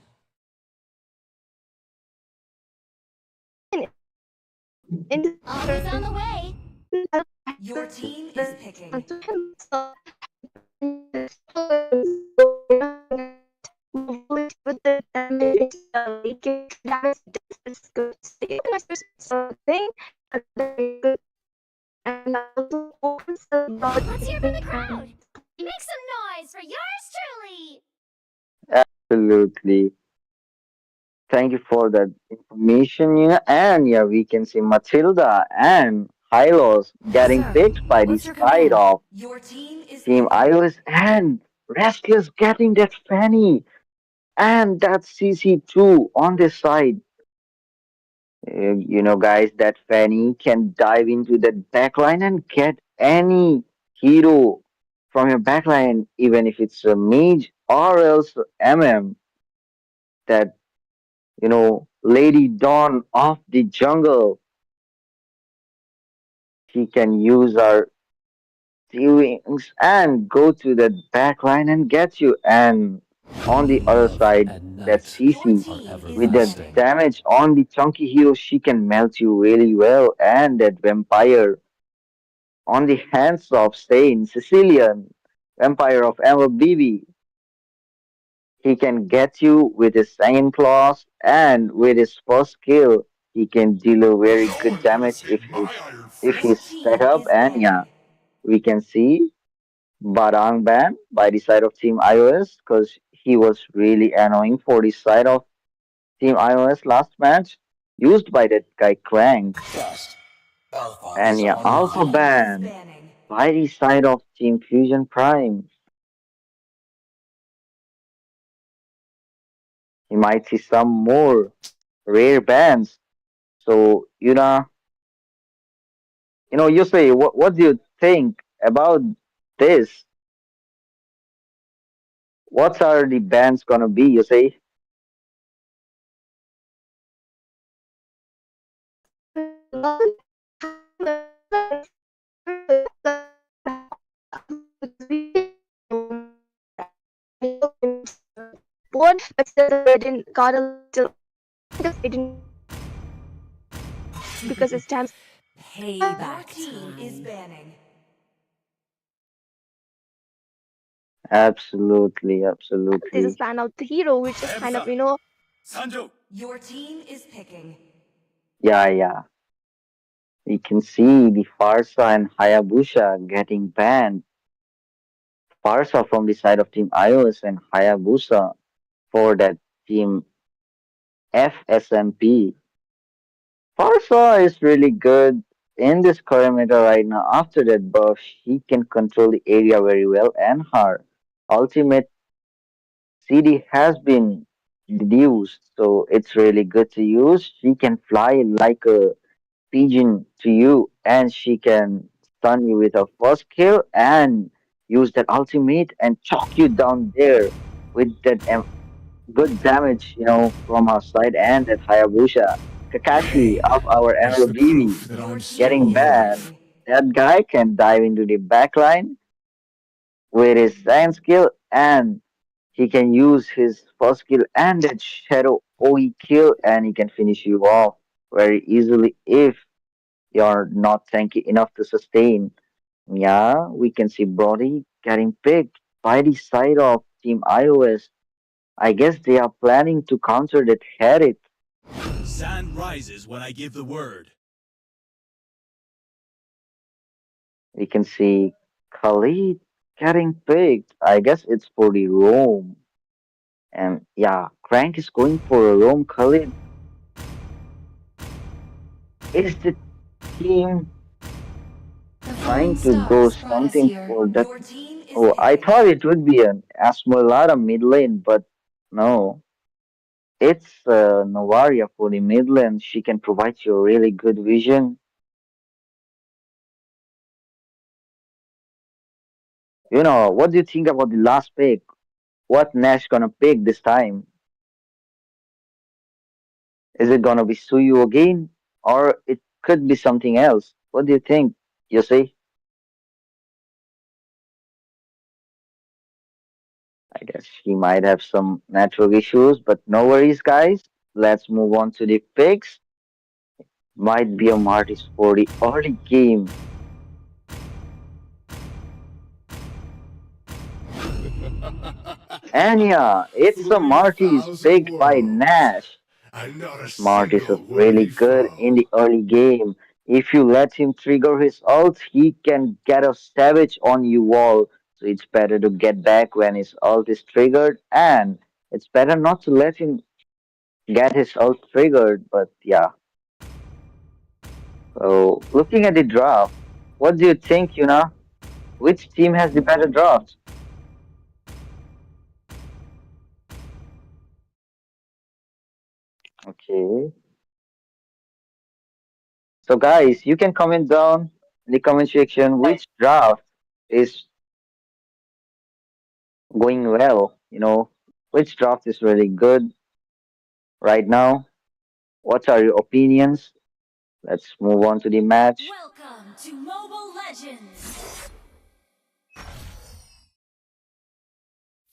In this Always on the way. Your team is picking. to himself with the damage that is good thing good and also opens about Let's hear from even the crowd. prime. Make some noise for yours truly. Absolutely. Thank you for that information, And yeah, we can see Matilda and Hylos getting Sir, picked by the what's your side command? of Your team is Team picking. iOS and Restless getting that Fanny and that CC2 on this side. You know, guys, that Fanny can dive into the backline and get any hero from your backline, even if it's a mage or else MM. That, Lady Dawn of the jungle, she can use our wings and go to the backline and get you. And on the other side, that Your CC team is with the banning. damage on the chunky hero, she can melt you really well. And that vampire on the hands of Saint Sicilian, vampire of MLBB, he can get you with his second claws and with his first kill. He can deal a very good damage if Your he's set team up. is And yeah, banning. we can see Barang ban by the side of Team iOS because he was really annoying for the side of Team iOS last match, used by that guy Crank. And yeah, Your also team is banned banning. by the side of Team Fusion Prime. You might see some more rare bans. So, you say, what do you think about this? What are the bans gonna be, you say? Board, but still I didn't got a little because I didn't because his time Your Payback team is time. banning. Absolutely, they just absolutely. ban out the hero, which is kind of Your team is picking. Yeah, yeah. We can see the Farsa and Hayabusa getting banned. Farsa from the side of Team iOS and Hayabusa for that Team FSMP. Farsa is really good in this current meta right now. After that buff, she can control the area very well, and her ultimate CD has been reduced, so it's really good to use. She can fly like a pigeon to you, and she can stun you with her first kill and use that ultimate and chalk you down there with that good damage, from her side. And that Hayabusa Kakashi of our MLBB Your team getting is banned. banning. That guy can dive into the backline with his second skill, and he can use his first skill and that shadow OE kill, and he can finish you off very easily if you're not tanky enough to sustain. Yeah, we can see Brody getting picked by the side of Team iOS. I guess they are planning to counter that Harriet. Sand rises when I give the word. We can see Khalid getting picked. I guess it's for the Rome. And yeah, Crank is going for a Rome. Khalid is the team The falling trying to go stars brought us something here. for that. Your team is Oh, I picking. thought it would be an Asmolada mid lane, but no. It's Novaria for the mid lane. She can provide you a really good vision. What do you think about the last pick? What Nash gonna pick this time? Is it gonna be Suyu again? Or it could be something else? What do you think, Yosei? I guess he might have some network issues, but no worries, guys. Let's move on to the picks. Might be a Martis for the early game. And yeah, it's a Martis picked by Nash. Martis is really good in the early game. If you let him trigger his ult, he can get a savage on you all. So it's better to get back when his ult is triggered, and it's better not to let him get his ult triggered. But yeah, so looking at the draft, what do you think, Yuna? Which team has the better draft? Okay. So guys, you can comment down in the comment section which draft is going well, which draft is really good right now. What are your opinions? Let's move on to the match. Welcome to Mobile Legends!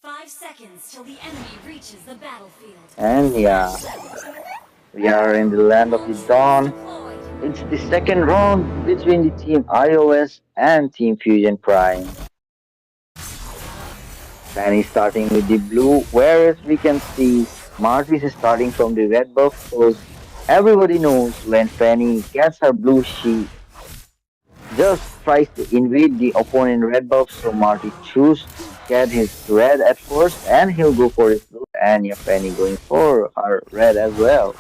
5 seconds till the enemy reaches the battlefield. And yeah, we are in the land of the dawn. It's the second round between the team iOS and Team Fusion Prime. Fanny starting with the blue, whereas we can see Martis is starting from the red buff because everybody knows when Fanny gets her blue, she just tries to invade the opponent red buff, so Marty chooses to get his red at first and he'll go for his blue, and yeah, Fanny going for her red as well.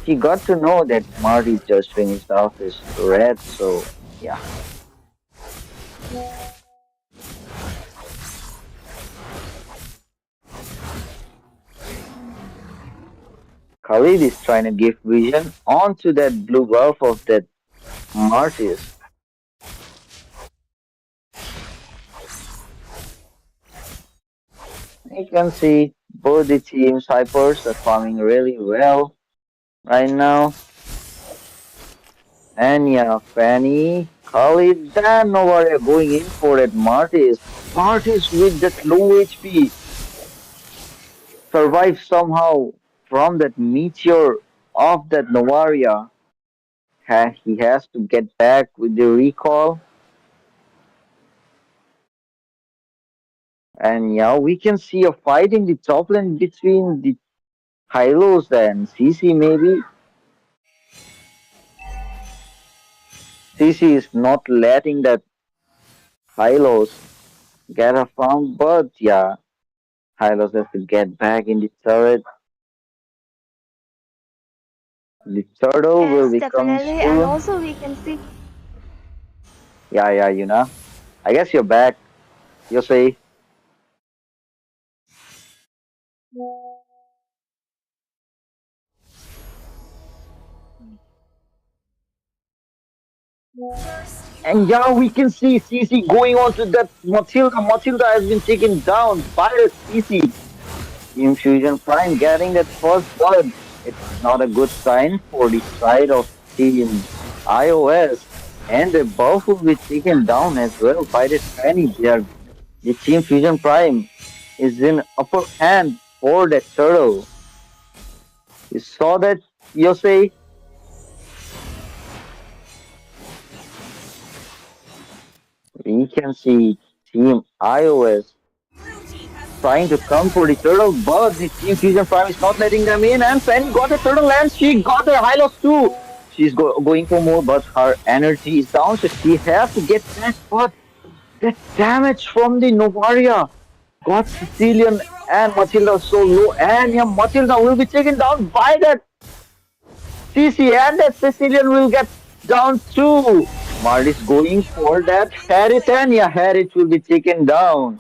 She got to know that Marty just finished off his red, so yeah. Khalid is trying to give vision onto that blue buff of that Martis. You can see both the teams hypers are farming really well right now. And yeah, Fanny, Khalid, and Novaria going in for that Martis. Martis with that low HP survives somehow from that meteor of that Novaria. He has to get back with the recall. And yeah, we can see a fight in the top lane between the Hylos and CC maybe. CC is not letting that Hylos get a farm, but yeah, Hylos has to get back in the turret. The turtle will Yes, be coming definitely. And soon. also we can see. Yeah, I guess you're back. You say. And yeah, we can see CC going on to that Matilda. Matilda has been taken down by the CC. Team Fusion Prime getting that first blood. It's not a good sign for the side of Team iOS. And the buff will be taken down as well by the Fanny. The Team Fusion Prime is in upper hand for the turtle. You saw that, Yosei? We can see Team iOS trying to come for the turtle, but the Team Fusion Prime is not letting them in. And Fanny got a turtle and she got her Hylos too. She's going for more, but her energy is down, so she has to get back. But the damage from the Novaria got Sicilian and Matilda so low, and yeah, Matilda will be taken down by that CC, and that Sicilian will get down too. Marty's going for that Harris, and yeah, Harris will be taken down.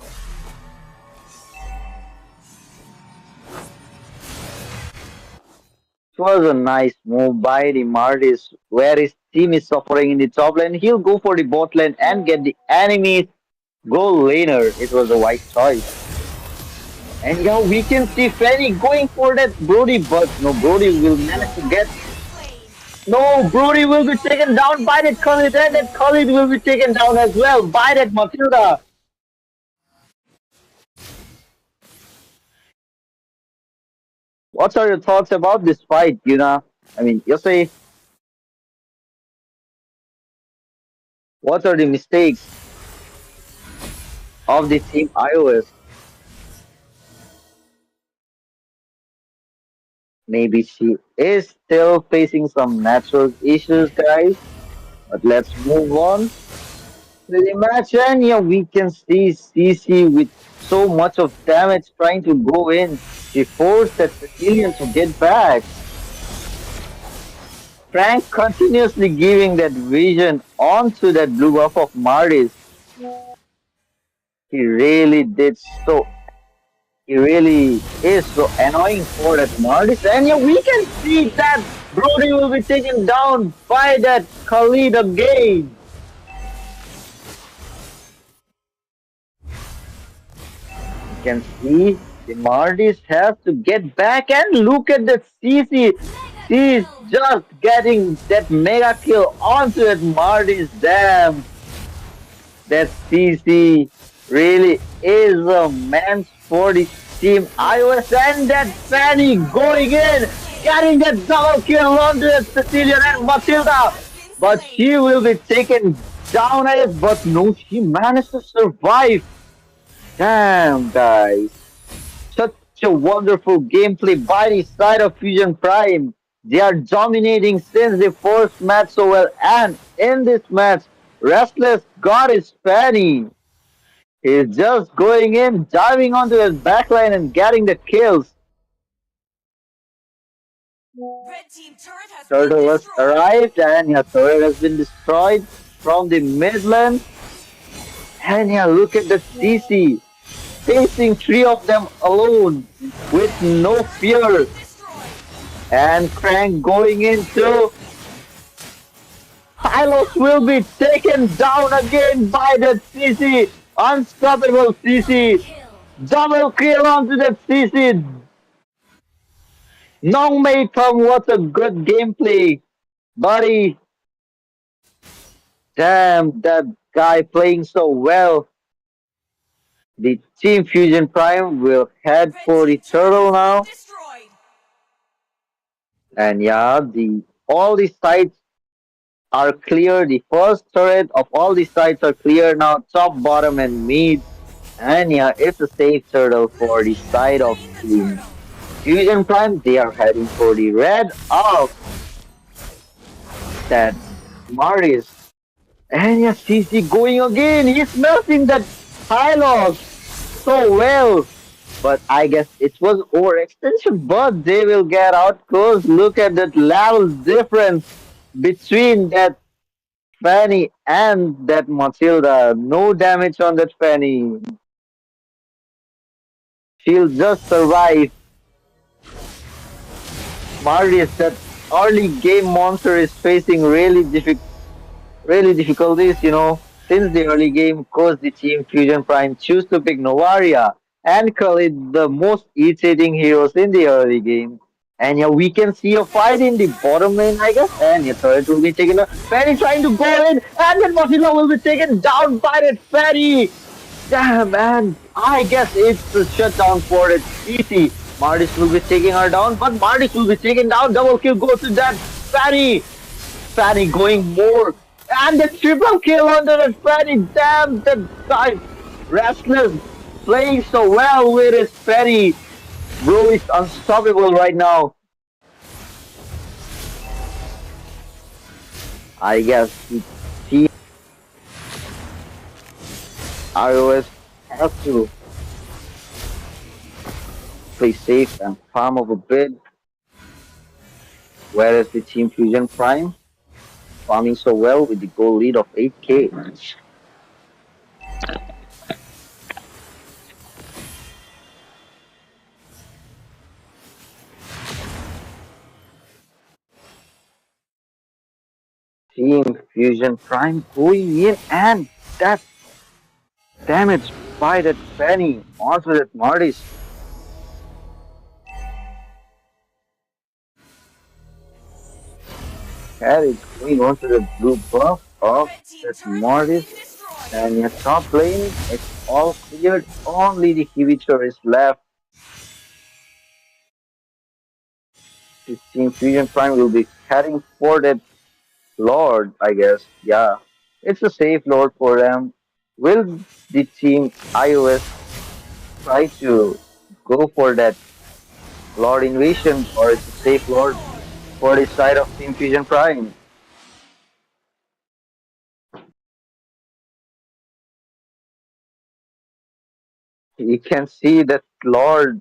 It was a nice move by the Martis, where his team is suffering in the top lane. He'll go for the bot lane and get the enemy's goal laner. It was a wise choice. And yeah, we can see Fanny going for that Brody, but no, Brody will manage to get. No, Brody will be taken down by that Khalid, and that Khalid will be taken down as well by that Matilda. What are your thoughts about this fight, Yuna? I mean, you say, what are the mistakes of the team iOS? Maybe she is still facing some network issues, guys. But let's move on to the match. And yeah, we can see CC with so much of damage trying to go in. She forced that Sicilian to get back. Frank continuously giving that vision onto that blue buff of Martis. He really did so He really is so annoying for that Martis. And yeah, we can see that Brody will be taken down by that Khalid again. You can see the Martis have to get back and look at the CC. Mega She's kill! just getting that mega kill onto that Martis. Damn, that CC really is a man for the team iOS, and that Fanny going in, getting that double kill onto that Cecilia and Matilda. Has been But slain! she will be taken down, I guess. But no, she managed to survive. Damn, guys. Such a wonderful gameplay by the side of Fusion Prime. They are dominating since the first match so well, and in this match, Restless got his Fanny. He's just going in, diving onto his backline and getting the kills. Red team turret has been Turtle has destroyed! arrived, and your turret has been destroyed from the midland. And yeah, look at the CC facing three of them alone with no Turret has fear. been destroyed! And Crank going into Hylos will be taken down again by that CC. Unstoppable Double CC. kill! Double kill onto that CC. Nong Mei Thum, what a good gameplay, buddy. Damn, that guy playing so well. The Team Fusion Prime will head Red for the team turret turtle has been now. destroyed! And yeah, the all the sites are clear. The first turret of all the sites are clear now, top, bottom, and mid. And yeah, it's a safe turtle Blue for the team has side of slain the Team turtle! Fusion Prime. They are heading for the red of that Marius. And yeah, CC going again. He's melting that Hylos so well. But I guess it was overextension, but they will get out because look at that level difference between that Fanny and that Matilda. No damage on that Fanny. She'll just survive. Marius, that early game monster is facing really difficulties, since the early game because the Team Fusion Prime choose to pick Novaria and Khalid, the most irritating heroes in the early game. And yeah, we can see a fight Red in team the turret bottom has lane, been I guess. And yeah, destroyed! turret will be taken. Ferry trying to go in, and then Mozilla will be taken down by that Ferry. Damn, man. I guess it's a shutdown for it. Easy. Martis will be taking her down, but Martis will be taken down. Double kill goes to that Fanny. Fanny going more. And the triple kill under the Fanny. Damn, the guy. Restless playing so well with his Fanny. Bro is unstoppable right now. I guess the team iOS have to play safe and farm up a bit, whereas the Team Fusion Prime farming so well with the goal lead of 8k. Team Fusion Prime going in, and that damage by that Fanny onto that Martis. That is going onto the blue buff of Red team that turret has Martis. been destroyed! And your top lane, it's all cleared. Only the Kiwicher is left. This Team Fusion Prime will be heading for that Lord, I guess. Yeah. It's a safe Lord for them. Will the Team iOS try to go for that Lord invasion, or it's a safe Lord for the side of Team Fusion Prime? You can see that Lord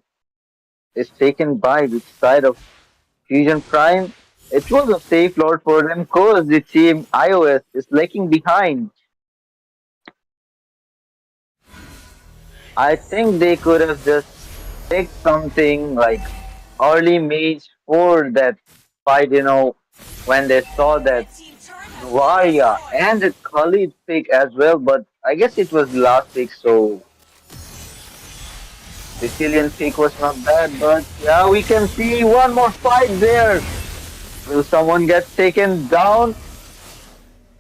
is taken by the side of Fusion Prime. It was a safe Lord for them because the Team iOS is lagging behind. I think they could have just Take something like early match for that fight, when they saw that Red team turret has slain the Varia Lord. and the Khalid pick as well, but I guess it was the last pick, so Sicilian pick was not bad, but yeah, we can see one more fight there. Will someone get taken down?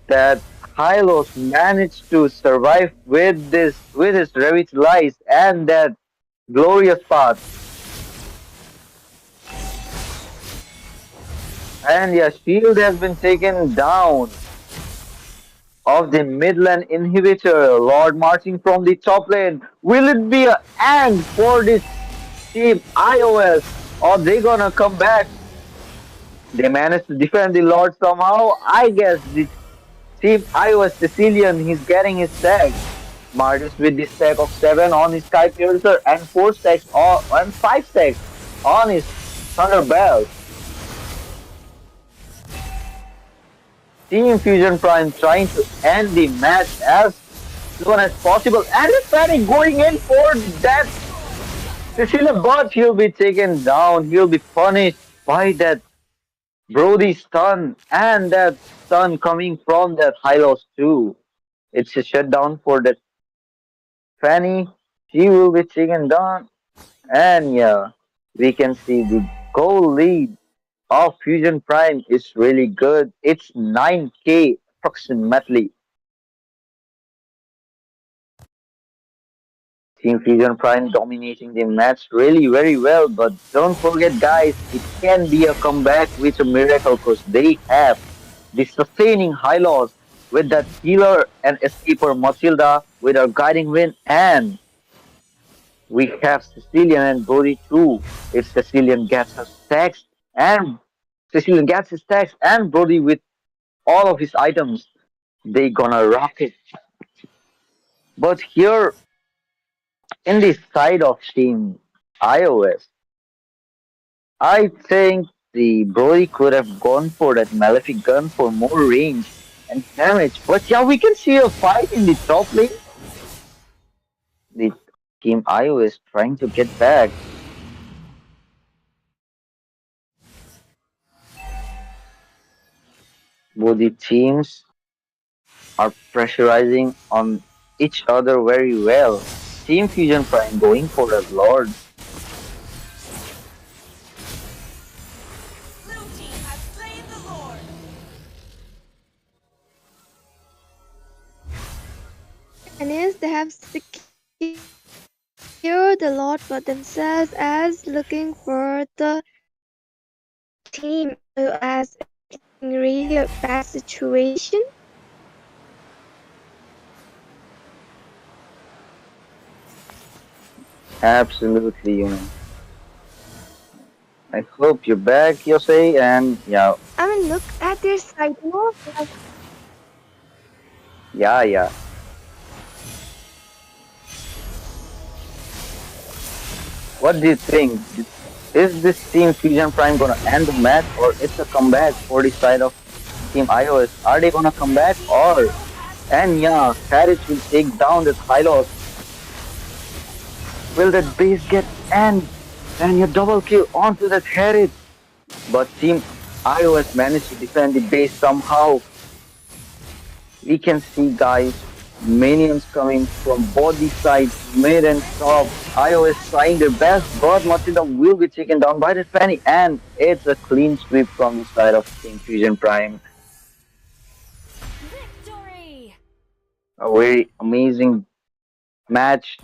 That Hylos managed to survive with his revitalized and that glorious path. And yeah, shield has been taken down of the mid lane inhibitor. Lord marching from the top lane. Will it be a end for this team iOS? Or they gonna come back? They managed to defend the Lord somehow. I guess the team iOS Sicilian, he's getting his stacks. Martis with the stack of 7 on his Sky Piercer and 4 stacks and 5 stacks on his Thunder Bell. Team Fusion Prime trying to end the match as soon as possible. And it's Panic going in for that Sicilian, but he'll be taken down. He'll be punished by that Brody stun and that stun coming from that Hylos too. It's a shutdown for that Fanny. She will be taken down. And yeah, we can see the goal lead of Fusion Prime is really good. It's 9k approximately. Team Fusion Prime dominating the match really very well, but don't forget guys, it can be a comeback with a miracle because they have the sustaining high loss with that healer and escaper Matilda with our guiding wind, and we have Sicilian and Brody too. If Sicilian gets her stacks and Sicilian gets his stacks and Brody with all of his items, they gonna rock it. But here in the side of Team iOS, I think the Brody could have gone for that Malefic gun for more range and damage. But yeah, we can see a fight in the top lane. The Team iOS trying to get back. Both the teams are pressurizing on each other very well. Team Fusion Prime going for a Lord. Blue team has slain the Lord. And yes, they have secured the lot for themselves as looking for the team as in really a bad situation. Absolutely, I hope you're back, Yosei, and yeah, I mean, look at their side. yeah. What do you think? Is this Team Fusion Prime gonna end the match, or it's a comeback for the side of Team iOS? Are they gonna come back, or and yeah, Harris will take down this Hylos. Will that base get end? And you double kill onto that Harris. But Team iOS managed to defend the base somehow. We can see guys, minions coming from both the sides, mid and top. iOS trying their best, but Matilda will be taken down by the Fanny, and it's a clean sweep from the side of Team Fusion Prime. Victory! A very amazing match,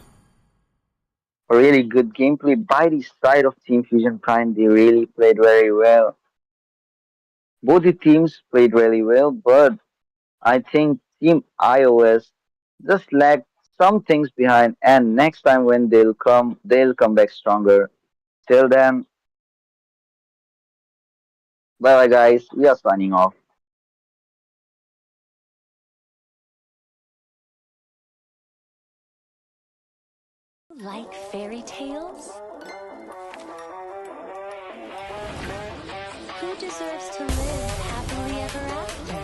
a really good gameplay by the side of Team Fusion Prime. They really played very well. Both the teams played really well, but I think Team iOS just lagged some things behind, and next time when they'll come back stronger. Till then, bye bye guys. We are signing off. Like fairy tales? Who deserves to live happily ever after?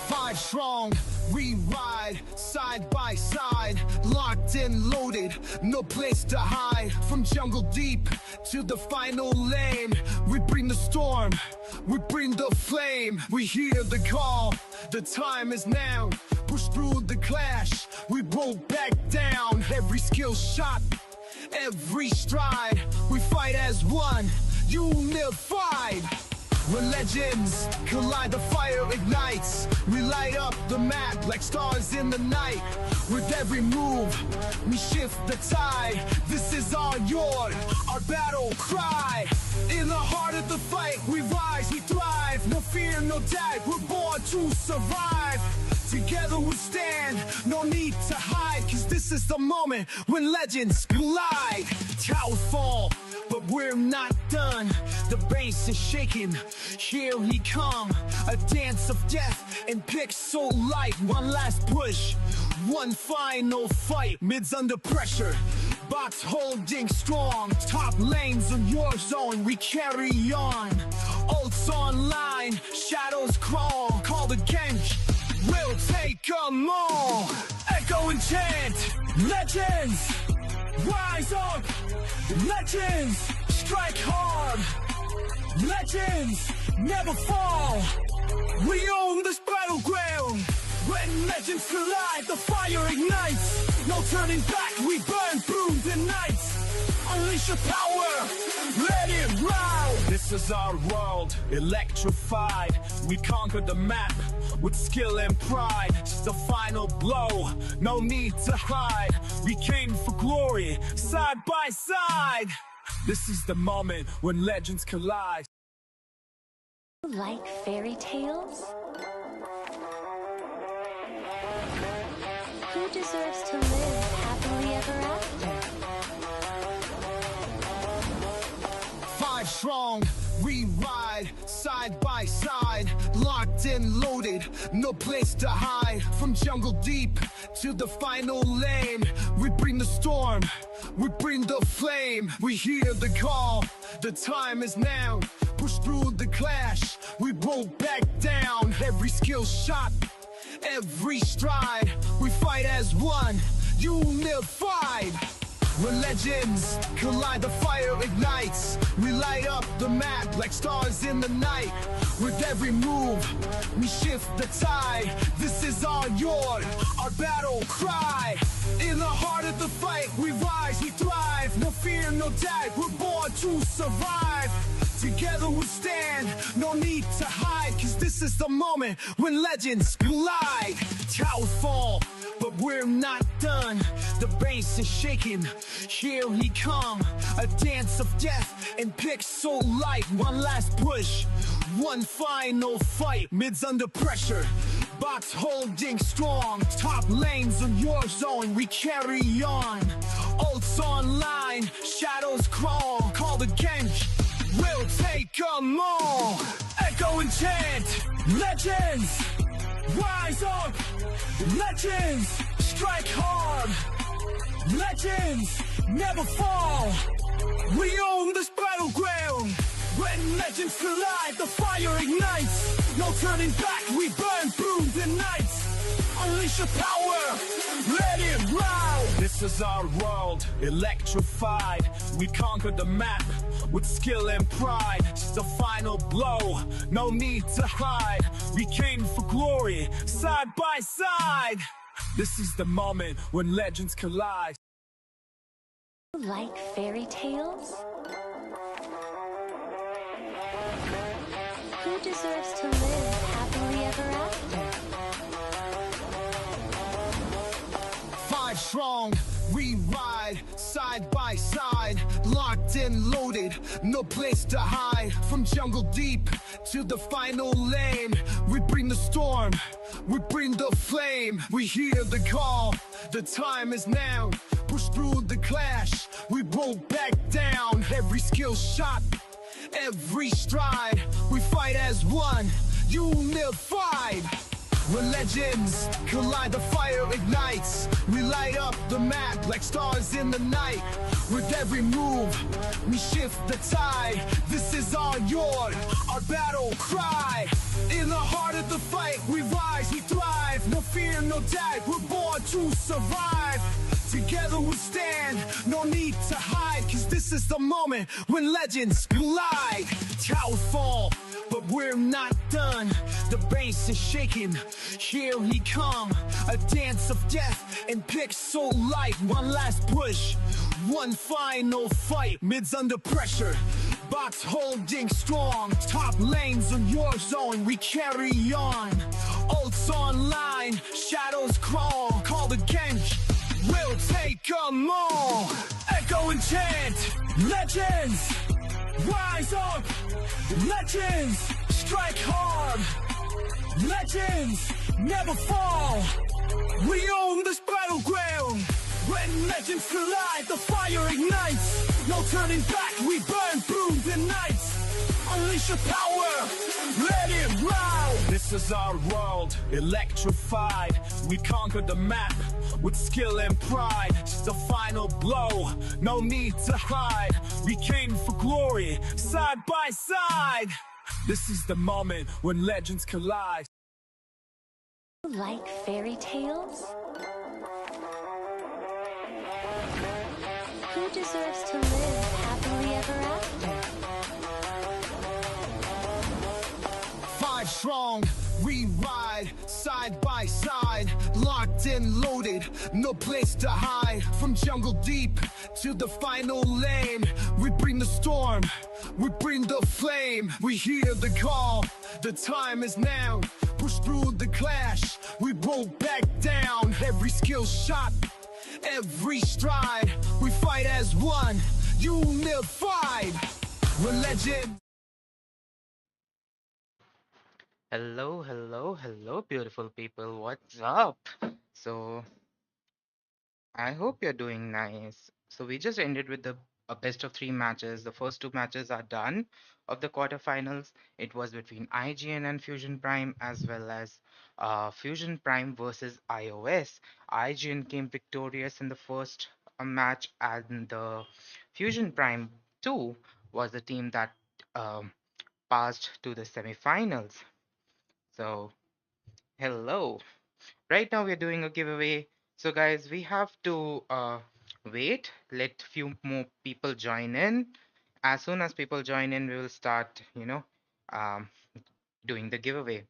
Five strong, we ride side by side, locked locked and loaded, no place to hide. From jungle deep to the final lane, we bring the storm, we bring the flame. We hear the call, the time is now. Push through the clash, we won't back down. Every skill shot, every stride, we fight as one, unified. When legends collide, the fire ignites. We light up the map like stars in the night. With every move, we shift the tide. This is our battle cry. In the heart of the fight, we rise, we thrive. No fear, no doubt, we're born to survive. Together we stand, no need to hide. Cause this is the moment when legends collide. Towers fall, but we're not done. The base is shaking, here he come. A dance of death and pixel light. One last push, one final fight. Mids under pressure, box holding strong. Top lanes on your zone, we carry on. Ults online, shadows crawl. Call the gank, we'll take 'em all. Echo and chant, legends rise up. Legends strike hard. Legends never fall. We own this battleground. When legends collide, the fire ignites. No turning back, we burn through the night. Unleash your power, let it round. This is our world, electrified. We conquered the map with skill and pride. It's the final blow, no need to hide. We came for glory, side by side. This is the moment when legends collide. Like fairy tales? Who deserves to live happily ever after? Five strong, we ride side by side, locked and loaded, no place to hide. From jungle deep to the final lane, we bring the storm, we bring the flame. We hear the call, the time is now. Push through the clash, we won't back down. Every skill shot, every stride, we fight as one, unified. When legends collide, the fire ignites. We light up the map like stars in the night. With every move, we shift the tide. This is our battle cry. In the heart of the fight, we rise, we thrive. No fear, no doubt, we're born to survive. Together we stand, no need to hide. Cause this is the moment when legends collide. Towers fall, but we're not done. The base is shaking, here he come. A dance of death and pixel light. One last push, one final fight. Mids under pressure, box holding strong. Top lanes on your zone, we carry on. Ults online, shadows crawl. Call the gank, we'll take 'em all. Echo and chant, legends rise up. Legends strike hard. Legends never fall. We own this battleground. When legends collide, the fire ignites. No turning back, we burn through the night. Unleash your power, let it round. This is our world, electrified. We conquered the map with skill and pride. It's the final blow, no need to hide. We came for glory, side by side. This is the moment when legends collide. Like fairy tales? Who deserves to live happily ever after? Five strong, we ride side by side, locked and loaded, no place to hide. From jungle deep to the final lane, we bring the storm, we bring the flame. We hear the call, the time is now. Push through the clash, we won't back down. Every skill shot, every stride, we fight as one, unified. When legends collide, the fire ignites. We light up the map like stars in the night. With every move, we shift the tide. This is our battle cry. In the heart of the fight, we rise, we thrive. No fear, no doubt, we're born to survive. Together we stand, no need to hide, cause this is the moment when legends collide. Towers fall, but we're not done. The bass is shaking, here he come. A dance of death and pixel light. One last push, one final fight. Mids under pressure, box holding strong. Top lanes on your zone, we carry on. Ults online, shadows crawl. Call the Genj, we'll take 'em all. Echo and chant, legends, rise up. Legends, strike hard. Legends, never fall. We own this battleground. When legends collide, the fire ignites. No turning back, we burn through the nights. Unleash your power, let it ride. This is our world, electrified. We conquered the map with skill and pride. It's the final blow, no need to hide. We came for glory, side by side. This is the moment when legends collide. Like fairy tales? Who deserves to live happily ever after? Five strong, we ride side by side, locked and loaded, no place to hide. From jungle deep to the final lane, we bring the storm, we bring the flame. We hear the call, the time is now. Push through the clash, we won't back down. Every skill shot, every stride, we fight as one, unified. We're legend. Hello, hello, hello, beautiful people. What's up? So, I hope you're doing nice. So, we just ended with the a best of three matches. The first two matches are done of the quarterfinals. It was between IGN and Fusion Prime, as well as Fusion Prime versus iOS. IGN came victorious in the first match, and the Fusion Prime 2 was the team that um, passed to the semifinals. So, hello. Right now we're doing a giveaway. So guys, we have to wait, let few more people join in. As soon as people join in, we will start, um, doing the giveaway.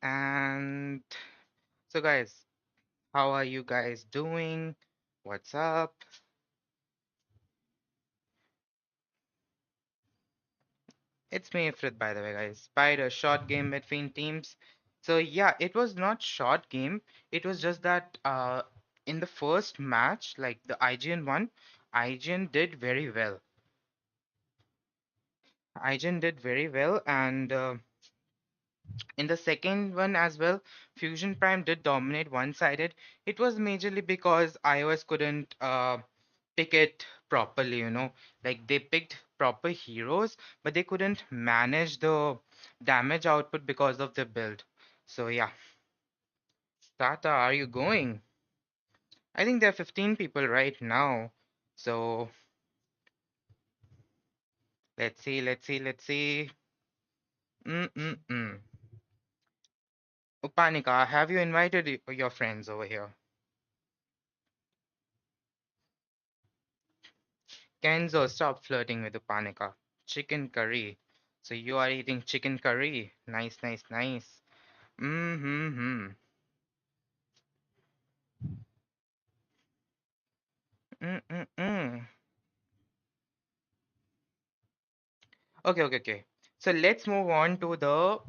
And so guys, how are you guys doing? What's up? It's me, Ifrit, by the way, guys. Spider, short game between teams. So yeah, it was not short game. It was just that in the first match, like the IGN one, IGN did very well. IGN did very well, and in the second one as well, Fusion Prime did dominate one-sided. It was majorly because iOS couldn't pick it properly, like they picked proper heroes, but they couldn't manage the damage output because of the build. So yeah, Tata, are you going? I think there are 15 people right now. So let's see, let's see, let's see. Mm-mm-mm. Upanika, have you invited your friends over here? Kenzo, stop flirting with Upanika. Chicken curry. So you are eating chicken curry. Nice, nice, nice. Mm-hmm. Mm-mm-mm. Okay, okay, okay. So let's move on to the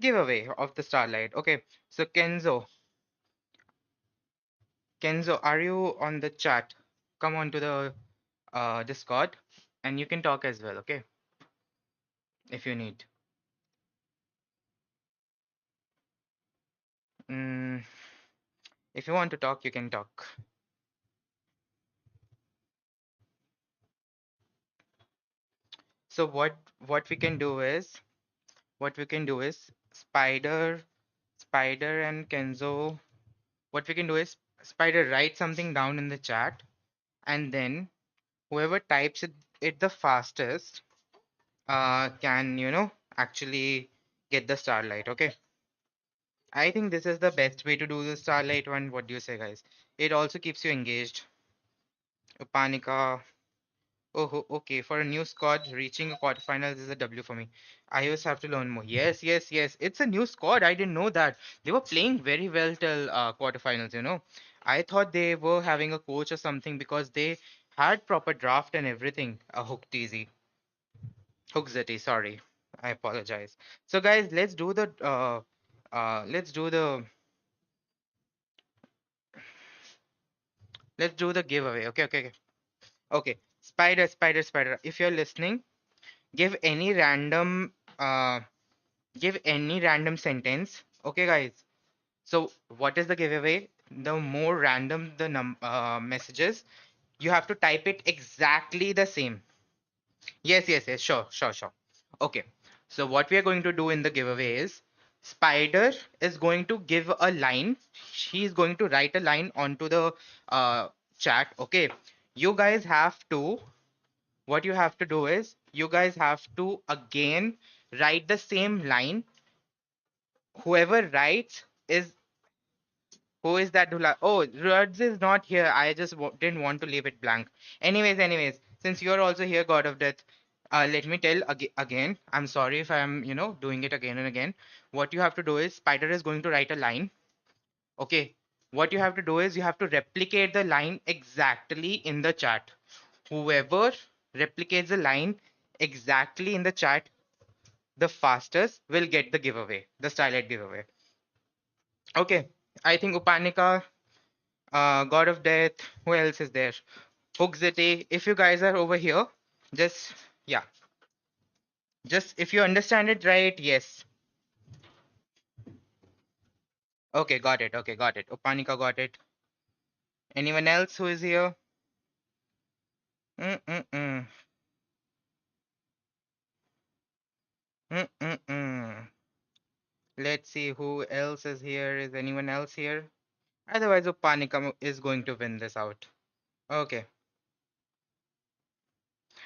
giveaway of the Starlight. Okay, so Kenzo, are you on the chat? Come on to the Discord, and you can talk as well, okay? If you need. Mm, if you want to talk, you can talk. So what we can do is Spider and Kenzo. What we can do is Spider write something down in the chat, and then whoever types it the fastest can actually get the starlight. Okay, I think this is the best way to do the Starlight one. What do you say, guys? It also keeps you engaged. Upanika. Oh, okay. For a new squad, reaching a quarterfinals is a W for me. I just have to learn more. Yes, yes, yes. It's a new squad. I didn't know that. They were playing very well till quarterfinals, you know. I thought they were having a coach or something because they had proper draft and everything. A hook teasy. Hook zitty, sorry. I apologize. So guys, let's do the giveaway. Okay, okay, okay. Okay. Spider. If you're listening, give any random uh sentence. Okay, guys. So what is the giveaway? The more random the messages, you have to type it exactly the same. Yes. Sure. Okay. So what we are going to do in the giveaway is Spider is going to give a line. She's going to write a line onto the chat. Okay. You guys have to, what you have to do is you guys have to again write the same line. Whoever writes is who is that Dula? Oh, Ruds is not here. I just didn't want to leave it blank. Anyways, since you're also here, God of Death, let me tell again. I'm sorry if I'm, doing it again and again. What you have to do is Spider is going to write a line. Okay. What you have to do is you have to replicate the line exactly in the chat. Whoever replicates the line exactly in the chat the fastest will get the giveaway, the Starlight giveaway. Okay. I think Upanika, God of Death. Who else is there? Hookzity. If you guys are over here, just yeah, just if you understand it right, yes. Okay, got it. Okay, got it. Upanika got it. Anyone else who is here? Mm-mm-mm. Mm-mm-mm. Let's see who else is here. Is anyone else here? Otherwise, Upanika is going to win this out. Okay.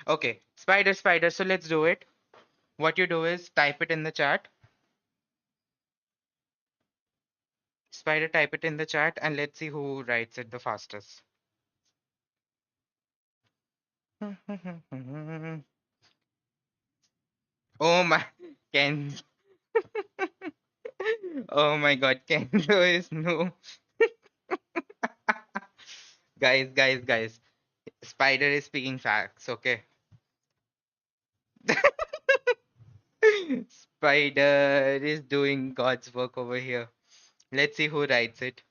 Okay. Spider. So let's do it. What you do is type it in the chat. Spider, type it in the chat and let's see who writes it the fastest. Oh my, Ken. Oh my God, Kenzo is no. Guys. Spider is speaking facts, okay? Spider is doing God's work over here. Let's see who writes it.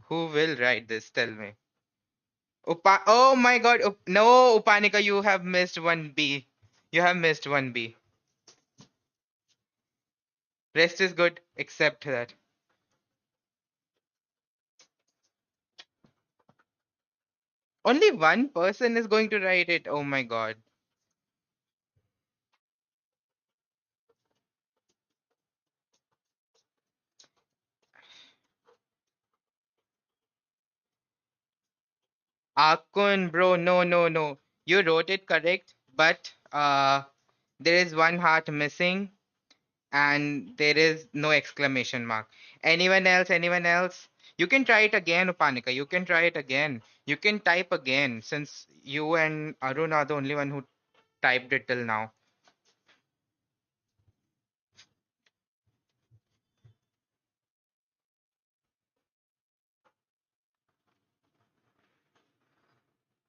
Who will write this? Tell me. Oh my God. No, Upanika, you have missed one B. You have missed one B. Rest is good, except that. Only one person is going to write it. Oh my God. Akun, bro, no. You wrote it correct, but there is one heart missing and there is no exclamation mark. Anyone else? Anyone else? You can try it again, Upanika. You can try it again. You can type again since you and Arun are the only one who typed it till now.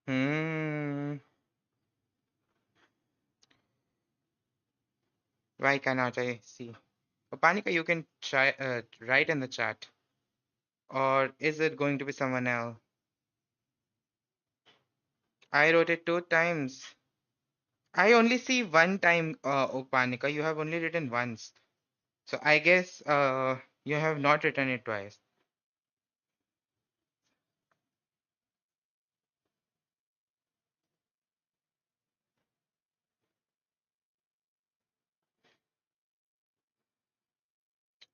Hmm. Why cannot I see? Upanika, you can try write in the chat. Or is it going to be someone else? I wrote it 2 times. I only see one time, Upanika. You have only written once. So I guess you have not written it twice.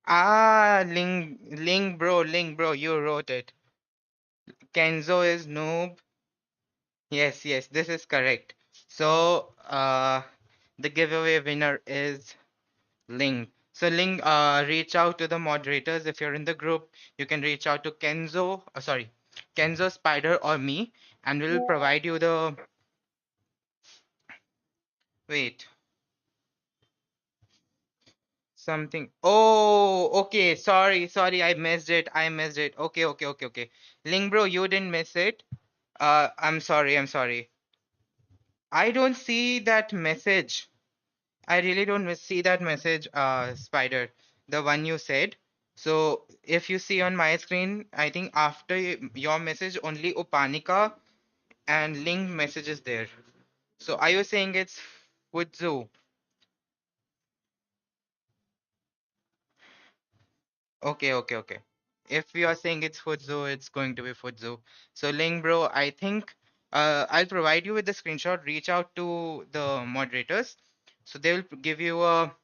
Ah, Ling bro, you wrote it. Kenzo is noob. Yes, this is correct. So, the giveaway winner is Ling. So Ling, reach out to the moderators. If you're in the group, you can reach out to Kenzo, Spider, or me, and we'll provide you the. Wait, something. Oh, okay. Sorry. I missed it. Okay. Ling, bro, you didn't miss it. I'm sorry. I don't see that message. I really don't see that message, Spider, the one you said. So if you see on my screen, I think after your message, only Upanika and Ling message is there. So are you saying it's Fuzzu? Okay. If you are saying it's Fuzzu, it's going to be Fuzzu. So Ling, bro, I think I'll provide you with the screenshot. Reach out to the moderators, so they will give you a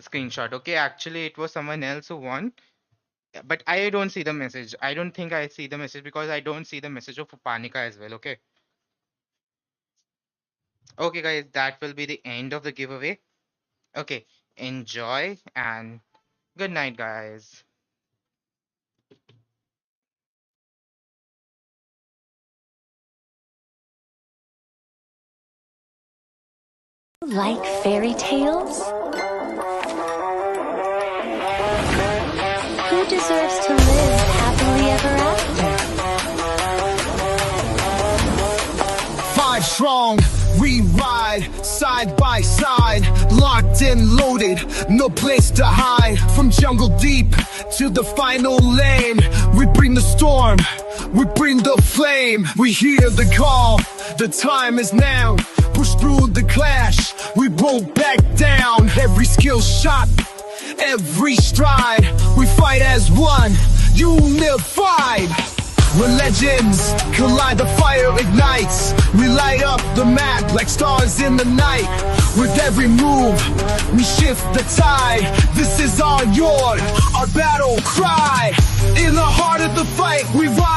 screenshot. Okay, actually, it was someone else who won. But I don't see the message. I don't think I see the message because I don't see the message of Upanika as well. Okay. Okay, guys, that will be the end of the giveaway. Okay. Enjoy and good night, guys. Like fairy tales? Who deserves to live happily ever after? 5 strong, we ride side by side, locked and loaded, no place to hide. From jungle deep to the final lane, we bring the storm, we bring the flame. We hear the call, the time is now. Push through the clash, we won't back down. Every skill shot, every stride, we fight as one, unified. When legends collide, the fire ignites. We light up the map like stars in the night. With every move, we shift the tide. This is our battle cry. In the heart of the fight, we rise.